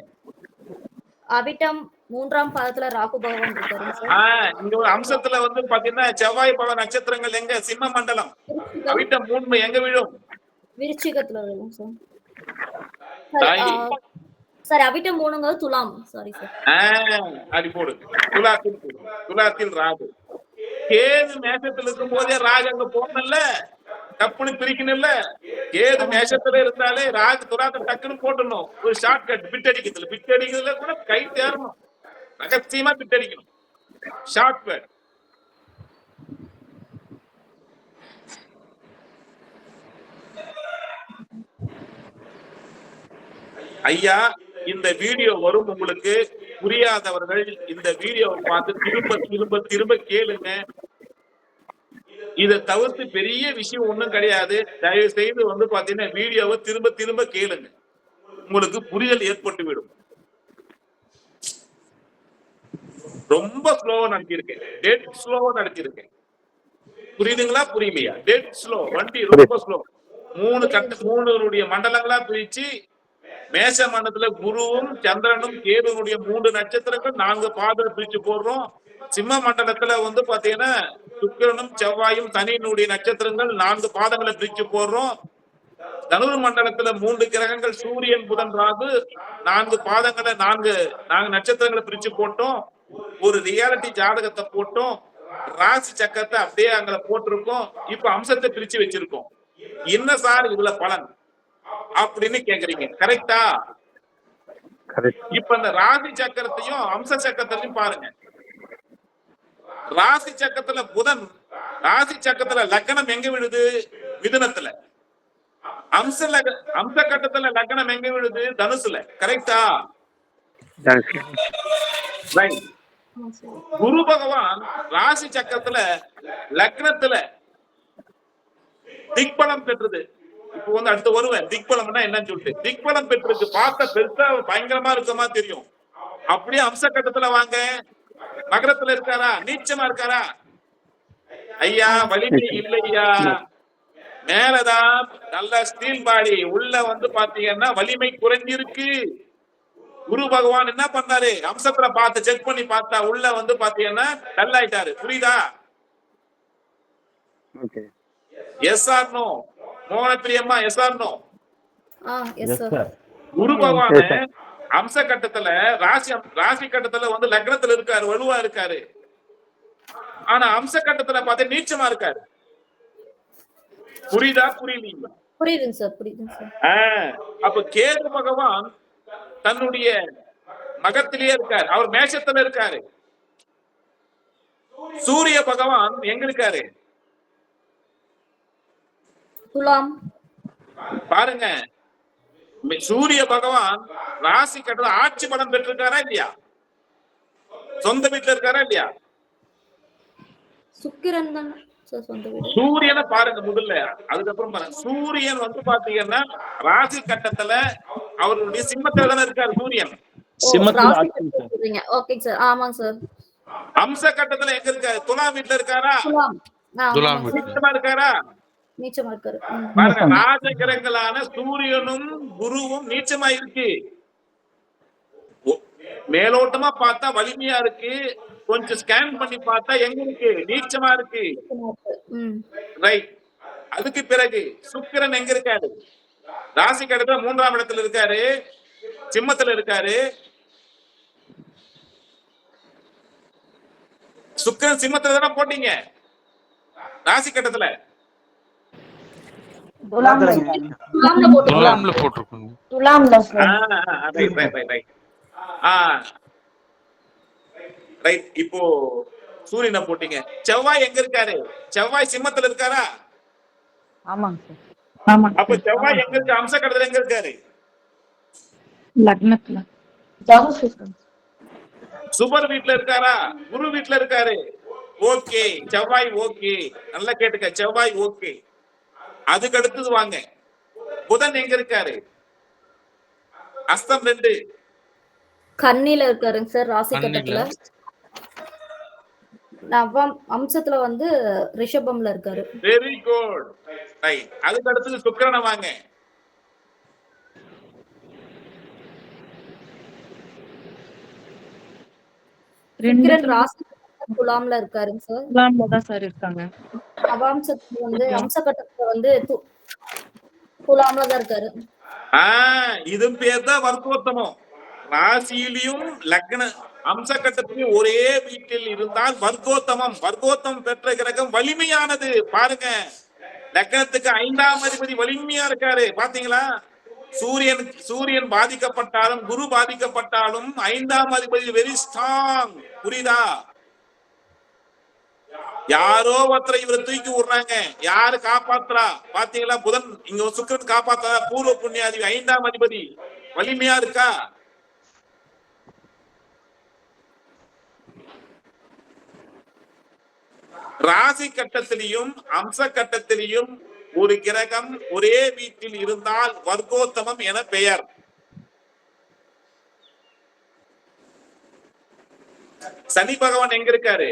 அவிட்டம் 3ஆம் பாதத்துல ராகு பகவான் இருக்காரு சார். இங்க ஒரு அம்சத்துல வந்து பாத்தீங்கன்னா செவ்வாய் பல நட்சத்திரங்கள் எங்க? சிம்ம மண்டலம். அவிட்டம் 3 எங்க விழும்? விருச்சிகத்துல விழுகும் சார். தாய். சார் அவிட்டம் 3ங்க துலாம். Sorry sir. அடி போடு. துலாத்தில் ராகு. கேது மேஷத்துல இருக்கும் போதே ராகு அங்க போகணும்ல, டப்புனு பிரிக்கணும்ல. கேது மேஷத்துல இருந்தாலே ராகு துலாத்தை டக்குன்னு போட்டுடணும். ஒரு ஷார்ட் கட். பிட் அடிக்கிறதுல கூட கை தேரணும். ரகசியமா பிட் அடிக்கணும். Short cut. ஐயா, இந்த வீடியோ வரும். உங்களுக்கு புரியாதவர்கள் இந்த வீடியோவை பார்த்து திரும்ப திரும்ப திரும்ப கேளுங்க. இதை தவிர்த்து பெரிய விஷயம் ஒண்ணும் கிடையாது. தயவு செய்து வந்து பாத்தீங்கன்னா வீடியோவை திரும்ப திரும்ப கேளுங்க. உங்களுக்கு புரிதல் ஏற்பட்டு விடும். ரொம்ப ஸ்லோவா நடத்தியிருக்கேன். டெட் ஸ்லோவா நடத்தியிருக்கேன். புரியுதுங்களா? புரியலையா? Dead slow. வண்டி ரொம்ப ஸ்லோ. 3 மண்டலங்களா பிரிச்சு மேஷ மண்டலத்துல குருவும் சந்திரனும் கேதுனுடைய 3 நட்சத்திரங்கள் 4 பாதம் பிரிச்சு போடுறோம். சிம்ம மண்டலத்துல வந்து பாத்தீங்கன்னா சுக்கிரனும் செவ்வாயும் சனியினுடைய நட்சத்திரங்கள் 4 பாதங்களை பிரிச்சு போடுறோம். தனுர் மண்டலத்துல 3 கிரகங்கள் சூரியன் புதன் ராகு 4 பாதங்களை 4 நட்சத்திரங்களை பிரிச்சு போட்டோம். ஒரு ரியாலிட்டி ஜாதகத்தை போட்டோம். ராசி சக்கரத்தை அப்படியே அங்க போட்டிருக்கோம். இப்ப அம்சத்தை பிரிச்சு வச்சிருக்கோம். என்ன சார் இதுல பலன் அப்படின்னு கேக்குறீங்க. கரெக்டா? இப்ப இந்த ராசி சக்கரத்தையும் அம்ச சக்கரத்தையும் பாருங்க. ராசி சக்கரத்துல புதன், ராசி சக்கரத்துல லக்னம் எங்க விழுது? மிதுனத்துல. அம்ச கட்டத்துல லக்னம் எங்க விழுது? தனுசுல. கரெக்டா? குரு பகவான் ராசி சக்கரத்துல லக்னத்துல திக்பலம் பெற்றது. இப்ப வந்து அடுத்து வருவேன். திக்பலம்னா என்னன்னு சொல்லிட்டு. திக்பலம் பெற்றிருக்கு. பார்த்த பெருசா பயங்கரமா இருக்குமா தெரியும். அப்படியே அம்ச கட்டத்துல வாங்க. நகரத்துல இருக்காரா? நீச்சமா இருக்காரா? ஐயா வலிமை இல்லையா? மேலதான் நல்ல ஸ்டீல் பாடி, உள்ள வந்து பாத்தீங்கன்னா வலிமை குறைஞ்சிருக்கு. குரு பகவான் என்ன பண்ணாரு? அம்சத்துல பார்த்து செக் பண்ணி பார்த்தா உள்ள வந்து பாத்தீங்கன்னா டல் ஆயிட்டாரு. புரியுதா? Yes or no? மோகன பிரியம்மா, எஸ் ஆர் நோ? குரு பகவான் அம்ச கட்டத்துல ராசி கட்டத்துல வந்து லக்னத்துல இருக்காரு, வலுவா இருக்காரு. ஆனா அம்ச கட்டத்துல பார்த்து நீச்சமா இருக்காரு. புரியுதா? புரியலீங்களா? புரியுதுங்க சார். புரியுதுங்க சார். அப்ப கேது பகவான் தன்னுடைய மகத்திலேயே இருக்காரு. அவர் மேஷத்துல இருக்காரு. சூரிய பகவான் எங்க இருக்காரு? துலாம். பாருங்க, சூரிய பகவான் ராசி கட்டத்துல ஆட்சி பலம் பெற்றிருக்காரா இல்லையா? சொந்த வீட்டுல இருக்காரா இல்லையா? சுக்கிரன் தான் சொந்த வீடு. சூரியனை பாருங்க முதல்ல, அதுக்கப்புறம் பாருங்க. சூரியன் வந்து பாத்தீங்கன்னா ராசி கட்டத்துல அவருடைய சிம்மத்துல தானே இருக்காரு சூரியன். Okay sir. ஆமாங்க சார். அம்ச கட்டத்துல எங்க இருக்காரு? துலாம் வீட்டுல இருக்காரா? துலாம். நீச்சமா இருக்காரா? நீச்சமா இருக்காரு. பாருங்க, ராஜ கிரகங்களான சூரியனும் குருவும் நீச்சமா இருக்கு. மேலோட்டமா பார்த்தா வலிமையா இருக்கு, கொஞ்சம் ஸ்கேன் பண்ணி பார்த்தா எங்க இருக்கு? நீச்சமா இருக்கு. ரைட். அதுக்கு பிறகு சுக்கிரன் எங்க இருக்காரு? ராசி கடத்துல 3ஆம் இடத்துல இருக்காரு, சிம்மத்துல இருக்காரு. சுக்கிரன் சிம்மத்துல தானே போட்டீங்க ராசி கட்டத்துல? துலாம்ல இருக்காங்க. துலாம்ல போட்டிருக்கோங்க. துலாம்ல சார். ரைட். இப்போ சூரியனை போட்டீங்க. செவ்வாய் எங்க இருக்காரு? செவ்வாய் சிம்மத்துல இருக்காரா? ஆமாங்க சார். ஆமாங்க அப்ப செவ்வாய் எங்க இருக்கு? அம்ச கடத்துல எங்க இருக்காரு? லக்னத்துல. தனுசு சார். சுபர் வீட்டுல இருக்காரா? குரு வீட்டுல இருக்காரு. ஓகே, செவ்வாய் ஓகே. நல்லா கேட்டுக்க, செவ்வாய் ஓகே. அதுக்கு அடுத்தது வாங்க, புதன் எங்க இருக்காரு? அஸ்தம் 2. கன்னில இருக்காருங்க சார் ராசி கட்டத்துல. நவம் அம்சத்துல வந்து ரிஷபம்ல இருக்காரு. Very good. ரைட். அதுக்கு அடுத்தது சுக்கிரனை வாங்க. சுக்கிரன் ராசி துலாம்ல இருக்காருங்க சார். துலாம்ல தான் சார் இருக்காங்க. நவாம்சத்துல வந்து அம்ச கட்டத்துல வந்து துலாம்ல தான் இருக்காரு. இது பேர் தான் வர்க்கோத்தமம். ராசியிலையும் லக்ன அம்ச கட்டத்திலையும் ஒரே வீட்டில் இருந்தால் வர்க்கோத்தமம். வர்க்கோத்தமம் பெற்ற கிரகம் வலிமையானது. பாருங்க, லக்னத்துக்கு 5ஆம் அதிபதி வலிமையா இருக்காரு. பாத்தீங்களா? சூரியன் பாதிக்கப்பட்டாலும் குரு பாதிக்கப்பட்டாலும் 5ஆம் அதிபதி வெரி ஸ்ட்ராங். புரியுதா? யாரோ ஒருத்தரை இவரை தூக்கி விடுறாங்க, யாரு காப்பாத்துறா? பாத்தீங்களா? புதன் இங்க சுக்கிரன் காப்பாத்தா? பூர்வ புண்ணியாதிபதி 5ஆம் அதிபதி வலிமையா இருக்கா? ராசி கட்டத்திலையும் அம்ச கட்டத்திலையும் ஒரு கிரகம் ஒரே வீட்டில் இருந்தால் வர்க்கோத்தமம் என பெயர். சனி பகவான் எங்க இருக்காரு?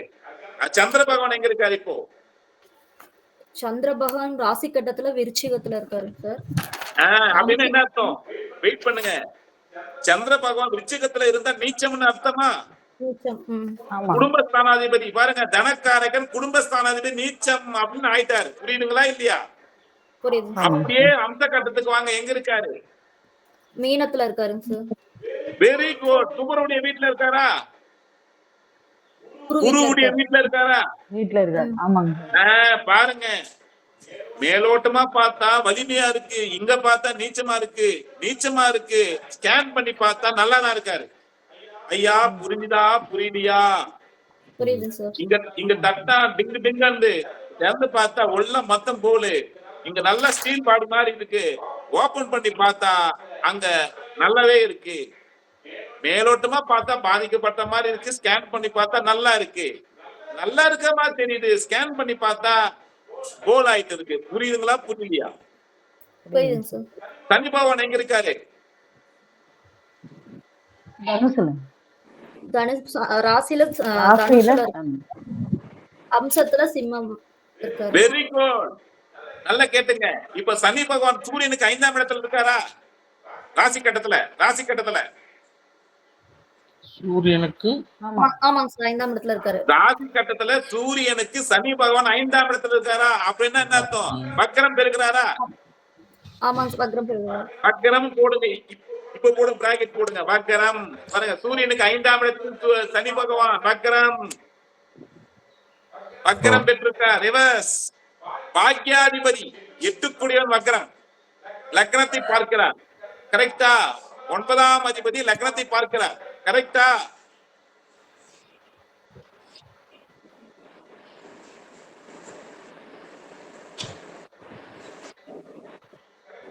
சந்திர பகவான் எங்க இருக்காரு? இப்போ சந்திர பகவான் ராசி கட்டத்துல விருச்சிகத்துல இருக்காரு சார். அப்படின்னு என்ன அர்த்தம்? வெயிட் பண்ணுங்க. சந்திர பகவான் விருச்சிகத்துல இருந்தா நீச்சம்னு அர்த்தமா? குடும்பஸ்தானாதிபதி பாருங்க, தனக்காரகன் குடும்பஸ்தானாதிபதி நீச்சம் அப்படின்னு ஆயிட்டாரு. புரியுதுங்களா இல்லையா? அப்படியே அம்ச கட்டத்துக்கு வாங்க, எங்க இருக்காரு? மீனத்துல இருக்காருங்க சார். Very good. சுபருடைய வீட்டுல இருக்காரா? குருவுடைய வீட்டுல இருக்காரா? வீட்டுல இருக்காரு. ஆமாங்க. பாருங்க, மேலோட்டமா பார்த்தா வலிமையா இருக்கு, இங்க பார்த்தா நீச்சமா இருக்கு. நீச்சமா இருக்கு, ஸ்கேன் பண்ணி பார்த்தா நல்லாதான் இருக்காரு. ஐயா புரிஞ்சுதா? புரியலையா? இங்க தட்டா டிங்கு டிங்கு இறந்து பார்த்தா உள்ள மத்தம் போல இங்க நல்ல ஸ்டீல் பாடி மாதிரி இருக்கு. ஓபன் பண்ணி பார்த்தா அங்க நல்லாவே இருக்கு. மேலோட்டமா பார்த்தா பாதிக்கப்பட்ட மாதிரி இருக்கு, ஸ்கேன் பண்ணி பார்த்தா நல்லா இருக்கு. நல்லா இருக்க மாதிரி தெரியுது, ஸ்கேன் பண்ணி பார்த்தா கோல் ஆயிட்டு இருக்கு. புரியுதுங்களா? புரியலையா? சனி பகவான் எங்க இருக்காரு? ராசியில அம்சத்துல சிம்மம். Very good. நல்லா கேட்டுங்க. இப்ப சனி பகவான் சூரியனுக்கு 5ஆம் இடத்துல இருக்காரா? ராசி கட்டத்துல சூரியனுக்கு ஆமாங்க சார் 5ஆம் இடத்துல இருக்காரு. ராசி கட்டத்துல சூரியனுக்கு சனி பகவான் 5ஆம் இடத்துல இருக்காரா? அப்படின்னா என்ன அர்த்தம்? வக்ரம் பெறுகிறாரா? ஆமாங்க சார், வக்ரம் பெறுகிறார். வக்ரம் போடுங்க. இப்ப போடுங்க, பிராக்கெட் போடுங்க. வக்ரம் பாருங்க, சூரியனுக்கு 5ஆம் இடத்துல சனி பகவான் வக்ரம் பெற்றிருக்கார். ரிவர்ஸ். பாக்யாதிபதி 8 வக்ரம் லக்னத்தை பார்க்கிறார். கரெக்டா? 9ஆம் அதிபதி லக்னத்தை பார்க்கிறார். கரெக்டா?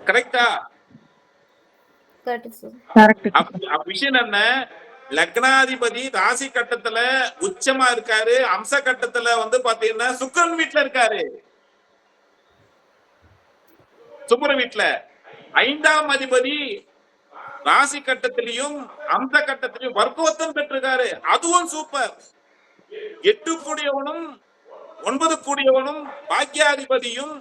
கரெக்டா? விஷயம் என்ன? லக்னாதிபதி ராசி கட்டத்துல உச்சமா இருக்காரு. அம்ச கட்டத்துல வந்து பாத்தீங்கன்னா சுக்கிரன் வீட்டுல இருக்காரு. சுக்கிர வீட்டுல 5ஆம் அதிபதி ராசி கட்டத்திலையும் அம்ச கட்டத்திலையும் வர்க்கோத்தம் பெற்றிருக்காரு. அதுவும் சூப்பர். 8 கூடியவனும் 9 கூடியவனும் பாக்கியாதிபதியும்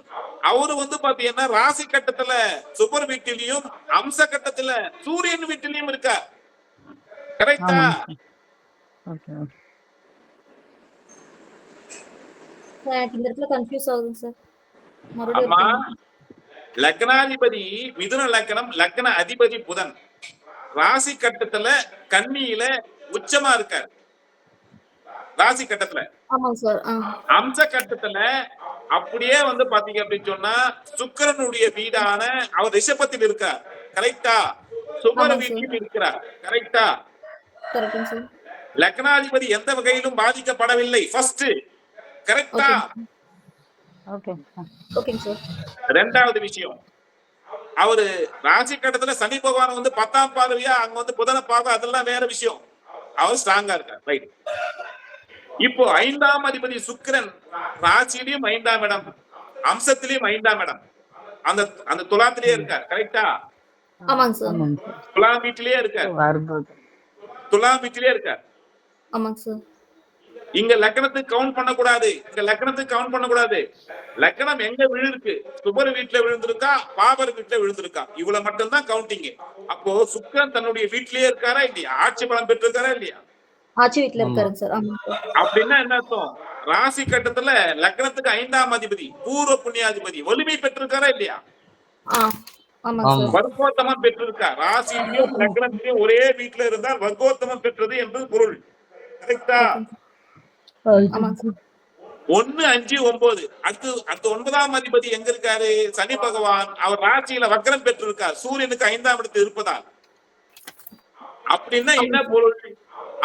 அவரு வந்து பாத்தீங்கன்னா ராசி கட்டத்துல சுபர் வீட்டிலையும் அம்ச கட்டத்துல சூரியன் வீட்டிலையும் இருக்கார். கரெக்டா? ஓகே எனக்கு இந்த இடத்துல கன்ஃபியூஸ் ஆகுதுங்க சார். ஆமா, மறுபடியும் லக்னாதிபதி மிதுன லக்னம், லக்ன அதிபதி புதன் ராசி கட்டத்துல கன்னியில உச்சமா இருக்கார். ராசி கட்டத்துல ஆமாங்க சார். அம்ச கட்டத்துல அப்படியே வந்து பாத்தீங்க அப்படின்னு சொன்னா சுக்கிரனுடைய வீடான அவர் ரிஷபத்தில் இருக்கார். கரெக்டா? சுபர வீட்டில் இருக்கிறார். கரெக்டா? கரெக்டுங்க சார். லக்னாதிபதி எந்த வகையிலும் பாதிக்கப்படவில்லை. ஃபர்ஸ்ட் கரெக்டா? ஓகே ஓகேங்க சார். ரெண்டாவது விஷயம், அவரு ராசி கட்டத்துல சனி பகவான் வந்து 10ஆம் பார்வையா அங்க வந்து புதன பார்வை, அதெல்லாம் வேற விஷயம். அவர் ஸ்ட்ராங்கா இருக்கார். ரைட். இப்போ 5ஆம் அதிபதி சுக்கிரன் ராசியிலையும் 5ஆம் இடம், அம்சத்திலையும் 5ஆம் இடம், அந்த அந்த துலாத்திலேயே இருக்கார். கரெக்டா? ஆமாங்க சார். துலாம் வீட்டிலேயே இருக்கார். துலாம் வீட்டிலேயே இருக்கார். ஆமாங்க சார். இங்க லக்னத்துக்கு கவுண்ட் பண்ணக்கூடாது. இங்க லக்னத்துக்கு கவுண்ட் பண்ணக்கூடாது. லக்னம் எங்க விழுந்திருக்கு? சுபர் வீட்டுல விழுந்திருக்கா, பாபர் வீட்டுல விழுந்திருக்கா, இவ்வளவு மட்டும்தான் கவுண்டிங். அப்போ சுக்கிரன் தன்னுடைய வீட்டிலேயே இருக்காரா இல்லையா? ஆட்சி பலம் பெற்றிருக்காரா இல்லையா? ஆட்சி வீட்டுல இருக்காருங்க சார். ஆமாங்க சார். அப்படின்னா என்ன அர்த்தம்? ராசி கட்டத்துல லக்னத்துக்கு 5ஆம் அதிபதி பூர்வ புண்ணியாதிபதி வலிமை பெற்றிருக்காரா இல்லையா? ஆமாங்க சார். வர்க்கோத்தமம் பெற்றிருக்கா. ராசியிலையும் லக்னத்திலையும் ஒரே வீட்டுல இருந்தால் வர்க்கோத்தமம் பெற்றது என்பது பொருள். கரெக்டா? ஆமாங்க சார். 1, 5, 9. அடுத்து 9ஆம் அதிபதி எங்க இருக்காரு? சனி பகவான். அவர் ராசியில வக்ரம் பெற்றிருக்கார், சூரியனுக்கு 5ஆம் இடத்தில் இருப்பதால். அப்படின்னா என்ன பொருள்?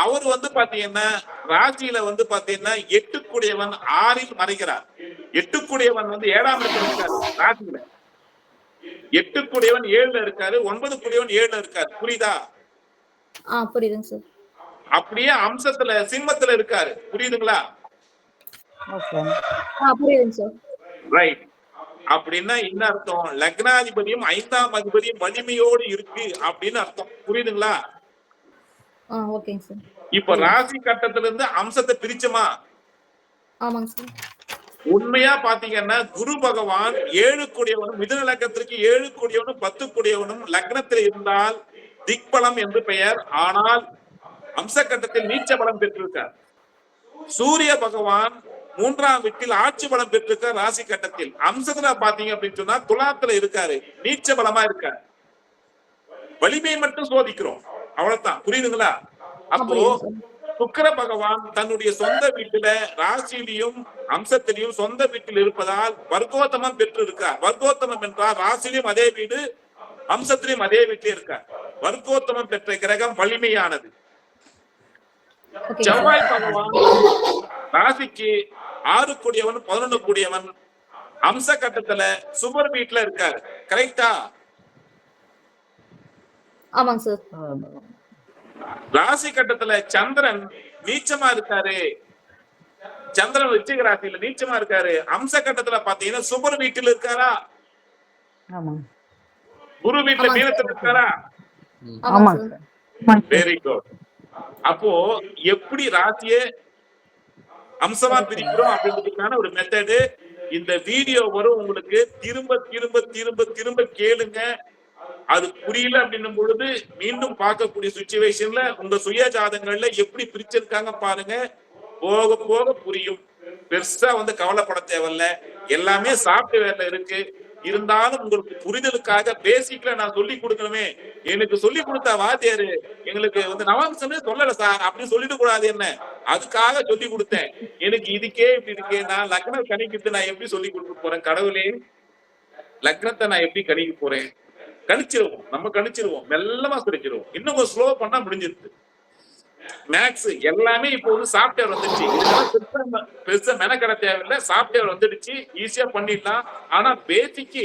அவர் வந்து பாத்தீங்கன்னா ராசியில வந்து பாத்தீங்கன்னா 8 கூடியவன் 6இல் மறைகிறார். 8 கூடியவன் வந்து 7ஆம் இடத்துல இருக்காரு. ராசியில 8 கூடியவன் 7ல இருக்காரு, 9 கூடியவன் 7ல இருக்காரு. புரியுதா? புரியுதுங்க சார். அப்படியே அம்சத்துல சிம்மத்துல இருக்காரு. புரியுதுங்களா? புரியுதுங்க சார். ரைட். அப்படின்னா என்ன அர்த்தம்? லக்னாதிபதியும் 5ஆம் அதிபதியும் வலிமையோடு இருக்கு அப்படின்னு அர்த்தம். புரியுதுங்களா? ஓகேங்க சார். இப்ப ராசி கட்டத்துல இருந்து அம்சத்தை பிரிச்சமா? ஆமாங்க சார். உண்மையா பாத்தீங்கன்னா குரு பகவான் 7 கூடியவனும் மிதுன லக்னத்திற்கு 7 கூடியவனும் 10 கூடியவனும் லக்னத்தில் இருந்தால் திக்பலம் என்று பெயர். ஆனால் அம்ச கட்டத்தில் நீச்ச பலம் பெற்றிருக்கார். சூரிய பகவான் 3ஆம் வீட்டில் ஆட்சி பலம் பெற்றிருக்கார். ராசி கட்டத்தில் அம்சத்துல பாத்தீங்க அப்படின்னு சொன்னா துலாத்துல இருக்காரு, நீச்ச பலமா இருக்காரு. வலிமை மட்டும் சோதிக்கிறோம், அவ்வளவுதான். புரியுதுங்களா? அப்போ சுக்கிர பகவான் தன்னுடைய சொந்த வீட்டுல ராசியிலையும் அம்சத்திலையும் சொந்த வீட்டில் இருப்பதால் வர்க்கோத்தமம் பெற்று இருக்கார். வர்க்கோத்தமம் என்றால் ராசியிலும் அதே வீடு, அம்சத்திலையும் அதே வீட்டிலே இருக்கார். வர்க்கோத்தமம் பெற்ற கிரகம் வலிமையானது. செவ்வாய் பகவான் ராசிக்கு 6 கூடியவன் 11 கூடியவன் அம்ச கட்டத்துல சுபர் வீட்டுல இருக்காரு. கரெக்டா? ஆமாங்க சார். ராசி கட்டத்துல சந்திரன் நீச்சமா இருக்காரு. சந்திரன் விருச்சிக ராசியில நீச்சமா இருக்காரு. அம்ச கட்டத்துல பாத்தீங்கன்னா சுபர் வீட்டுல இருக்காரா? குரு வீட்டுல மீனத்துல இருக்காரா? Very good. அப்போ எப்படி ராசிய அம்சமா பிரிக்கிறோம் அப்படின்றதுக்கான ஒரு மெத்தடு இந்த வீடியோ வரும். உங்களுக்கு திரும்ப திரும்ப திரும்ப திரும்ப கேளுங்க. அது புரியல அப்படின்னும் பொழுது மீண்டும் பார்க்கக்கூடிய சிச்சுவேஷன்ல உங்க சுய ஜாதகங்கள்ல எப்படி பிரிச்சிருக்காங்க பாருங்க. போக போக புரியும். பெருசா வந்து கவலைப்பட தேவையில்ல. எல்லாமே சாஃப்ட்வேர்ல இருக்கு. இருந்தாலும் உங்களுக்கு புரிதலுக்காக பேசிக்ல நான் சொல்லி கொடுக்கணுமே. எனக்கு சொல்லி கொடுத்த வாத்தியாரு எங்களுக்கு வந்து நவாம்சமே சொல்லல சார் அப்படின்னு சொல்லிட்டு கூடாது. என்ன அதுக்காக சொல்லி கொடுத்தேன். எனக்கு இதுக்கே இப்படி இருக்கே, நான் லக்னம் கணிக்கிட்டு நான் எப்படி சொல்லி கொடுக்க போறேன்? கடவுளே, லக்னத்தை நான் எப்படி கணிக்க போறேன்? கணிச்சிருவோம், நம்ம கணிச்சிருவோம், மெல்லமா கணிச்சிருவோம். இன்னும் கொஞ்சம் ஸ்லோ பண்ணா முடிஞ்சிருக்கு. மேக்ஸ் எல்லாமே இப்போ வந்து சாஃப்ட்வேர் வந்துடுச்சு. பெருசா மெனக்கட தேவையில்லை. சாஃப்ட்வேர் வந்துடுச்சு, ஈஸியா பண்ணிடலாம். ஆனா பேசிக்கு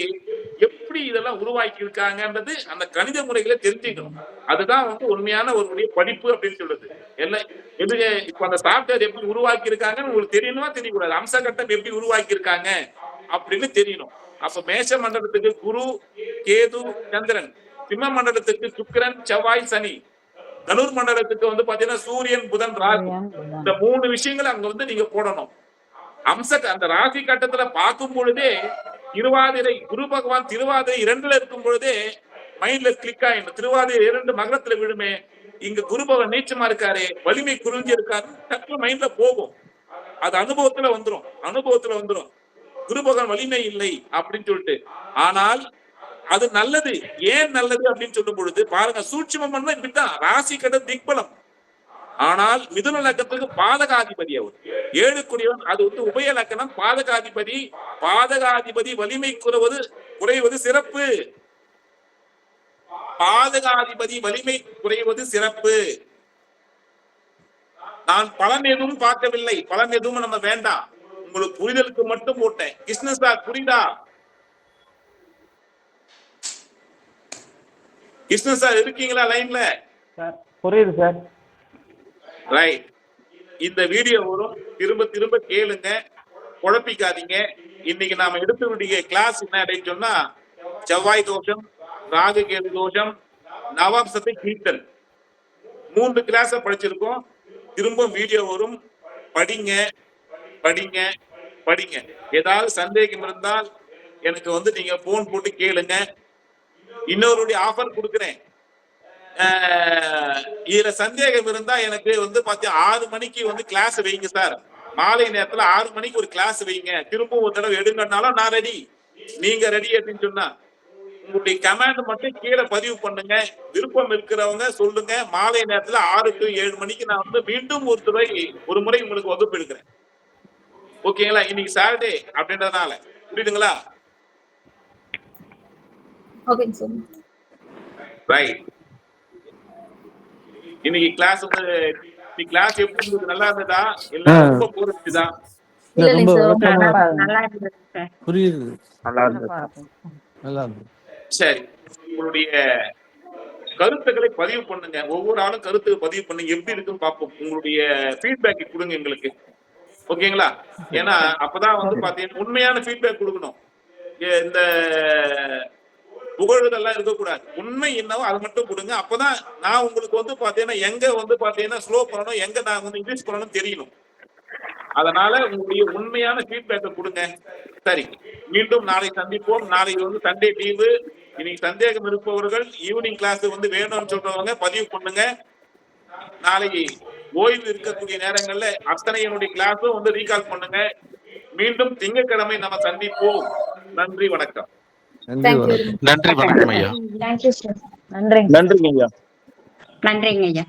எப்படி இதெல்லாம் உருவாக்கி இருக்காங்கன்றது அந்த கணித முறைகளை தெரிஞ்சுக்கணும். அதுதான் வந்து உண்மையான ஒரு படிப்பு அப்படின்னு சொல்றது. எல்லாம் எது இப்ப அந்த சாஃப்ட்வேர் எப்படி உருவாக்கி இருக்காங்கன்னு உங்களுக்கு தெரியணுமா தெரியக்கூடாது. அம்ச கட்டம் எப்படி உருவாக்கி இருக்காங்க அப்படின்னு தெரியணும். அப்ப மேஷ மண்டலத்துக்கு குரு, கேது, சந்திரன். சிம்ம மண்டலத்துக்கு சுக்கிரன், செவ்வாய், சனி. தனுர் மண்டலத்துக்கு வந்து பாத்தீங்கன்னா சூரியன், புதன், ராகு. இந்த 3 விஷயங்களை அங்க வந்து நீங்க போடணும். அந்த ராசி கட்டத்துல பார்க்கும் பொழுதே திருவாதிரை குரு பகவான் திருவாதிரை 2ல இருக்கும் பொழுதே மைண்ட்ல கிளிக் ஆயிடும். திருவாதிரை 2 மகரத்துல விழுமே, இங்க குரு பகவான் நீச்சமா இருக்காரு, வலிமை குறைஞ்சி இருக்காரு, டக்குனு மைண்ட்ல போகும். அது அனுபவத்துல வந்துரும். குரு பகவான் வலிமை இல்லை அப்படின்னு சொல்லிட்டு. ஆனால் அது நல்லது. ஏன் நல்லது அப்படின்னு சொல்லும் பொழுது பாருங்க, சூட்சுமம் இப்படித்தான். ராசி கட்ட திக்பலம். ஆனால் மிதுன லக்கத்துக்கு பாதகாதிபதி அவர் 7 குடியவன். அது உபய லக்கணம். பாதகாதிபதி வலிமை குறைவது சிறப்பு. பாதகாதிபதி வலிமை குறைவது சிறப்பு. நான் பலன் எதுவும் பார்க்கவில்லை, பலன் எதுவும் நம்ம வேண்டாம், உங்களுக்கு புரிதலுக்கு மட்டும் போட்டேன். கிருஷ்ணன் சார் புரியுதா? கிருஷ்ணன் சார் இருக்கீங்களா லைன்ல? சார் புரியுது சார். ரைட். இந்த வீடியோ வரும், திரும்ப திரும்ப கேளுங்க, குழப்பிக்காதீங்க. இன்னைக்கு நாம எடுத்துக்கூடிய கிளாஸ் என்ன அப்படின்னு சொன்னா, செவ்வாய் தோஷம், ராகு கேது தோஷம், நவாம்சத்தை கீழ்த்தல், 3 கிளாஸ படிச்சிருக்கோம். திரும்ப வீடியோ வரும், படிங்க படிங்க படிங்க. ஏதாவது சந்தேகம் இருந்தால் எனக்கு நீங்க போன் போட்டு கேளுங்க. இன்னொருடைய ஆஃபர் கொடுக்குறேன். இதுல சந்தேகம் இருந்தா எனக்கு 6 மணிக்கு கிளாஸ் வைங்க சார். மாலை நேரத்துல 6 மணிக்கு ஒரு கிளாஸ் வைங்க, திரும்ப ஒரு தடவை எடுங்கனாலும் நான் ரெடி, நீங்க ரெடி அப்படின்னு சொன்னா உங்களுடைய கமெண்ட் மட்டும் கீழே பதிவு பண்ணுங்க. விருப்பம் இருக்கிறவங்க சொல்லுங்க. மாலை நேரத்துல 6 to 7 மணிக்கு நான் மீண்டும் ஒரு முறை உங்களுக்கு வகுப்பு எடுக்கிறேன். ஓகேங்களா? இன்னைக்கு சாட்டர்டே அப்படின்றதுனால புரியுதுங்களா? ஓகேங்க சார். ரைட். இன்னைக்கு கிளாஸ் கிளாஸ் எப்படி இருந்தது? நல்லா இருந்ததா இல்ல ரொம்ப போர் அடிச்சதா? இல்ல இல்ல சார், நல்லா இருந்தது சார். புரியுது. நல்லா இருந்தது. நல்லா இருந்தது. சரி, உங்களுடைய கருத்துக்களை பதிவு பண்ணுங்க. ஒவ்வொரு ஆளும் கருத்து பதிவு பண்ணுங்க. எப்படி இருக்குன்னு பார்ப்போம். உங்களுடைய ஃபீட்பேக் கொடுங்க எங்களுக்கு. ஓகேங்களா? ஏன்னா அப்பதான் பாத்தீங்கன்னா உண்மையான ஃபீட்பேக் கொடுக்கணும். இந்த புகழ்தெல்லாம் இருக்கக்கூடாது. உண்மை என்னவோ அது மட்டும் கொடுங்க. அப்பதான் நான் உங்களுக்கு பாத்தீங்கன்னா எங்க பாத்தீங்கன்னா ஸ்லோ பண்ணணும், எங்க நான் இன்க்ரீஸ் பண்ணணும் தெரியணும். அதனால உங்களுடைய உண்மையான ஃபீட்பேக்கை கொடுங்க. சரி, மீண்டும் நாளை சந்திப்போம். நாளைக்கு சண்டே லீவு. இன்னைக்கு சந்தேகம் இருப்பவர்கள் ஈவினிங் கிளாஸ் வேணும்னு சொல்றவங்க பதிவு பண்ணுங்க. நாளைக்கு ஓய்வு இருக்கக்கூடிய நேரங்கள்ல அத்தனையினுடைய கிளாஸும் ரீகால் பண்ணுங்க. மீண்டும் திங்கட்கிழமை நம்ம சந்திப்போம். நன்றி, வணக்கம். நன்றி, வணக்கம் ஐயா. நன்றிங்க. நன்றிங்க ஐயா. நன்றிங்க ஐயா.